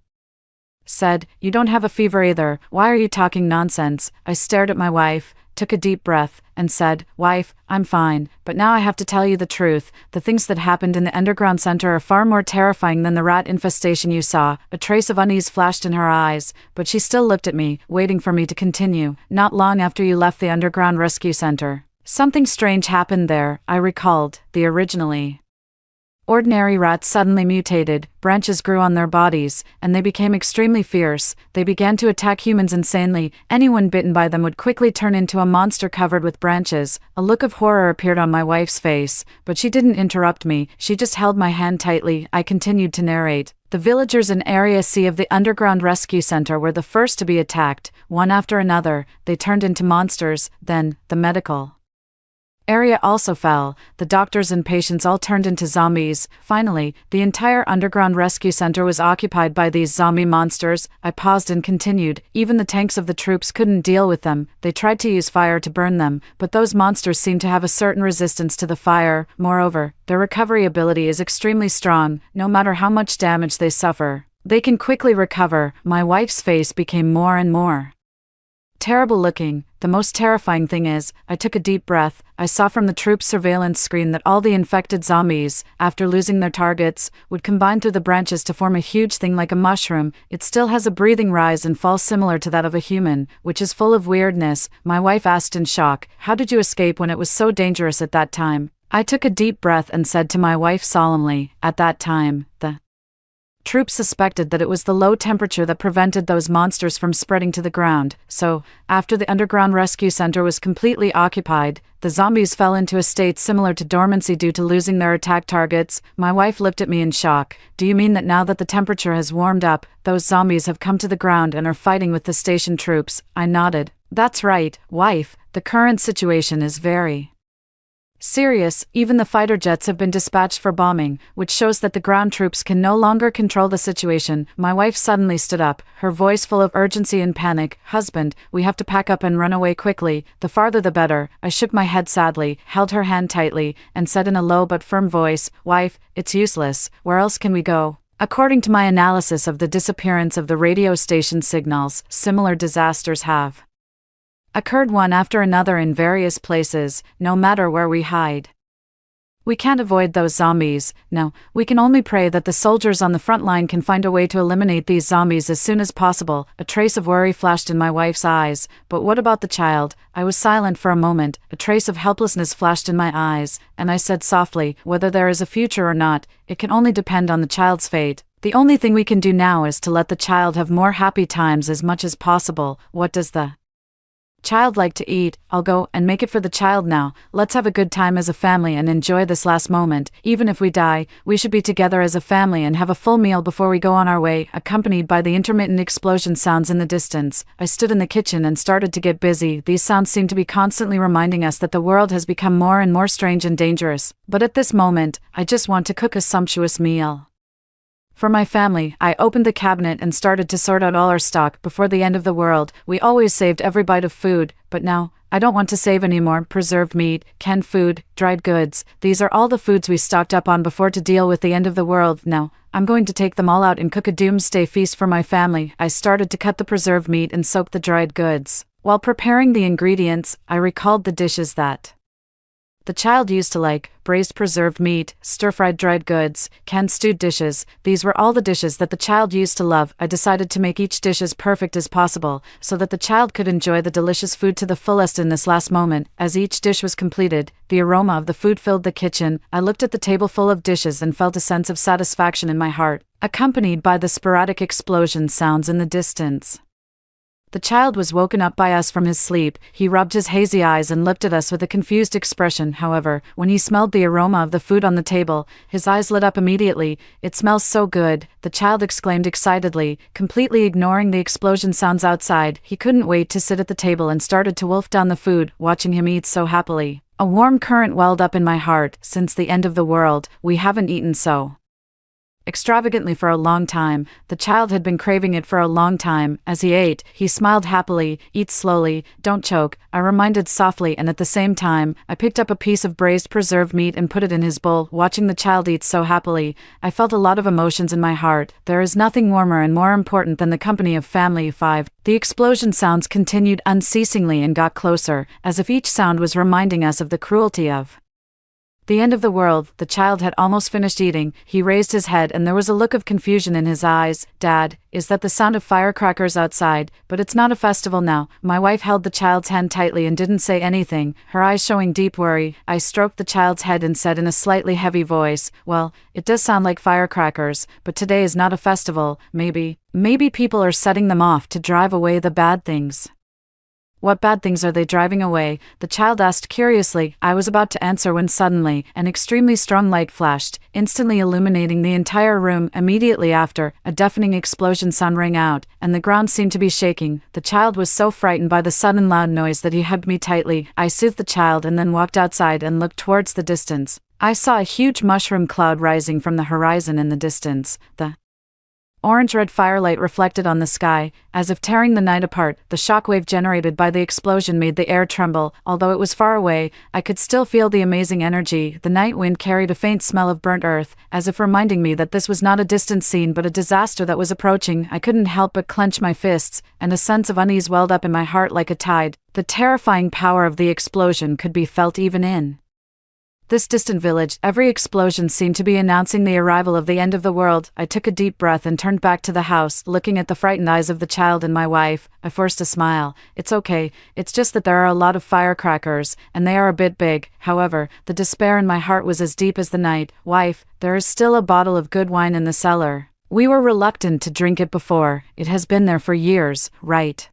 said, "You don't have a fever either. Why are you talking nonsense?" I stared at my wife, took a deep breath, and said, "Wife, I'm fine, but now I have to tell you the truth. The things that happened in the underground center are far more terrifying than the rat infestation you saw." A trace of unease flashed in her eyes, but she still looked at me, waiting for me to continue. "Not long after you left the underground rescue center, something strange happened there," I recalled. The originally ordinary rats suddenly mutated, branches grew on their bodies, and they became extremely fierce. They began to attack humans insanely. Anyone bitten by them would quickly turn into a monster covered with branches. A look of horror appeared on my wife's face, but she didn't interrupt me. She just held my hand tightly. I continued to narrate. "The villagers in Area C of the underground rescue center were the first to be attacked. One after another, they turned into monsters. Then, the medical area also fell. The doctors and patients all turned into zombies. Finally, the entire underground rescue center was occupied by these zombie monsters." I paused and continued. "Even the tanks of the troops couldn't deal with them. They tried to use fire to burn them, but those monsters seemed to have a certain resistance to the fire. Moreover, their recovery ability is extremely strong. No matter how much damage they suffer, they can quickly recover." My wife's face became more and more terrible looking. "The most terrifying thing is," I took a deep breath, "I saw from the troops' surveillance screen that all the infected zombies, after losing their targets, would combine through the branches to form a huge thing like a mushroom. It still has a breathing rise and fall similar to that of a human, which is full of weirdness." My wife asked in shock, "How did you escape when it was so dangerous at that time?" I took a deep breath and said to my wife solemnly, "At that time, the troops suspected that it was the low temperature that prevented those monsters from spreading to the ground. So, after the underground rescue center was completely occupied, the zombies fell into a state similar to dormancy due to losing their attack targets." My wife looked at me in shock. "Do you mean that now that the temperature has warmed up, those zombies have come to the ground and are fighting with the station troops?" I nodded. "That's right, wife. The current situation is very serious. Even the fighter jets have been dispatched for bombing, which shows that the ground troops can no longer control the situation." My wife suddenly stood up, her voice full of urgency and panic. "Husband, we have to pack up and run away quickly. The farther the better." I shook my head sadly, held her hand tightly, and said in a low but firm voice, "Wife, it's useless. Where else can we go?" According to my analysis of the disappearance of the radio station signals, similar disasters have occurred one after another in various places. No matter where we hide, we can't avoid those zombies. No, we can only pray that the soldiers on the front line can find a way to eliminate these zombies as soon as possible." A trace of worry flashed in my wife's eyes. "But what about the child?" I was silent for a moment. A trace of helplessness flashed in my eyes, and I said softly, "Whether there is a future or not, it can only depend on the child's fate. The only thing we can do now is to let the child have more happy times as much as possible. What does the child like to eat? I'll go and make it for the child now. Let's have a good time as a family and enjoy this last moment. Even if we die, we should be together as a family and have a full meal before we go on our way." Accompanied by the intermittent explosion sounds in the distance, I stood in the kitchen and started to get busy. These sounds seem to be constantly reminding us that the world has become more and more strange and dangerous. But at this moment, I just want to cook a sumptuous meal for my family. I opened the cabinet and started to sort out all our stock. Before the end of the world, we always saved every bite of food, but now, I don't want to save anymore. Preserved meat, canned food, dried goods, these are all the foods we stocked up on before to deal with the end of the world. Now, I'm going to take them all out and cook a doomsday feast for my family. I started to cut the preserved meat and soak the dried goods. While preparing the ingredients, I recalled the dishes that The child used to like braised preserved meat, stir-fried dried goods, canned stewed dishes. These were all the dishes that the child used to love. I decided to make each dish as perfect as possible, so that the child could enjoy the delicious food to the fullest in this last moment. As each dish was completed, the aroma of the food filled the kitchen. I looked at the table full of dishes and felt a sense of satisfaction in my heart, accompanied by the sporadic explosion sounds in the distance. The child was woken up by us from his sleep. He rubbed his hazy eyes and looked at us with a confused expression. However, when he smelled the aroma of the food on the table, his eyes lit up immediately. "It smells so good," the child exclaimed excitedly, completely ignoring the explosion sounds outside. He couldn't wait to sit at the table and started to wolf down the food, watching him eat so happily. A warm current welled up in my heart. Since the end of the world, we haven't eaten so extravagantly for a long time. The child had been craving it for a long time. As he ate, he smiled happily. "Eat slowly, don't choke," I reminded softly, and at the same time, I picked up a piece of braised preserved meat and put it in his bowl. Watching the child eat so happily, I felt a lot of emotions in my heart. There is nothing warmer and more important than the company of family. 5. The explosion sounds continued unceasingly and got closer, as if each sound was reminding us of the cruelty of the end of the world. The child had almost finished eating. He raised his head and there was a look of confusion in his eyes. "Dad, is that the sound of firecrackers outside? But it's not a festival now." My wife held the child's hand tightly and didn't say anything, her eyes showing deep worry. I stroked the child's head and said in a slightly heavy voice, "Well, it does sound like firecrackers, but today is not a festival. Maybe people are setting them off to drive away the bad things." "What bad things are they driving away?" the child asked curiously. I was about to answer when suddenly, an extremely strong light flashed, instantly illuminating the entire room. Immediately after, a deafening explosion sound rang out, and the ground seemed to be shaking. The child was so frightened by the sudden loud noise that he hugged me tightly. I soothed the child and then walked outside and looked towards the distance. I saw a huge mushroom cloud rising from the horizon in the distance. The orange-red firelight reflected on the sky, as if tearing the night apart. The shockwave generated by the explosion made the air tremble. Although it was far away, I could still feel the amazing energy. The night wind carried a faint smell of burnt earth, as if reminding me that this was not a distant scene but a disaster that was approaching. I couldn't help but clench my fists, and a sense of unease welled up in my heart like a tide. The terrifying power of the explosion could be felt even in this distant village. Every explosion seemed to be announcing the arrival of the end of the world. I took a deep breath and turned back to the house, looking at the frightened eyes of the child and my wife. I forced a smile. "It's okay, it's just that there are a lot of firecrackers, and they are a bit big." However, the despair in my heart was as deep as the night. "Wife, there is still a bottle of good wine in the cellar. We were reluctant to drink it before. It has been there for years, right?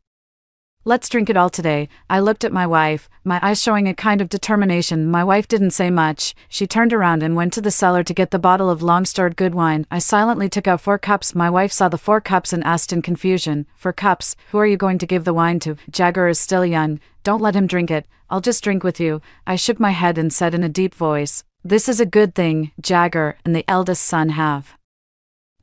Let's drink it all today." I looked at my wife, my eyes showing a kind of determination. My wife didn't say much. She turned around and went to the cellar to get the bottle of long-stored good wine. I silently took out 4 cups. My wife saw the 4 cups and asked in confusion, "4 cups? Who are you going to give the wine to? Jagger is still young. Don't let him drink it. I'll just drink with you." I shook my head and said in a deep voice, "This is a good thing. Jagger and the eldest son have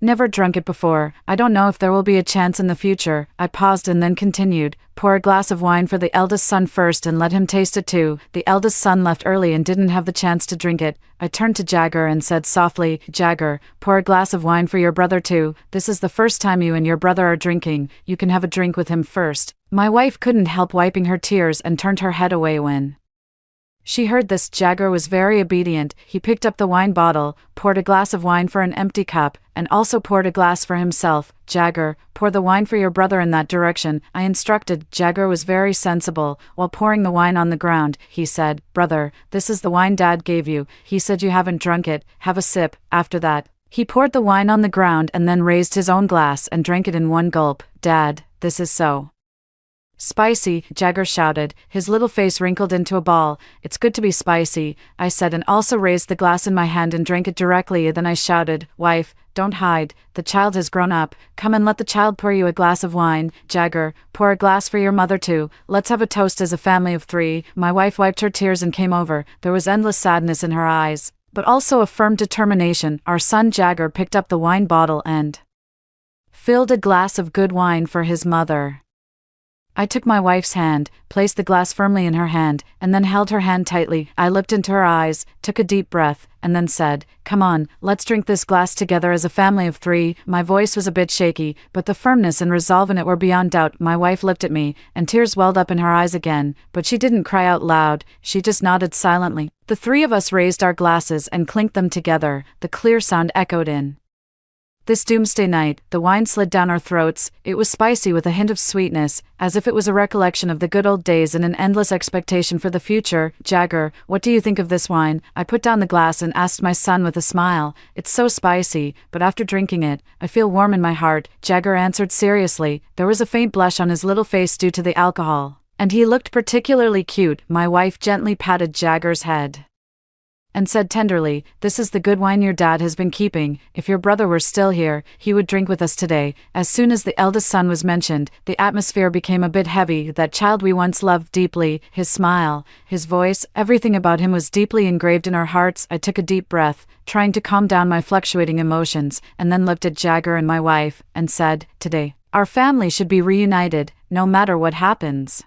never drunk it before. I don't know if there will be a chance in the future." I paused and then continued, "Pour a glass of wine for the eldest son first and let him taste it too. The eldest son left early and didn't have the chance to drink it." I turned to Jagger and said softly, "Jagger, pour a glass of wine for your brother too. This is the first time you and your brother are drinking. You can have a drink with him first." My wife couldn't help wiping her tears and turned her head away when she heard this. Jagger was very obedient. He picked up the wine bottle, poured a glass of wine for an empty cup, and also poured a glass for himself. "Jagger, pour the wine for your brother in that direction," I instructed. Jagger was very sensible. While pouring the wine on the ground, he said, "Brother, this is the wine Dad gave you. He said you haven't drunk it. Have a sip." After that, he poured the wine on the ground and then raised his own glass and drank it in one gulp. "Dad, this is so spicy," Jagger shouted, his little face wrinkled into a ball. "It's good to be spicy," I said, and also raised the glass in my hand and drank it directly. Then I shouted, "Wife, don't hide. The child has grown up. Come and let the child pour you a glass of wine. Jagger, pour a glass for your mother too. Let's have a toast as a family of 3. My wife wiped her tears and came over. There was endless sadness in her eyes, but also a firm determination. Our son Jagger picked up the wine bottle and filled a glass of good wine for his mother. I took my wife's hand, placed the glass firmly in her hand, and then held her hand tightly. I looked into her eyes, took a deep breath, and then said, "Come on, let's drink this glass together as a family of 3. My voice was a bit shaky, but the firmness and resolve in it were beyond doubt. My wife looked at me, and tears welled up in her eyes again, but she didn't cry out loud, she just nodded silently. The 3 of us raised our glasses and clinked them together. The clear sound echoed in. This doomsday night, the wine slid down our throats. It was spicy with a hint of sweetness, as if it was a recollection of the good old days and an endless expectation for the future. "Jagger, what do you think of this wine?" I put down the glass and asked my son with a smile. "It's so spicy, but after drinking it, I feel warm in my heart," Jagger answered seriously. There was a faint blush on his little face due to the alcohol, and he looked particularly cute. My wife gently patted Jagger's head and said tenderly, "This is the good wine your dad has been keeping. If your brother were still here, he would drink with us today." As soon as the eldest son was mentioned, the atmosphere became a bit heavy. That child we once loved deeply, his smile, his voice, everything about him was deeply engraved in our hearts. I took a deep breath, trying to calm down my fluctuating emotions, and then looked at Jagger and my wife, and said, "Today, our family should be reunited, no matter what happens.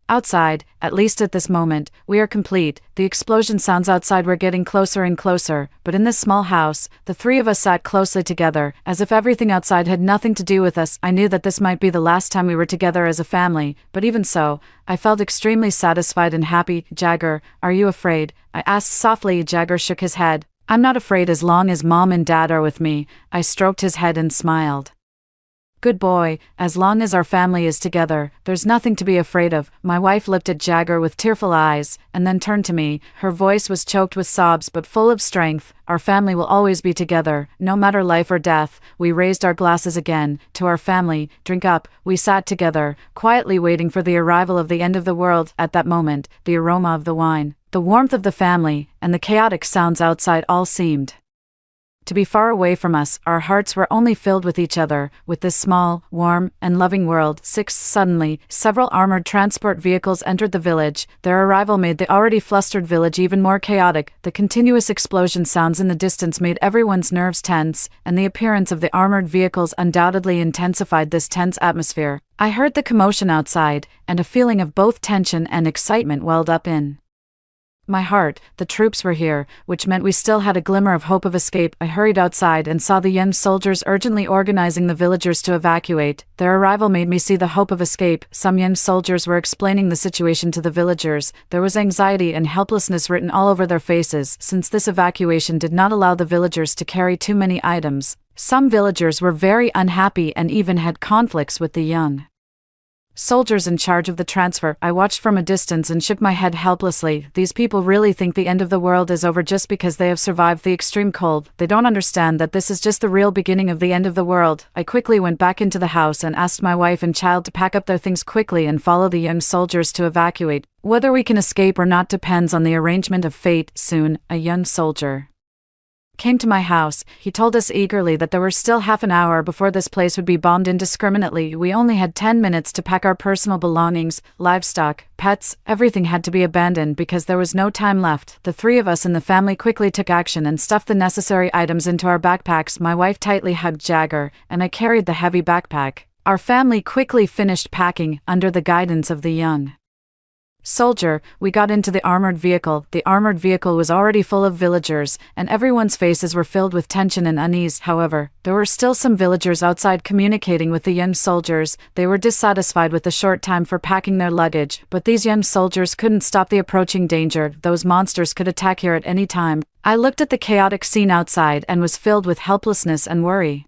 Outside, at least at this moment, we are complete." The explosion sounds outside were getting closer and closer, but in this small house, the 3 of us sat closely together, as if everything outside had nothing to do with us. I knew that this might be the last time we were together as a family, but even so, I felt extremely satisfied and happy. "Jagger, are you afraid?" I asked softly. Jagger shook his head. "I'm not afraid as long as Mom and Dad are with me." I stroked his head and smiled. "Good boy, as long as our family is together, there's nothing to be afraid of." My wife looked at Jagger with tearful eyes, and then turned to me. Her voice was choked with sobs but full of strength. "Our family will always be together, no matter life or death." We raised our glasses again, to our family. "Drink up." We sat together, quietly waiting for the arrival of the end of the world. At that moment, the aroma of the wine, the warmth of the family, and the chaotic sounds outside all seemed to be far away from us. Our hearts were only filled with each other, with this small, warm, and loving world. Suddenly, several armored transport vehicles entered the village. Their arrival made the already flustered village even more chaotic. The continuous explosion sounds in the distance made everyone's nerves tense, and the appearance of the armored vehicles undoubtedly intensified this tense atmosphere. I heard the commotion outside, and a feeling of both tension and excitement welled up in my heart. The troops were here, which meant we still had a glimmer of hope of escape. I hurried outside and saw the young soldiers urgently organizing the villagers to evacuate. Their arrival made me see the hope of escape. Some young soldiers were explaining the situation to the villagers. There was anxiety and helplessness written all over their faces, since this evacuation did not allow the villagers to carry too many items. Some villagers were very unhappy and even had conflicts with the young soldiers in charge of the transfer. I watched from a distance and shook my head helplessly. These people really think the end of the world is over just because they have survived the extreme cold. They don't understand that this is just the real beginning of the end of the world. I quickly went back into the house and asked my wife and child to pack up their things quickly and follow the young soldiers to evacuate. Whether we can escape or not depends on the arrangement of fate. Soon, a young soldier came to my house. He told us eagerly that there were still half an hour before this place would be bombed indiscriminately. We only had 10 minutes to pack our personal belongings, livestock, pets. Everything had to be abandoned because there was no time left. The 3 of us in the family quickly took action and stuffed the necessary items into our backpacks. My wife tightly hugged Jagger, and I carried the heavy backpack. Our family quickly finished packing, under the guidance of the young soldier. We got into the armored vehicle. The armored vehicle was already full of villagers, and everyone's faces were filled with tension and unease. However, there were still some villagers outside communicating with the young soldiers. They were dissatisfied with the short time for packing their luggage, but these young soldiers couldn't stop the approaching danger. Those monsters could attack here at any time. I looked at the chaotic scene outside and was filled with helplessness and worry.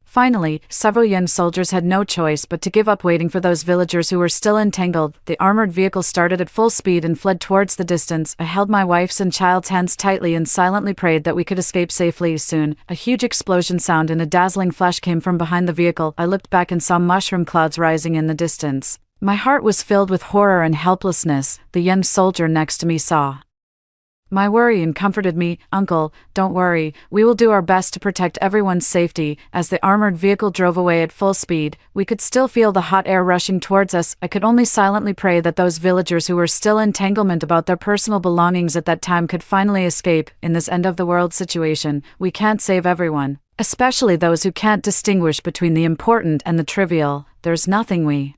Finally, several young soldiers had no choice but to give up waiting for those villagers who were still entangled. The armored vehicle started at full speed and fled towards the distance. I held my wife's and child's hands tightly and silently prayed that we could escape safely. Soon, a huge explosion sound and a dazzling flash came from behind the vehicle. I looked back and saw mushroom clouds rising in the distance. My heart was filled with horror and helplessness. The young soldier next to me saw my worry and comforted me. "Uncle, don't worry, we will do our best to protect everyone's safety." As the armored vehicle drove away at full speed, we could still feel the hot air rushing towards us. I could only silently pray that those villagers who were still entanglement about their personal belongings at that time could finally escape. In this end-of-the-world situation, we can't save everyone, especially those who can't distinguish between the important and the trivial. There's nothing we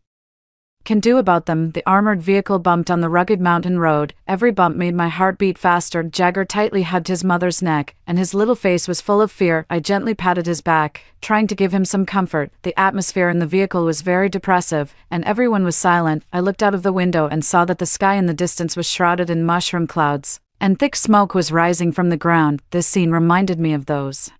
can do about them. The armored vehicle bumped on the rugged mountain road. Every bump made my heart beat faster. Jagger tightly hugged his mother's neck, and his little face was full of fear. I gently patted his back, trying to give him some comfort. The atmosphere in the vehicle was very depressive, and everyone was silent. I looked out of the window and saw that the sky in the distance was shrouded in mushroom clouds, and thick smoke was rising from the ground. This scene reminded me of those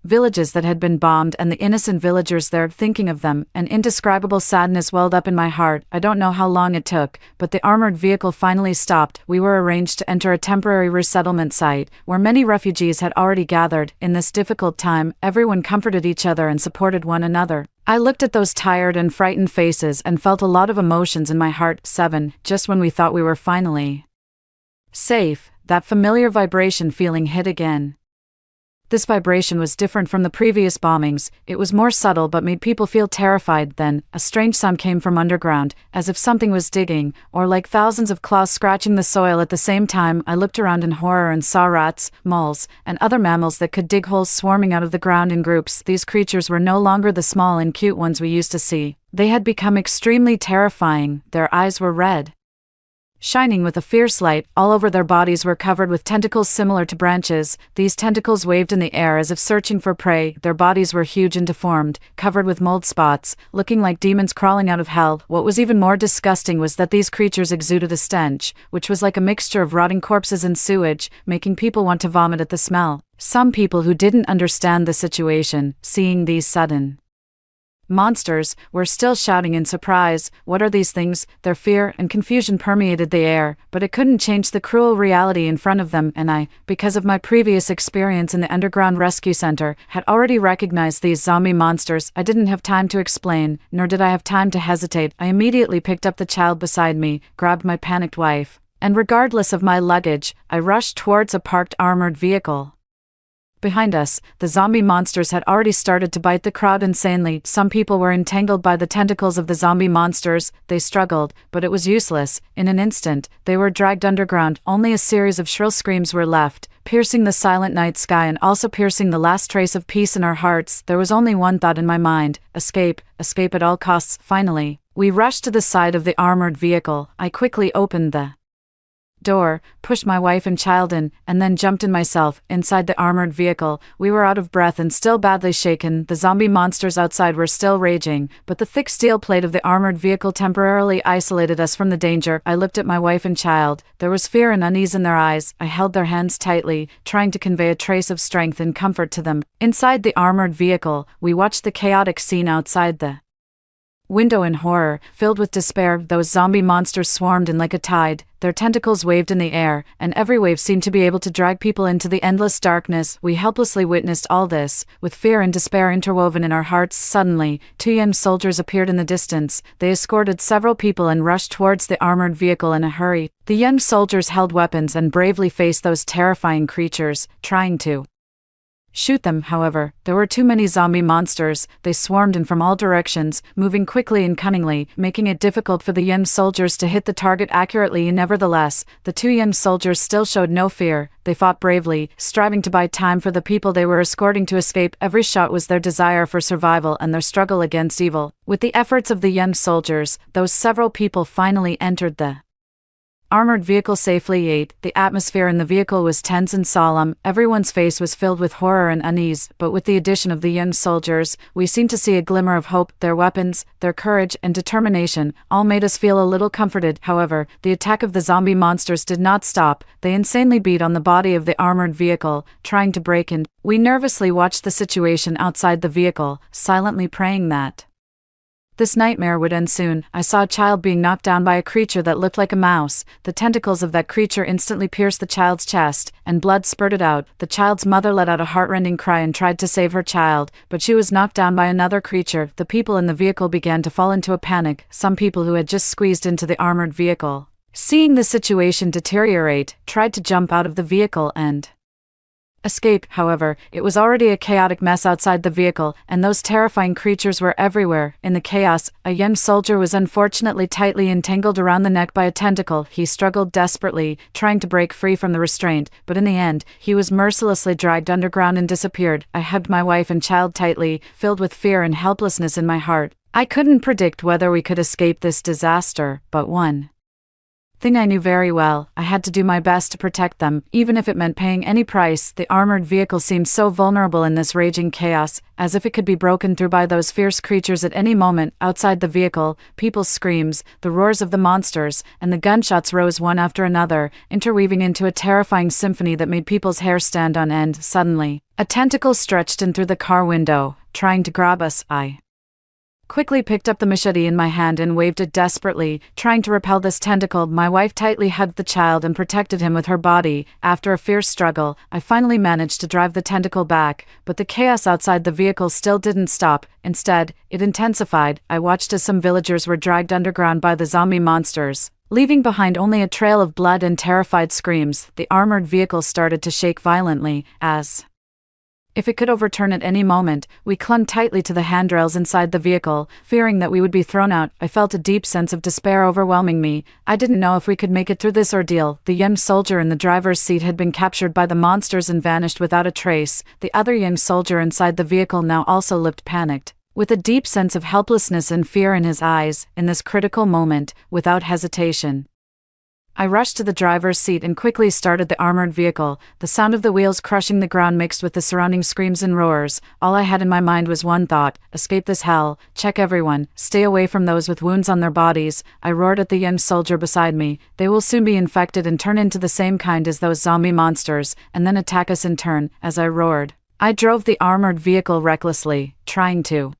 villages that had been bombed and the innocent villagers there. Thinking of them, an indescribable sadness welled up in my heart. I don't know how long it took, but the armored vehicle finally stopped. We were arranged to enter a temporary resettlement site, where many refugees had already gathered. In this difficult time, everyone comforted each other and supported one another. I looked at those tired and frightened faces and felt a lot of emotions in my heart. 7. Just when we thought we were finally safe, that familiar vibration feeling hit again. This vibration was different from the previous bombings. It was more subtle but made people feel terrified. Then, a strange sound came from underground, as if something was digging, or like thousands of claws scratching the soil at the same time. I looked around in horror and saw rats, moles, and other mammals that could dig holes swarming out of the ground in groups. These creatures were no longer the small and cute ones we used to see. They had become extremely terrifying. Their eyes were red, shining with a fierce light. All over their bodies were covered with tentacles similar to branches. These tentacles waved in the air as if searching for prey. Their bodies were huge and deformed, covered with mold spots, looking like demons crawling out of hell. What was even more disgusting was that these creatures exuded a stench, which was like a mixture of rotting corpses and sewage, making people want to vomit at the smell. Some people who didn't understand the situation, seeing these sudden monsters, were still shouting in surprise. What are these things? Their fear and confusion permeated the air, but it couldn't change the cruel reality in front of them, and I, because of my previous experience in the underground rescue center, had already recognized these zombie monsters. I didn't have time to explain, nor did I have time to hesitate. I immediately picked up the child beside me, grabbed my panicked wife, and regardless of my luggage, I rushed towards a parked armored vehicle. Behind us, the zombie monsters had already started to bite the crowd insanely. Some people were entangled by the tentacles of the zombie monsters. They struggled, but it was useless. In an instant, they were dragged underground. Only a series of shrill screams were left, piercing the silent night sky and also piercing the last trace of peace in our hearts. There was only one thought in my mind: escape, escape at all costs. Finally, we rushed to the side of the armored vehicle. I quickly opened the door, pushed my wife and child in, and then jumped in myself. Inside the armored vehicle, we were out of breath and still badly shaken. The zombie monsters outside were still raging, but the thick steel plate of the armored vehicle temporarily isolated us from the danger. I looked at my wife and child. There was fear and unease in their eyes. I held their hands tightly, trying to convey a trace of strength and comfort to them. Inside the armored vehicle, we watched the chaotic scene outside the window in horror. Filled with despair, those zombie monsters swarmed in like a tide. Their tentacles waved in the air, and every wave seemed to be able to drag people into the endless darkness. We helplessly witnessed all this, with fear and despair interwoven in our hearts. Suddenly, 2 young soldiers appeared in the distance. They escorted several people and rushed towards the armored vehicle in a hurry. The young soldiers held weapons and bravely faced those terrifying creatures, trying to shoot them. However, there were too many zombie monsters. They swarmed in from all directions, moving quickly and cunningly, making it difficult for the young soldiers to hit the target accurately. Nevertheless, the 2 young soldiers still showed no fear. They fought bravely, striving to buy time for the people they were escorting to escape. Every shot was their desire for survival and their struggle against evil. With the efforts of the young soldiers, those several people finally entered the armored vehicle safely. 8. The atmosphere in the vehicle was tense and solemn. Everyone's face was filled with horror and unease, but with the addition of the young soldiers, we seemed to see a glimmer of hope. Their weapons, their courage, and determination all made us feel a little comforted. However, the attack of the zombie monsters did not stop. They insanely beat on the body of the armored vehicle, trying to break in. We nervously watched the situation outside the vehicle, silently praying that this nightmare would end soon. I saw a child being knocked down by a creature that looked like a mouse. The tentacles of that creature instantly pierced the child's chest, and blood spurted out. The child's mother let out a heartrending cry and tried to save her child, but she was knocked down by another creature. The people in the vehicle began to fall into a panic. Some people who had just squeezed into the armored vehicle, seeing the situation deteriorate, tried to jump out of the vehicle and escape. However, it was already a chaotic mess outside the vehicle, and those terrifying creatures were everywhere. In the chaos, a young soldier was unfortunately tightly entangled around the neck by a tentacle. He struggled desperately, trying to break free from the restraint, but in the end, he was mercilessly dragged underground and disappeared. I hugged my wife and child tightly, filled with fear and helplessness in my heart. I couldn't predict whether we could escape this disaster, but one thing I knew very well, I had to do my best to protect them, even if it meant paying any price. The armored vehicle seemed so vulnerable in this raging chaos, as if it could be broken through by those fierce creatures at any moment. Outside the vehicle, people's screams, the roars of the monsters, and the gunshots rose one after another, interweaving into a terrifying symphony that made people's hair stand on end. Suddenly, a tentacle stretched in through the car window, trying to grab us. I quickly picked up the machete in my hand and waved it desperately, trying to repel this tentacle. My wife tightly hugged the child and protected him with her body. After a fierce struggle, I finally managed to drive the tentacle back, but the chaos outside the vehicle still didn't stop. Instead, it intensified. I watched as some villagers were dragged underground by the zombie monsters, leaving behind only a trail of blood and terrified screams. The armored vehicle started to shake violently, as if it could overturn at any moment. We clung tightly to the handrails inside the vehicle, fearing that we would be thrown out. I felt a deep sense of despair overwhelming me. I didn't know if we could make it through this ordeal. The young soldier in the driver's seat had been captured by the monsters and vanished without a trace. The other young soldier inside the vehicle now also looked panicked, with a deep sense of helplessness and fear in his eyes. In this critical moment, without hesitation, I rushed to the driver's seat and quickly started the armored vehicle. The sound of the wheels crushing the ground mixed with the surrounding screams and roars. All I had in my mind was one thought: escape this hell, check everyone, stay away from those with wounds on their bodies. I roared at the young soldier beside me. They will soon be infected and turn into the same kind as those zombie monsters, and then attack us in turn. As I roared, I drove the armored vehicle recklessly, trying to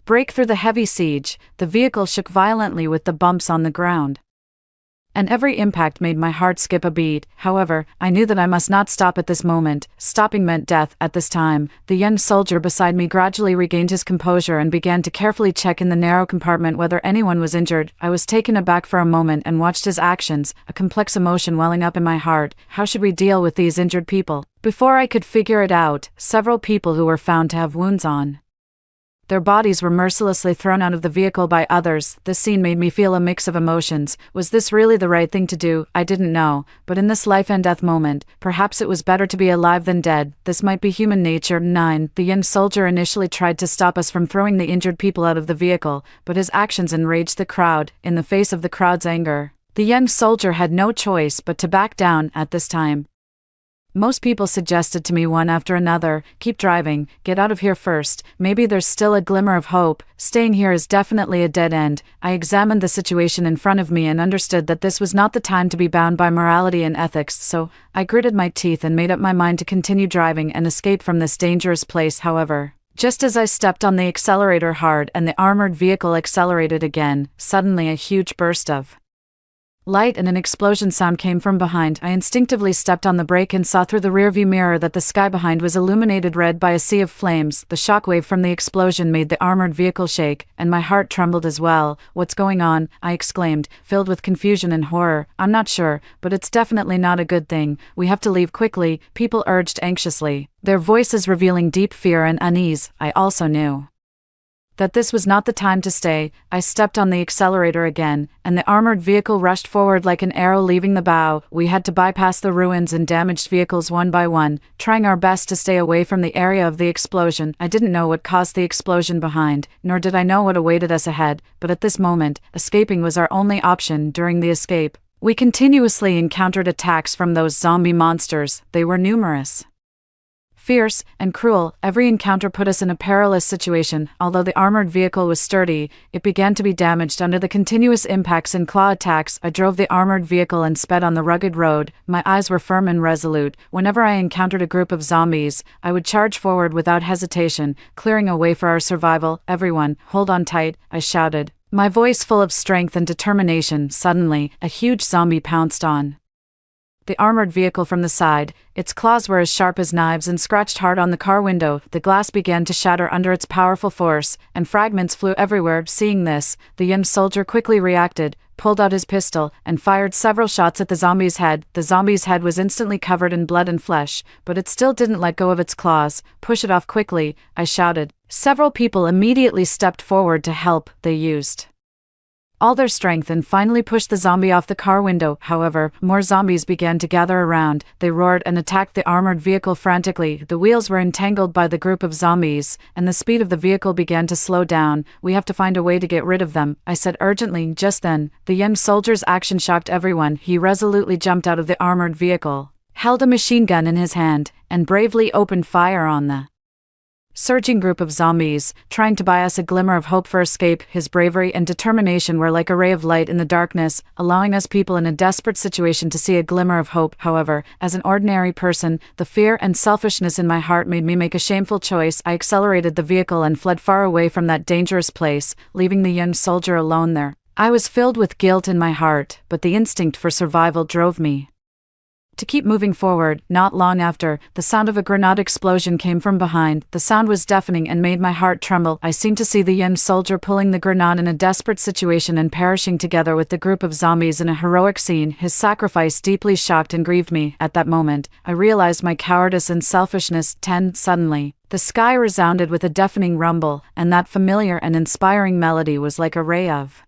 break through the heavy siege. The vehicle shook violently with the bumps on the ground, and every impact made my heart skip a beat. However, I knew that I must not stop at this moment. Stopping meant death. At this time, the young soldier beside me gradually regained his composure and began to carefully check in the narrow compartment whether anyone was injured. I was taken aback for a moment and watched his actions, a complex emotion welling up in my heart. How should we deal with these injured people? Before I could figure it out, several people who were found to have wounds on their bodies were mercilessly thrown out of the vehicle by others. This scene made me feel a mix of emotions. Was this really the right thing to do? I didn't know, but in this life and death moment, perhaps it was better to be alive than dead. This might be human nature. 9. The young soldier initially tried to stop us from throwing the injured people out of the vehicle, but his actions enraged the crowd. In the face of the crowd's anger, the young soldier had no choice but to back down. At this time, most people suggested to me one after another, keep driving, get out of here first, maybe there's still a glimmer of hope, staying here is definitely a dead end. I examined the situation in front of me and understood that this was not the time to be bound by morality and ethics, so I gritted my teeth and made up my mind to continue driving and escape from this dangerous place. However, just as I stepped on the accelerator hard and the armored vehicle accelerated again, suddenly a huge burst of light and an explosion sound came from behind. I instinctively stepped on the brake and saw through the rearview mirror that the sky behind was illuminated red by a sea of flames. The shockwave from the explosion made the armored vehicle shake, and my heart trembled as well. What's going on? I exclaimed, filled with confusion and horror. I'm not sure, but it's definitely not a good thing. We have to leave quickly, people urged anxiously, their voices revealing deep fear and unease. I also knew that this was not the time to stay. I stepped on the accelerator again, and the armored vehicle rushed forward like an arrow leaving the bow. We had to bypass the ruins and damaged vehicles one by one, trying our best to stay away from the area of the explosion. I didn't know what caused the explosion behind, nor did I know what awaited us ahead, but at this moment, escaping was our only option. During the escape, we continuously encountered attacks from those zombie monsters. They were numerous, fierce, and cruel. Every encounter put us in a perilous situation. Although the armored vehicle was sturdy, it began to be damaged under the continuous impacts and claw attacks. I drove the armored vehicle and sped on the rugged road. My eyes were firm and resolute. Whenever I encountered a group of zombies, I would charge forward without hesitation, clearing a way for our survival. Everyone, hold on tight, I shouted, my voice full of strength and determination. Suddenly, a huge zombie pounced on the armored vehicle from the side. Its claws were as sharp as knives and scratched hard on the car window. The glass began to shatter under its powerful force, and fragments flew everywhere. Seeing this, the young soldier quickly reacted, pulled out his pistol, and fired several shots at the zombie's head. The zombie's head was instantly covered in blood and flesh, but it still didn't let go of its claws. Push it off quickly, I shouted. Several people immediately stepped forward to help. They used all their strength and finally pushed the zombie off the car window. However, more zombies began to gather around. They roared and attacked the armored vehicle frantically. The wheels were entangled by the group of zombies, and the speed of the vehicle began to slow down. We have to find a way to get rid of them, I said urgently. Just then, the young soldier's action shocked everyone. He resolutely jumped out of the armored vehicle, held a machine gun in his hand, and bravely opened fire on the surging group of zombies, trying to buy us a glimmer of hope for escape. His bravery and determination were like a ray of light in the darkness, allowing us people in a desperate situation to see a glimmer of hope. However, as an ordinary person, the fear and selfishness in my heart made me make a shameful choice. I accelerated the vehicle and fled far away from that dangerous place, leaving the young soldier alone there. I was filled with guilt in my heart, but the instinct for survival drove me to keep moving forward. Not long after, the sound of a grenade explosion came from behind. The sound was deafening and made my heart tremble. I seemed to see the young soldier pulling the grenade in a desperate situation and perishing together with the group of zombies in a heroic scene. His sacrifice deeply shocked and grieved me. At that moment, I realized my cowardice and selfishness. Suddenly, the sky resounded with a deafening rumble, and that familiar and inspiring melody was like a ray of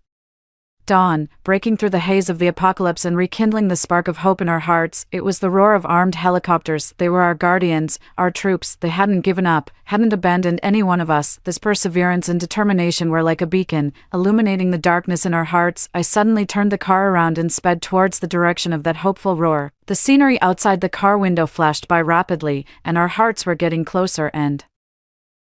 dawn, breaking through the haze of the apocalypse and rekindling the spark of hope in our hearts. It was the roar of armed helicopters. They were our guardians, our troops. They hadn't given up, hadn't abandoned any one of us. This perseverance and determination were like a beacon, illuminating the darkness in our hearts. I suddenly turned the car around and sped towards the direction of that hopeful roar. The scenery outside the car window flashed by rapidly, and our hearts were getting closer and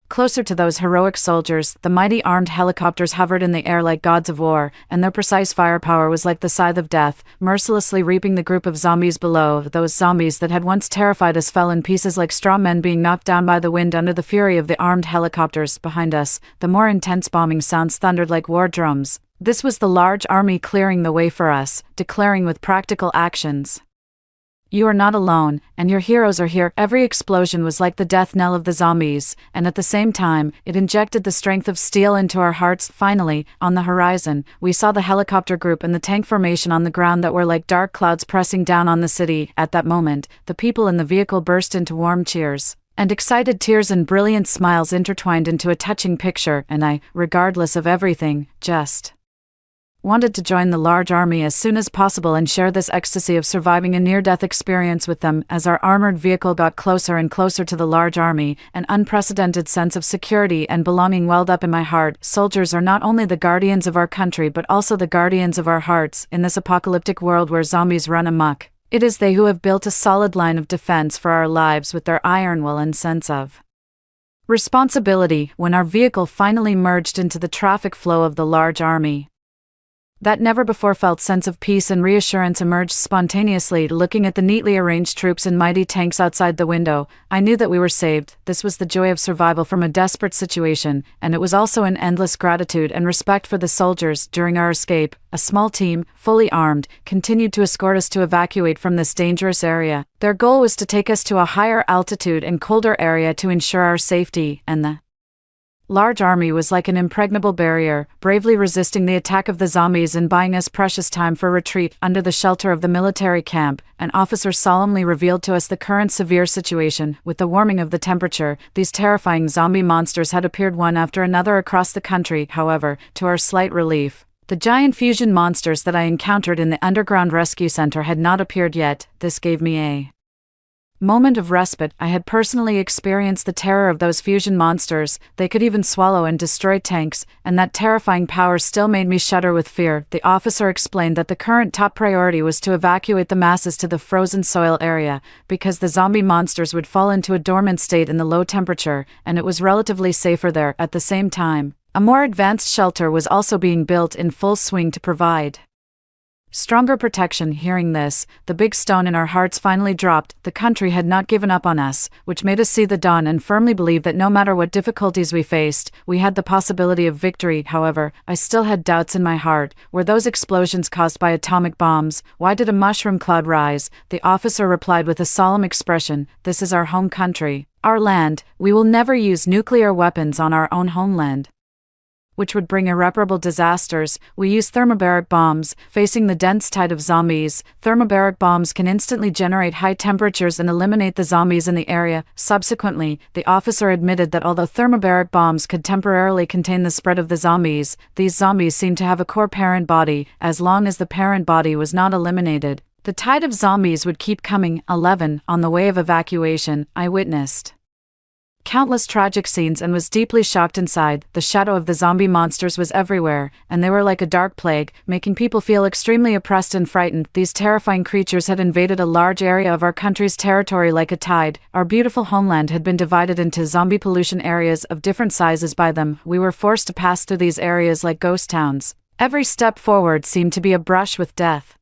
closer to those heroic soldiers. The mighty armed helicopters hovered in the air like gods of war, and their precise firepower was like the scythe of death, mercilessly reaping the group of zombies below. Those zombies that had once terrified us fell in pieces like straw men being knocked down by the wind under the fury of the armed helicopters. Behind us, the more intense bombing sounds thundered like war drums. This was the large army clearing the way for us, declaring with practical actions, "You are not alone, and your heroes are here." Every explosion was like the death knell of the zombies, and at the same time, it injected the strength of steel into our hearts. Finally, on the horizon, we saw the helicopter group and the tank formation on the ground that were like dark clouds pressing down on the city. At that moment, the people in the vehicle burst into warm cheers and excited tears, and brilliant smiles intertwined into a touching picture, and I, regardless of everything, just wanted to join the large army as soon as possible and share this ecstasy of surviving a near-death experience with them. As our armored vehicle got closer and closer to the large army, an unprecedented sense of security and belonging welled up in my heart. Soldiers are not only the guardians of our country but also the guardians of our hearts. In this apocalyptic world where zombies run amok, it is they who have built a solid line of defense for our lives with their iron will and sense of responsibility. When our vehicle finally merged into the traffic flow of the large army, that never-before-felt sense of peace and reassurance emerged spontaneously. Looking at the neatly arranged troops and mighty tanks outside the window, I knew that we were saved. This was the joy of survival from a desperate situation, and it was also an endless gratitude and respect for the soldiers. During our escape, a small team, fully armed, continued to escort us to evacuate from this dangerous area. Their goal was to take us to a higher altitude and colder area to ensure our safety, and the large army was like an impregnable barrier, bravely resisting the attack of the zombies and buying us precious time for retreat. Under the shelter of the military camp, an officer solemnly revealed to us the current severe situation. With the warming of the temperature, these terrifying zombie monsters had appeared one after another across the country. However, to our slight relief, the giant fusion monsters that I encountered in the underground rescue center had not appeared yet. This gave me a moment of respite. I had personally experienced the terror of those fusion monsters. They could even swallow and destroy tanks, and that terrifying power still made me shudder with fear. The officer explained that the current top priority was to evacuate the masses to the frozen soil area, because the zombie monsters would fall into a dormant state in the low temperature, and it was relatively safer there. At the same time, a more advanced shelter was also being built in full swing to provide stronger protection. Hearing this, the big stone in our hearts finally dropped. The country had not given up on us, which made us see the dawn and firmly believe that no matter what difficulties we faced, we had the possibility of victory. However, I still had doubts in my heart. Were those explosions caused by atomic bombs? Why did a mushroom cloud rise? The officer replied with a solemn expression, "This is our home country, our land. We will never use nuclear weapons on our own homeland." which would bring irreparable disasters. We use thermobaric bombs. Facing the dense tide of zombies, thermobaric bombs can instantly generate high temperatures and eliminate the zombies in the area. Subsequently, the officer admitted that although thermobaric bombs could temporarily contain the spread of the zombies, these zombies seemed to have a core parent body. As long as the parent body was not eliminated, the tide of zombies would keep coming. 11. On the way of evacuation, I witnessed countless tragic scenes and was deeply shocked inside. The shadow of the zombie monsters was everywhere, and they were like a dark plague, making people feel extremely oppressed and frightened. These terrifying creatures had invaded a large area of our country's territory like a tide. Our beautiful homeland had been divided into zombie pollution areas of different sizes by them. We were forced to pass through these areas like ghost towns. Every step forward seemed to be a brush with death,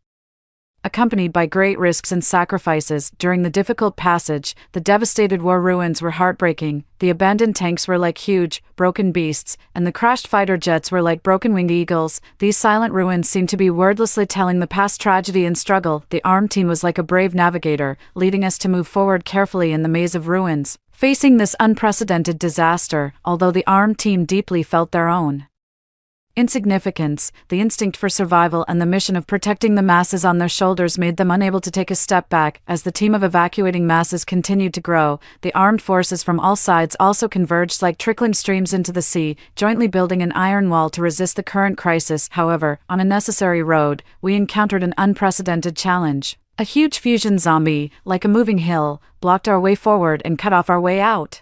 accompanied by great risks and sacrifices. During the difficult passage, the devastated war ruins were heartbreaking. The abandoned tanks were like huge, broken beasts, and the crashed fighter jets were like broken-winged eagles. These silent ruins seemed to be wordlessly telling the past tragedy and struggle. The armed team was like a brave navigator, leading us to move forward carefully in the maze of ruins. Facing this unprecedented disaster, although the armed team deeply felt their own insignificance, the instinct for survival and the mission of protecting the masses on their shoulders made them unable to take a step back. As the team of evacuating masses continued to grow, the armed forces from all sides also converged like trickling streams into the sea, jointly building an iron wall to resist the current crisis. However, on a necessary road, we encountered an unprecedented challenge. A huge fusion zombie, like a moving hill, blocked our way forward and cut off our way out.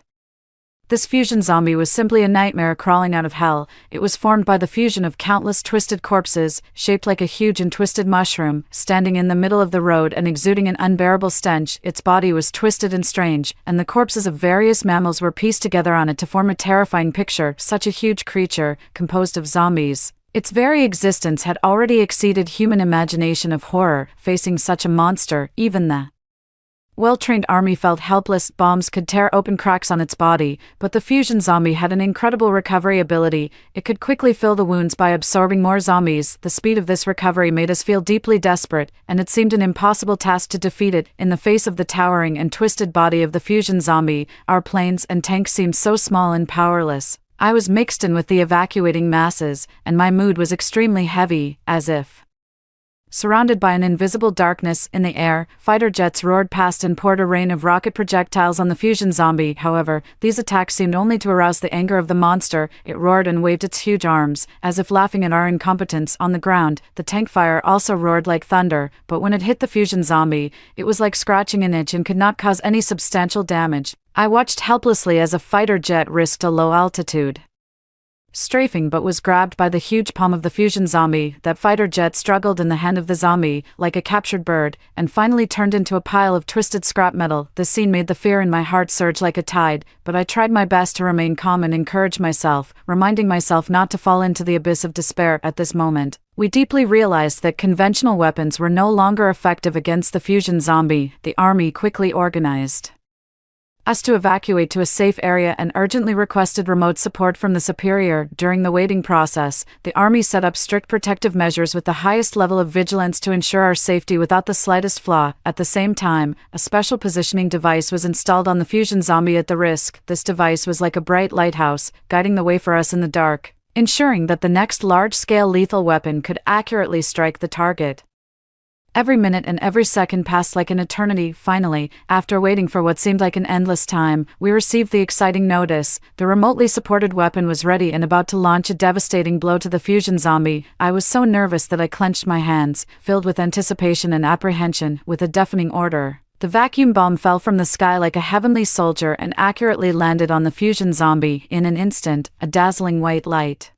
This fusion zombie was simply a nightmare crawling out of hell. It was formed by the fusion of countless twisted corpses, shaped like a huge and twisted mushroom, standing in the middle of the road and exuding an unbearable stench. Its body was twisted and strange, and the corpses of various mammals were pieced together on it to form a terrifying picture. Such a huge creature, composed of zombies, its very existence had already exceeded human imagination of horror. Facing such a monster, even the well-trained army felt helpless. Bombs could tear open cracks on its body, but the fusion zombie had an incredible recovery ability. It could quickly fill the wounds by absorbing more zombies. The speed of this recovery made us feel deeply desperate, and it seemed an impossible task to defeat it. In the face of the towering and twisted body of the fusion zombie, our planes and tanks seemed so small and powerless. I was mixed in with the evacuating masses, and my mood was extremely heavy, as if surrounded by an invisible darkness. In the air, fighter jets roared past and poured a rain of rocket projectiles on the fusion zombie. However, these attacks seemed only to arouse the anger of the monster. It roared and waved its huge arms, as if laughing at our incompetence. On the ground, the tank fire also roared like thunder, but when it hit the fusion zombie, it was like scratching an itch and could not cause any substantial damage. I watched helplessly as a fighter jet risked a low-altitude strafing but was grabbed by the huge palm of the fusion zombie. That fighter jet struggled in the hand of the zombie, like a captured bird, and finally turned into a pile of twisted scrap metal. This scene made the fear in my heart surge like a tide, but I tried my best to remain calm and encourage myself, reminding myself not to fall into the abyss of despair. At this moment, we deeply realized that conventional weapons were no longer effective against the fusion zombie. The army quickly organized us to evacuate to a safe area and urgently requested remote support from the superior. During the waiting process, the army set up strict protective measures with the highest level of vigilance to ensure our safety without the slightest flaw. At the same time, a special positioning device was installed on the fusion zombie at the risk. This device was like a bright lighthouse, guiding the way for us in the dark, ensuring that the next large-scale lethal weapon could accurately strike the target. Every minute and every second passed like an eternity. Finally, after waiting for what seemed like an endless time, we received the exciting notice. The remotely supported weapon was ready and about to launch a devastating blow to the fusion zombie. I was so nervous that I clenched my hands, filled with anticipation and apprehension. With a deafening order, the vacuum bomb fell from the sky like a heavenly soldier and accurately landed on the fusion zombie. In an instant, a dazzling white light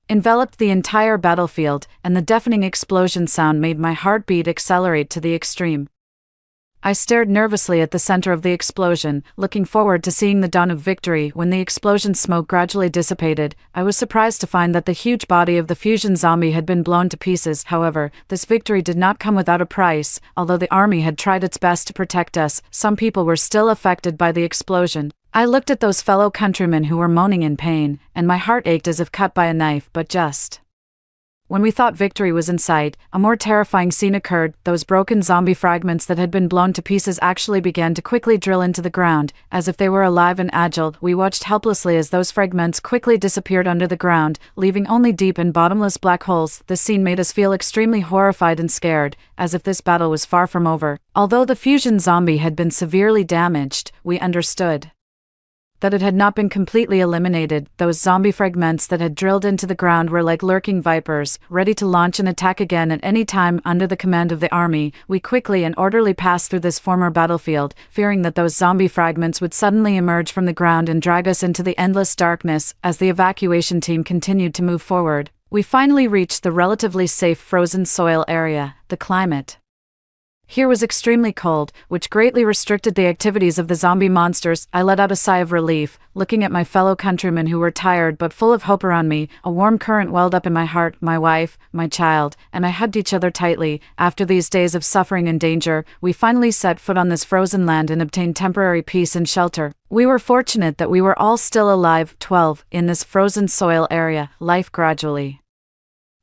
enveloped the entire battlefield, and the deafening explosion sound made my heartbeat accelerate to the extreme. I stared nervously at the center of the explosion, looking forward to seeing the dawn of victory. When the explosion smoke gradually dissipated, I was surprised to find that the huge body of the fusion zombie had been blown to pieces. However, this victory did not come without a price. Although the army had tried its best to protect us, some people were still affected by the explosion. I looked at those fellow countrymen who were moaning in pain, and my heart ached as if cut by a knife. But just When we thought victory was in sight, a more terrifying scene occurred. Those broken zombie fragments that had been blown to pieces actually began to quickly drill into the ground, as if they were alive and agile. We watched helplessly as those fragments quickly disappeared under the ground, leaving only deep and bottomless black holes. This scene made us feel extremely horrified and scared, as if this battle was far from over. Although the fusion zombie had been severely damaged, we understood that it had not been completely eliminated. Those zombie fragments that had drilled into the ground were like lurking vipers, ready to launch an attack again at any time. Under the command of the army, we quickly and orderly passed through this former battlefield, fearing that those zombie fragments would suddenly emerge from the ground and drag us into the endless darkness. As the evacuation team continued to move forward, we finally reached the relatively safe frozen soil area. The climate here was extremely cold, which greatly restricted the activities of the zombie monsters. I let out a sigh of relief, looking at my fellow countrymen who were tired but full of hope around me. A warm current welled up in my heart, my wife, my child, and I hugged each other tightly. After these days of suffering and danger, we finally set foot on this frozen land and obtained temporary peace and shelter. We were fortunate that we were all still alive. 12. In this frozen soil area, life gradually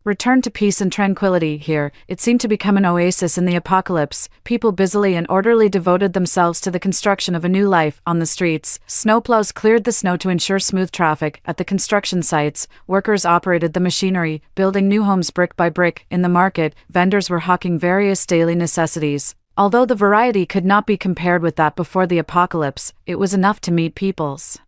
returned to peace and tranquility. Here, it seemed to become an oasis in the apocalypse. People busily and orderly devoted themselves to the construction of a new life. On the streets, snowplows cleared the snow to ensure smooth traffic. At the construction sites, workers operated the machinery, building new homes brick by brick. In the market, vendors were hawking various daily necessities. Although the variety could not be compared with that before the apocalypse, it was enough to meet people's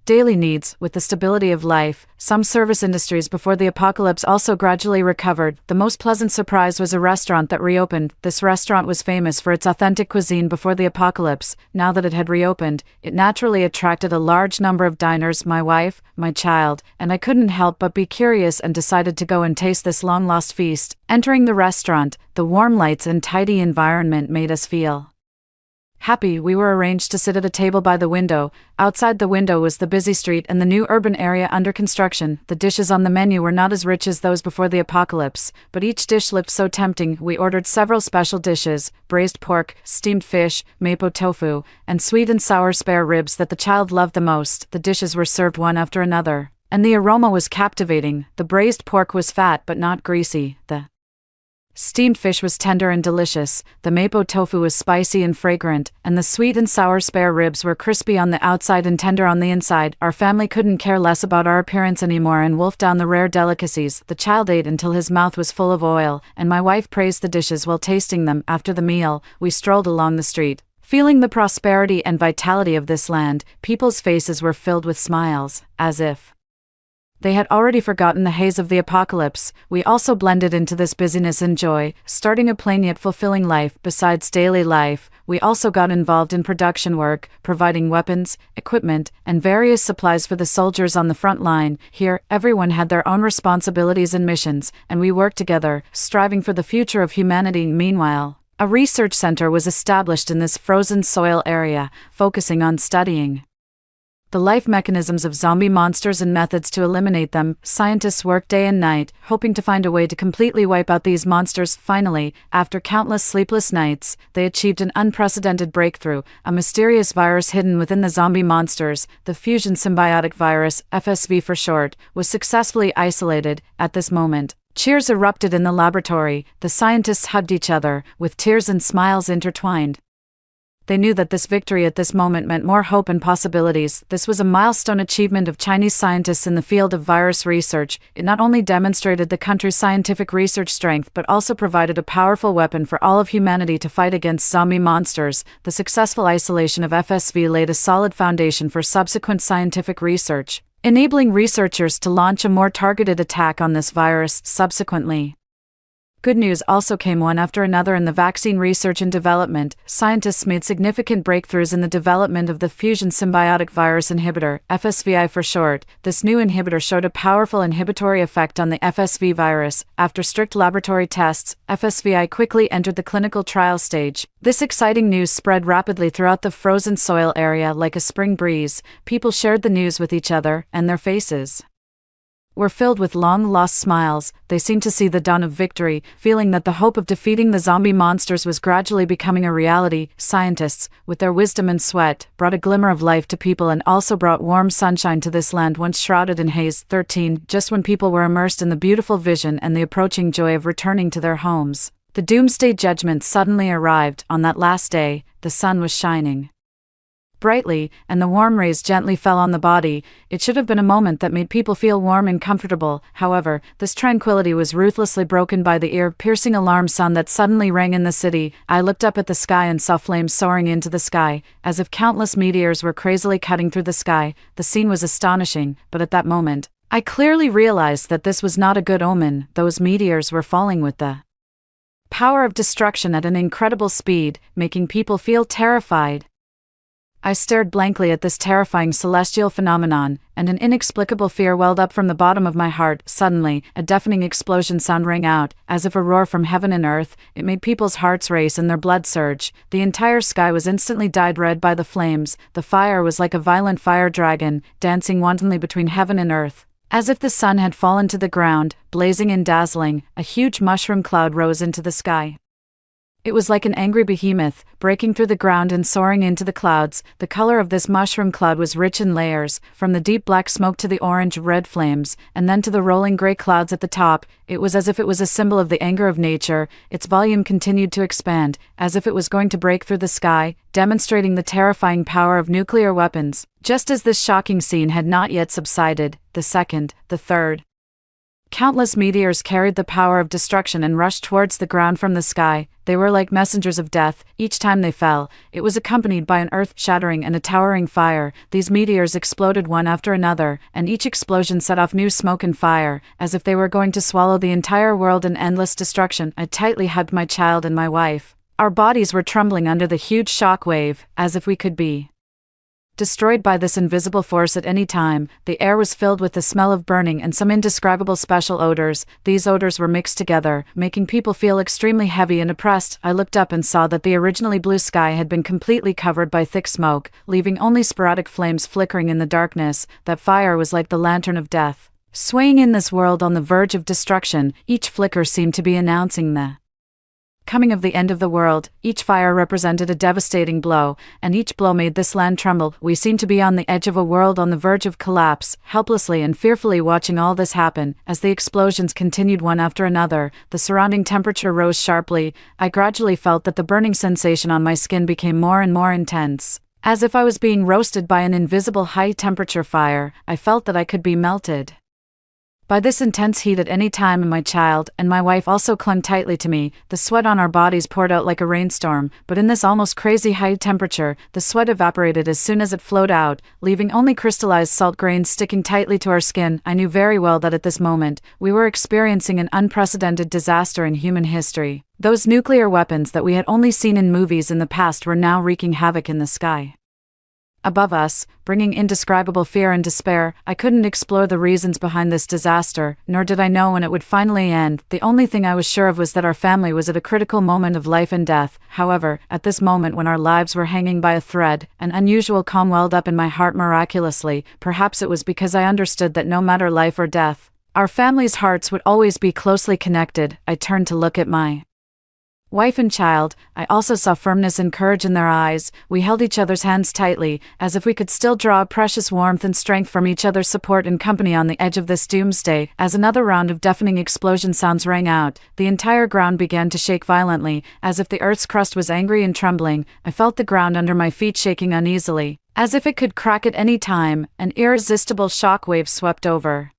daily needs. With the stability of life, some service industries before the apocalypse also gradually recovered. The most pleasant surprise was a restaurant that reopened. This restaurant was famous for its authentic cuisine before the apocalypse. Now that it had reopened, it naturally attracted a large number of diners. My wife, my child, and I couldn't help but be curious and decided to go and taste this long-lost feast. Entering the restaurant, the warm lights and tidy environment made us feel happy. We were arranged to sit at a table by the window. Outside the window was the busy street and the new urban area under construction. The dishes on the menu were not as rich as those before the apocalypse, but each dish looked so tempting. We ordered several special dishes: braised pork, steamed fish, mapo tofu, and sweet and sour spare ribs that the child loved the most. The dishes were served one after another, and the aroma was captivating. The braised pork was fat but not greasy. The steamed fish was tender and delicious, the mapo tofu was spicy and fragrant, and the sweet and sour spare ribs were crispy on the outside and tender on the inside. Our family couldn't care less about our appearance anymore and wolfed down the rare delicacies. The child ate until his mouth was full of oil, and my wife praised the dishes while tasting them. After the meal, we strolled along the street, feeling the prosperity and vitality of this land. People's faces were filled with smiles, as if they had already forgotten the haze of the apocalypse. We also blended into this busyness and joy, starting a plain yet fulfilling life. Besides daily life, we also got involved in production work, providing weapons, equipment, and various supplies for the soldiers on the front line. Here, everyone had their own responsibilities and missions, and we worked together, striving for the future of humanity. Meanwhile, a research center was established in this frozen soil area, focusing on studying the life mechanisms of zombie monsters and methods to eliminate them. Scientists worked day and night, hoping to find a way to completely wipe out these monsters. Finally, after countless sleepless nights, they achieved an unprecedented breakthrough: a mysterious virus hidden within the zombie monsters, the fusion symbiotic virus, FSV for short, was successfully isolated. At this moment, cheers erupted in the laboratory. The scientists hugged each other, with tears and smiles intertwined. They knew that this victory at this moment meant more hope and possibilities. This was a milestone achievement of Chinese scientists in the field of virus research. It not only demonstrated the country's scientific research strength but also provided a powerful weapon for all of humanity to fight against zombie monsters. The successful isolation of FSV laid a solid foundation for subsequent scientific research, enabling researchers to launch a more targeted attack on this virus subsequently. Good news also came one after another in the vaccine research and development. Scientists made significant breakthroughs in the development of the fusion symbiotic virus inhibitor, FSVI for short. This new inhibitor showed a powerful inhibitory effect on the FSV virus. After strict laboratory tests, FSVI quickly entered the clinical trial stage. This exciting news spread rapidly throughout the frozen soil area like a spring breeze. People shared the news with each other, and their faces were filled with long-lost smiles. They seemed to see the dawn of victory, feeling that the hope of defeating the zombie monsters was gradually becoming a reality. Scientists, with their wisdom and sweat, brought a glimmer of life to people and also brought warm sunshine to this land once shrouded in haze. 13. Just when people were immersed in the beautiful vision and the approaching joy of returning to their homes, the doomsday judgment suddenly arrived. On that last day, the sun was shining brightly, and the warm rays gently fell on the body. It should have been a moment that made people feel warm and comfortable. However, this tranquility was ruthlessly broken by the ear-piercing alarm sound that suddenly rang in the city. I looked up at the sky and saw flames soaring into the sky, as if countless meteors were crazily cutting through the sky. The scene was astonishing, but at that moment, I clearly realized that this was not a good omen. Those meteors were falling with the power of destruction at an incredible speed, making people feel terrified. I stared blankly at this terrifying celestial phenomenon, and an inexplicable fear welled up from the bottom of my heart. Suddenly, a deafening explosion sound rang out, as if a roar from heaven and earth. It made people's hearts race and their blood surge. The entire sky was instantly dyed red by the flames. The fire was like a violent fire dragon, dancing wantonly between heaven and earth. As if the sun had fallen to the ground, blazing and dazzling, a huge mushroom cloud rose into the sky. It was like an angry behemoth, breaking through the ground and soaring into the clouds. The color of this mushroom cloud was rich in layers, from the deep black smoke to the orange-red flames, and then to the rolling gray clouds at the top. It was as if it was a symbol of the anger of nature. Its volume continued to expand, as if it was going to break through the sky, demonstrating the terrifying power of nuclear weapons. Just as this shocking scene had not yet subsided, the second, the third, countless meteors carried the power of destruction and rushed towards the ground from the sky. They were like messengers of death. Each time they fell, it was accompanied by an earth-shattering and a towering fire. These meteors exploded one after another, and each explosion set off new smoke and fire, as if they were going to swallow the entire world in endless destruction. I tightly hugged my child and my wife. Our bodies were trembling under the huge shock wave, as if we could be destroyed by this invisible force at any time. The air was filled with the smell of burning and some indescribable special odors. These odors were mixed together, making people feel extremely heavy and oppressed. I looked up and saw that the originally blue sky had been completely covered by thick smoke, leaving only sporadic flames flickering in the darkness. That fire was like the lantern of death, swaying in this world on the verge of destruction. Each flicker seemed to be announcing the coming of the end of the world. Each fire represented a devastating blow, and each blow made this land tremble. We seemed to be on the edge of a world on the verge of collapse, helplessly and fearfully watching all this happen. As the explosions continued one after another, the surrounding temperature rose sharply. I gradually felt that the burning sensation on my skin became more and more intense. As if I was being roasted by an invisible high-temperature fire, I felt that I could be melted by this intense heat at any time, and my child and my wife also clung tightly to me. The sweat on our bodies poured out like a rainstorm, but in this almost crazy high temperature, the sweat evaporated as soon as it flowed out, leaving only crystallized salt grains sticking tightly to our skin. I knew very well that at this moment, we were experiencing an unprecedented disaster in human history. Those nuclear weapons that we had only seen in movies in the past were now wreaking havoc in the sky above us, bringing indescribable fear and despair. I couldn't explore the reasons behind this disaster, nor did I know when it would finally end. The only thing I was sure of was that our family was at a critical moment of life and death. However, at this moment when our lives were hanging by a thread, an unusual calm welled up in my heart miraculously. Perhaps it was because I understood that no matter life or death, our family's hearts would always be closely connected. I turned to look at my wife and child. I also saw firmness and courage in their eyes. We held each other's hands tightly, as if we could still draw a precious warmth and strength from each other's support and company on the edge of this doomsday. As another round of deafening explosion sounds rang out, the entire ground began to shake violently, as if the earth's crust was angry and trembling. I felt the ground under my feet shaking uneasily, as if it could crack at any time. An irresistible shock wave swept over,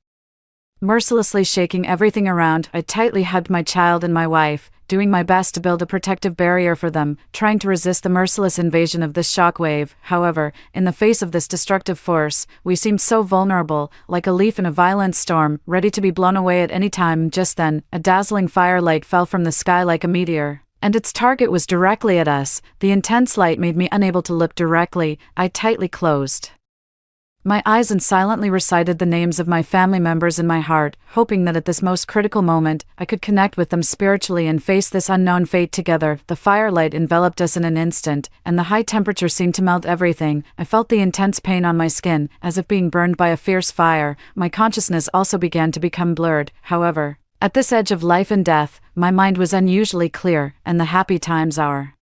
mercilessly shaking everything around. I tightly hugged my child and my wife, doing my best to build a protective barrier for them, trying to resist the merciless invasion of this shockwave. However, in the face of this destructive force, we seemed so vulnerable, like a leaf in a violent storm, ready to be blown away at any time. Just then, a dazzling firelight fell from the sky like a meteor, and its target was directly at us. The intense light made me unable to look directly. I tightly closed my eyes and silently recited the names of my family members in my heart, hoping that at this most critical moment, I could connect with them spiritually and face this unknown fate together. The firelight enveloped us in an instant, and the high temperature seemed to melt everything. I felt the intense pain on my skin, as if being burned by a fierce fire. My consciousness also began to become blurred, however. At this edge of life and death, my mind was unusually clear, and the happy times our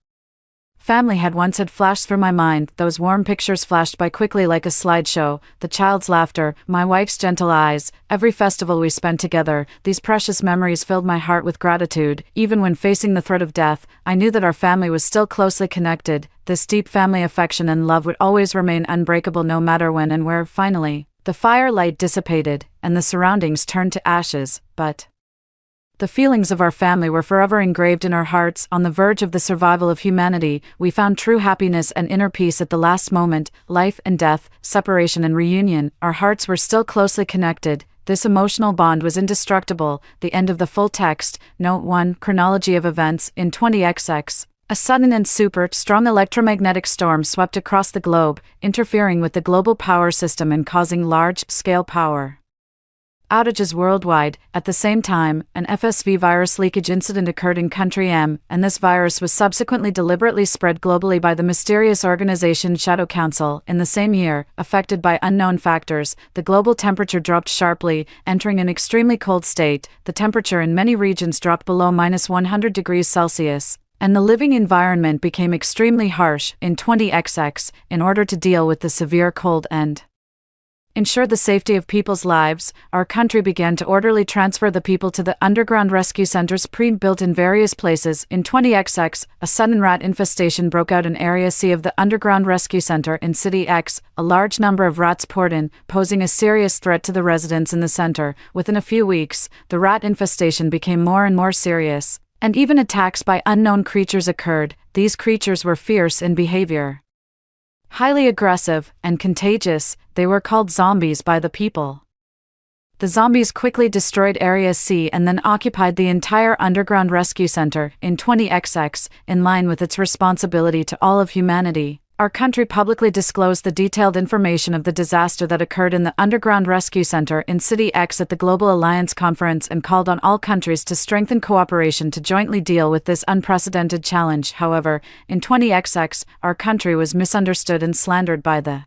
family had flashed through my mind. Those warm pictures flashed by quickly like a slideshow, the child's laughter, my wife's gentle eyes, every festival we spent together. These precious memories filled my heart with gratitude. Even when facing the threat of death, I knew that our family was still closely connected. This deep family affection and love would always remain unbreakable no matter when and where. Finally, the firelight dissipated, and the surroundings turned to ashes, but the feelings of our family were forever engraved in our hearts. On the verge of the survival of humanity, we found true happiness and inner peace at the last moment. Life and death, separation and reunion, our hearts were still closely connected. This emotional bond was indestructible. The end of the full text. Note 1. Chronology of events. In 20XX, a sudden and super strong electromagnetic storm swept across the globe, interfering with the global power system and causing large-scale power outages worldwide. At the same time, an FSV virus leakage incident occurred in country M, and this virus was subsequently deliberately spread globally by the mysterious organization Shadow Council. In the same year, affected by unknown factors, the global temperature dropped sharply, entering an extremely cold state. The temperature in many regions dropped below -100 degrees Celsius, and the living environment became extremely harsh. In 20XX, in order to deal with the severe cold and ensure the safety of people's lives, our country began to orderly transfer the people to the underground rescue centers pre-built in various places. In 20XX, a sudden rat infestation broke out in Area C of the underground rescue center in City X. A large number of rats poured in, posing a serious threat to the residents in the center. Within a few weeks, the rat infestation became more and more serious, and even attacks by unknown creatures occurred. These creatures were fierce in behavior, highly aggressive, and contagious. They were called zombies by the people. The zombies quickly destroyed Area C and then occupied the entire underground rescue center. In 20XX, in line with its responsibility to all of humanity, our country publicly disclosed the detailed information of the disaster that occurred in the underground rescue center in City X at the Global Alliance Conference and called on all countries to strengthen cooperation to jointly deal with this unprecedented challenge. However, in 20XX, our country was misunderstood and slandered by the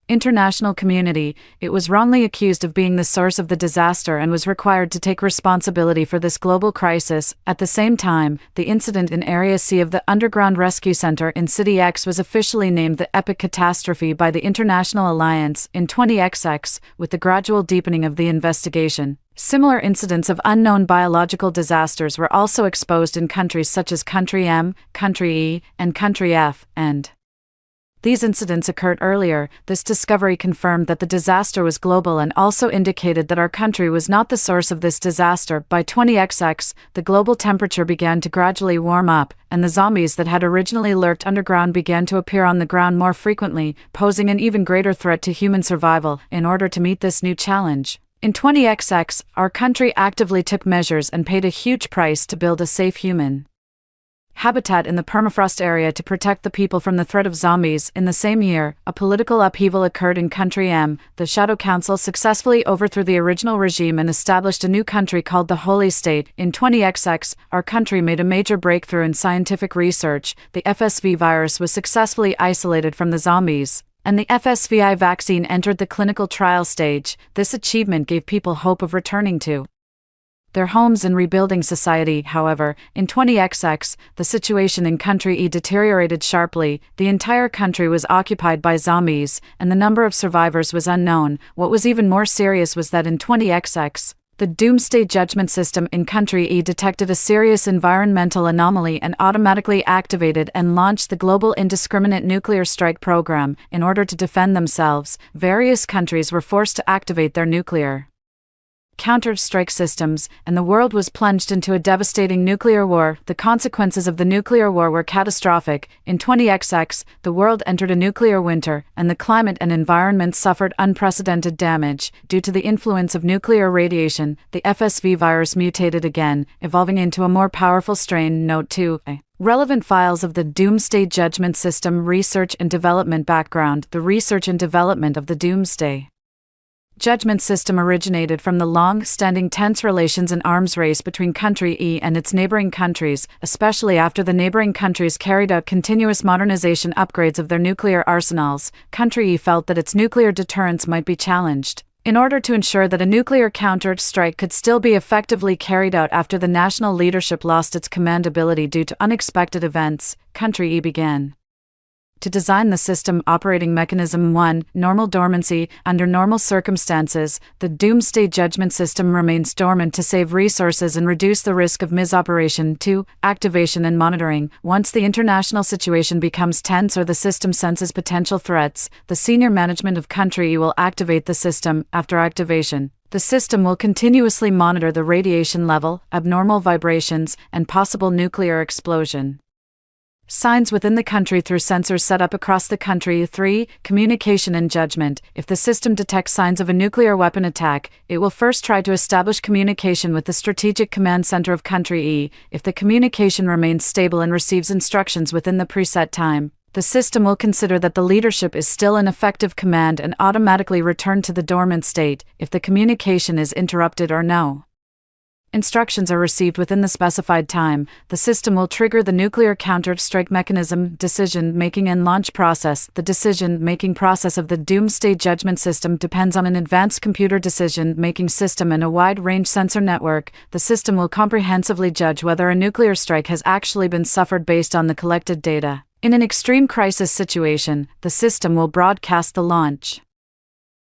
international community. It was wrongly accused of being the source of the disaster and was required to take responsibility for this global crisis. At the same time, the incident in Area C of the Underground Rescue Center in City X was officially named the Epic Catastrophe by the International Alliance. In 20XX, with the gradual deepening of the investigation, similar incidents of unknown biological disasters were also exposed in countries such as Country M, Country E, and Country F, and these incidents occurred earlier. This discovery confirmed that the disaster was global and also indicated that our country was not the source of this disaster. By 20XX, the global temperature began to gradually warm up, and the zombies that had originally lurked underground began to appear on the ground more frequently, posing an even greater threat to human survival. In order to meet this new challenge, in 20XX, our country actively took measures and paid a huge price to build a safe human habitat in the permafrost area to protect the people from the threat of zombies. In the same year, a political upheaval occurred in Country M. The Shadow Council successfully overthrew the original regime and established a new country called the Holy State. In 20XX, our country made a major breakthrough in scientific research. The FSV virus was successfully isolated from the zombies, and the FSVI vaccine entered the clinical trial stage. This achievement gave people hope of returning to their homes and rebuilding society. However, in 20XX, the situation in Country E deteriorated sharply. The entire country was occupied by zombies, and the number of survivors was unknown. What was even more serious was that in 20XX, the Doomsday Judgment System in Country E detected a serious environmental anomaly and automatically activated and launched the Global Indiscriminate Nuclear Strike Program. In order to defend themselves, various countries were forced to activate their nuclear counter-strike systems, and the world was plunged into a devastating nuclear war. The consequences of the nuclear war were catastrophic. In 20XX, the world entered a nuclear winter, and the climate and environment suffered unprecedented damage. Due to the influence of nuclear radiation, the FSV virus mutated again, evolving into a more powerful strain. Note 2. Relevant files of the Doomsday Judgment System Research and Development Background. The research and development of the Doomsday Judgment System originated from the long-standing tense relations and arms race between Country E and its neighboring countries, especially after the neighboring countries carried out continuous modernization upgrades of their nuclear arsenals. Country E felt that its nuclear deterrence might be challenged. In order to ensure that a nuclear counter-strike could still be effectively carried out after the national leadership lost its command ability due to unexpected events, Country E began to design the system operating mechanism. 1. Normal dormancy. Under normal circumstances, the Doomsday Judgment System remains dormant to save resources and reduce the risk of misoperation. 2. Activation and monitoring. Once the international situation becomes tense or the system senses potential threats, the senior management of Country E will activate the system. After activation, the system will continuously monitor the radiation level, abnormal vibrations, and possible nuclear explosion signs within the country through sensors set up across the country. 3. Communication and judgment. If the system detects signs of a nuclear weapon attack, it will first try to establish communication with the Strategic Command Center of Country E. If the communication remains stable and receives instructions within the preset time, the system will consider that the leadership is still in effective command and automatically return to the dormant state if the communication is interrupted or no instructions are received within the specified time. The system will trigger the nuclear counter-strike mechanism. Decision-making and launch process. The decision-making process of the Doomsday Judgment System depends on an advanced computer decision-making system and a wide-range sensor network. The system will comprehensively judge whether a nuclear strike has actually been suffered based on the collected data. In an extreme crisis situation, the system will broadcast the launch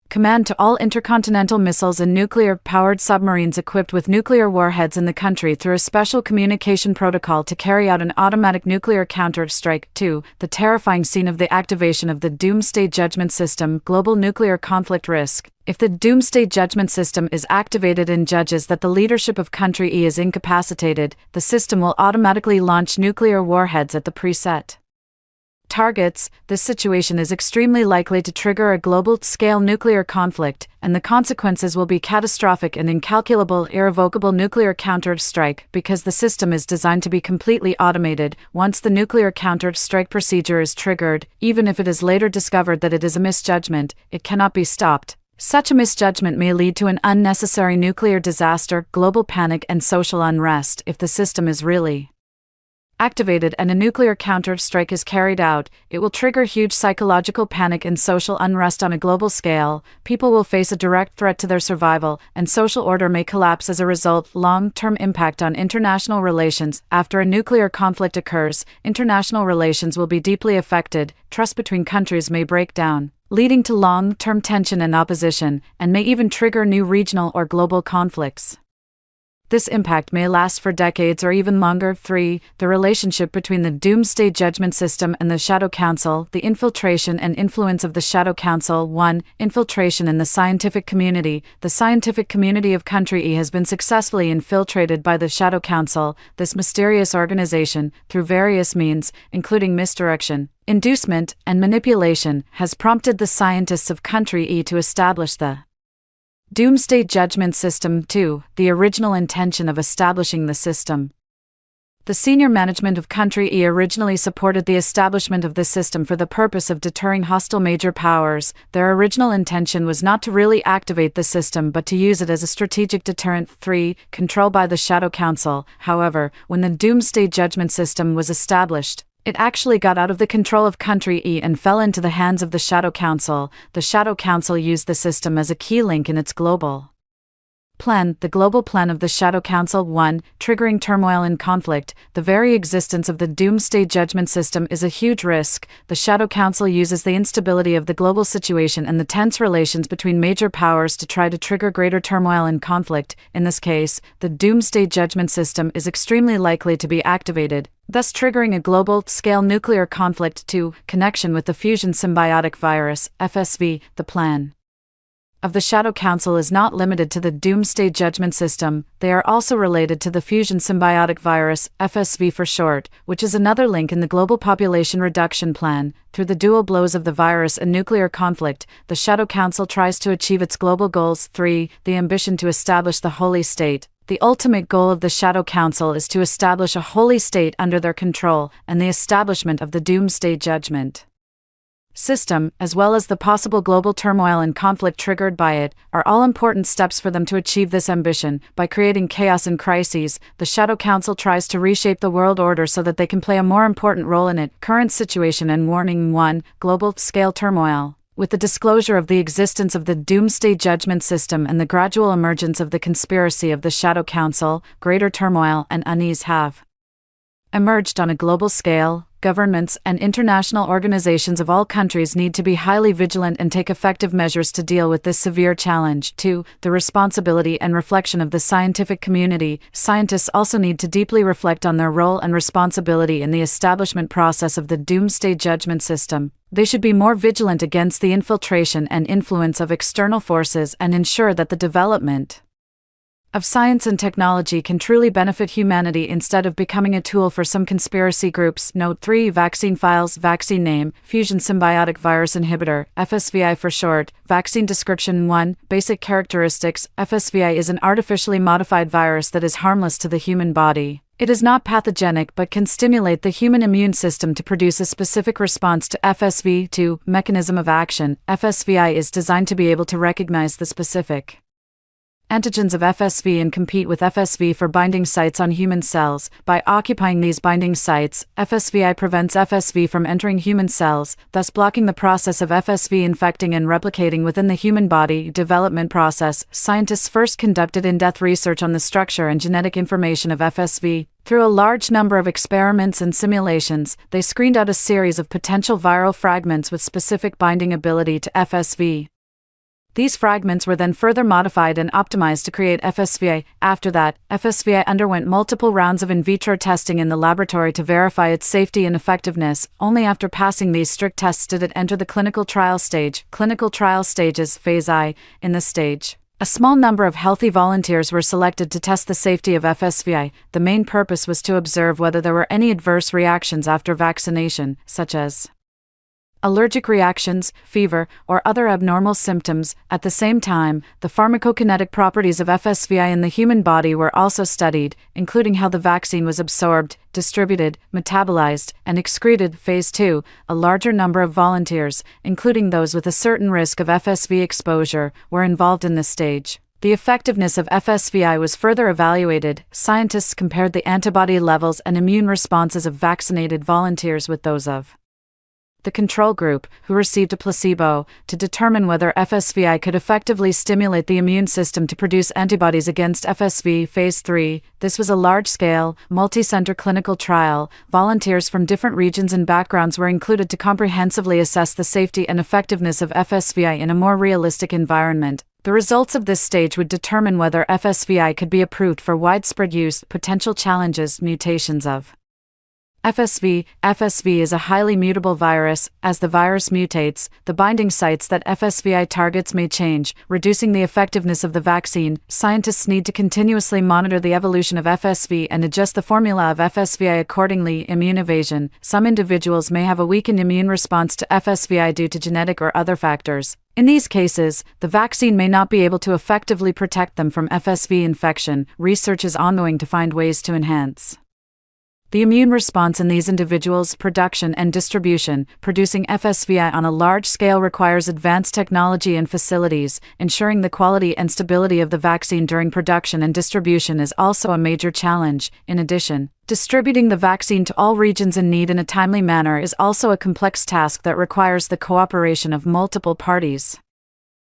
command to all intercontinental missiles and nuclear-powered submarines equipped with nuclear warheads in the country through a special communication protocol to carry out an automatic nuclear counter-strike. 2. The terrifying scene of the activation of the Doomsday Judgment System. Global nuclear conflict risk. If the Doomsday Judgment System is activated and judges that the leadership of Country E is incapacitated, the system will automatically launch nuclear warheads at the preset targets. This situation is extremely likely to trigger a global-scale nuclear conflict, and the consequences will be catastrophic and incalculable. Irrevocable nuclear counter-strike. Because the system is designed to be completely automated, once the nuclear counter-strike procedure is triggered, even if it is later discovered that it is a misjudgment, it cannot be stopped. Such a misjudgment may lead to an unnecessary nuclear disaster, global panic, and social unrest. If the system is really activated and a nuclear counter-strike is carried out, it will trigger huge psychological panic and social unrest on a global scale. People will face a direct threat to their survival, and social order may collapse as a result. Long-term impact on international relations. After a nuclear conflict occurs, international relations will be deeply affected. Trust between countries may break down, leading to long-term tension and opposition, and may even trigger new regional or global conflicts. This impact may last for decades or even longer. 3. The relationship between the Doomsday Judgment System and the Shadow Council. The infiltration and influence of the Shadow Council. 1. Infiltration in the scientific community. The scientific community of Country E has been successfully infiltrated by the Shadow Council. This mysterious organization, through various means, including misdirection, inducement, and manipulation, has prompted the scientists of Country E to establish the Doomsday Judgment System. 2. The original intention of establishing the system. The senior management of Country E originally supported the establishment of this system for the purpose of deterring hostile major powers. Their original intention was not to really activate the system but to use it as a strategic deterrent. 3. Control by the Shadow Council. However, when the Doomsday Judgment System was established, it actually got out of the control of Country E and fell into the hands of the Shadow Council. The Shadow Council used the system as a key link in its global plan. The global plan of the Shadow Council. 1. Triggering turmoil and conflict. The very existence of the Doomsday Judgment System is a huge risk. The Shadow Council uses the instability of the global situation and the tense relations between major powers to try to trigger greater turmoil and conflict. In this case, the Doomsday Judgment System is extremely likely to be activated, thus triggering a global-scale nuclear conflict. 2. Connection with the fusion symbiotic virus, FSV. The plan of the Shadow Council is not limited to the Doomsday Judgment System. They are also related to the fusion symbiotic virus, FSV for short, which is another link in the global population reduction plan. Through the dual blows of the virus and nuclear conflict, the Shadow Council tries to achieve its global goals. 3. The ambition to establish the Holy State. The ultimate goal of the Shadow Council is to establish a holy state under their control and the establishment of the Doomsday Judgment system, as well as the possible global turmoil and conflict triggered by it, are all important steps for them to achieve this ambition. By creating chaos and crises, the Shadow Council tries to reshape the world order so that they can play a more important role in it. Current situation and warning. 1. Global scale turmoil. With the disclosure of the existence of the Doomsday Judgment system and the gradual emergence of the conspiracy of the Shadow Council, greater turmoil and unease have emerged on a global scale. Governments and international organizations of all countries need to be highly vigilant and take effective measures to deal with this severe challenge. 2. The responsibility and reflection of the scientific community. Scientists also need to deeply reflect on their role and responsibility in the establishment process of the Doomsday Judgment system. They should be more vigilant against the infiltration and influence of external forces and ensure that the development of science and technology can truly benefit humanity instead of becoming a tool for some conspiracy groups. Note 3. Vaccine files. Vaccine name: Fusion Symbiotic Virus Inhibitor, FSVI for short. Vaccine description. 1. Basic characteristics. FSVI is an artificially modified virus that is harmless to the human body. It is not pathogenic but can stimulate the human immune system to produce a specific response to FSV. 2. Mechanism of action. FSVI is designed to be able to recognize the specific antigens of FSV and compete with FSV for binding sites on human cells. By occupying these binding sites, FSVI prevents FSV from entering human cells, thus blocking the process of FSV infecting and replicating within the human body. Development process. Scientists first conducted in-depth research on the structure and genetic information of FSV. Through a large number of experiments and simulations, they screened out a series of potential viral fragments with specific binding ability to FSV. These fragments were then further modified and optimized to create FSVI. After that, FSVI underwent multiple rounds of in vitro testing in the laboratory to verify its safety and effectiveness. Only after passing these strict tests did it enter the clinical trial stage. Clinical trial stages. Phase I. In this stage, a small number of healthy volunteers were selected to test the safety of FSVI. The main purpose was to observe whether there were any adverse reactions after vaccination, such as allergic reactions, fever, or other abnormal symptoms. At the same time, the pharmacokinetic properties of FSVI in the human body were also studied, including how the vaccine was absorbed, distributed, metabolized, and excreted. Phase 2. A larger number of volunteers, including those with a certain risk of FSV exposure, were involved in this stage. The effectiveness of FSVI was further evaluated. Scientists compared the antibody levels and immune responses of vaccinated volunteers with those of the control group, who received a placebo, to determine whether FSVI could effectively stimulate the immune system to produce antibodies against FSV. Phase 3. This was a large-scale, multi-center clinical trial. Volunteers from different regions and backgrounds were included to comprehensively assess the safety and effectiveness of FSVI in a more realistic environment. The results of this stage would determine whether FSVI could be approved for widespread use. Potential challenges. Mutations of FSV. FSV is a highly mutable virus. As the virus mutates, the binding sites that FSVI targets may change, reducing the effectiveness of the vaccine. Scientists need to continuously monitor the evolution of FSV and adjust the formula of FSVI accordingly. Immune evasion. Some individuals may have a weakened immune response to FSVI due to genetic or other factors. In these cases, the vaccine may not be able to effectively protect them from FSV infection. Research is ongoing to find ways to enhance the immune response in these individuals. Production and distribution. Producing FSVI on a large scale requires advanced technology and facilities. Ensuring the quality and stability of the vaccine during production and distribution is also a major challenge. In addition, distributing the vaccine to all regions in need in a timely manner is also a complex task that requires the cooperation of multiple parties.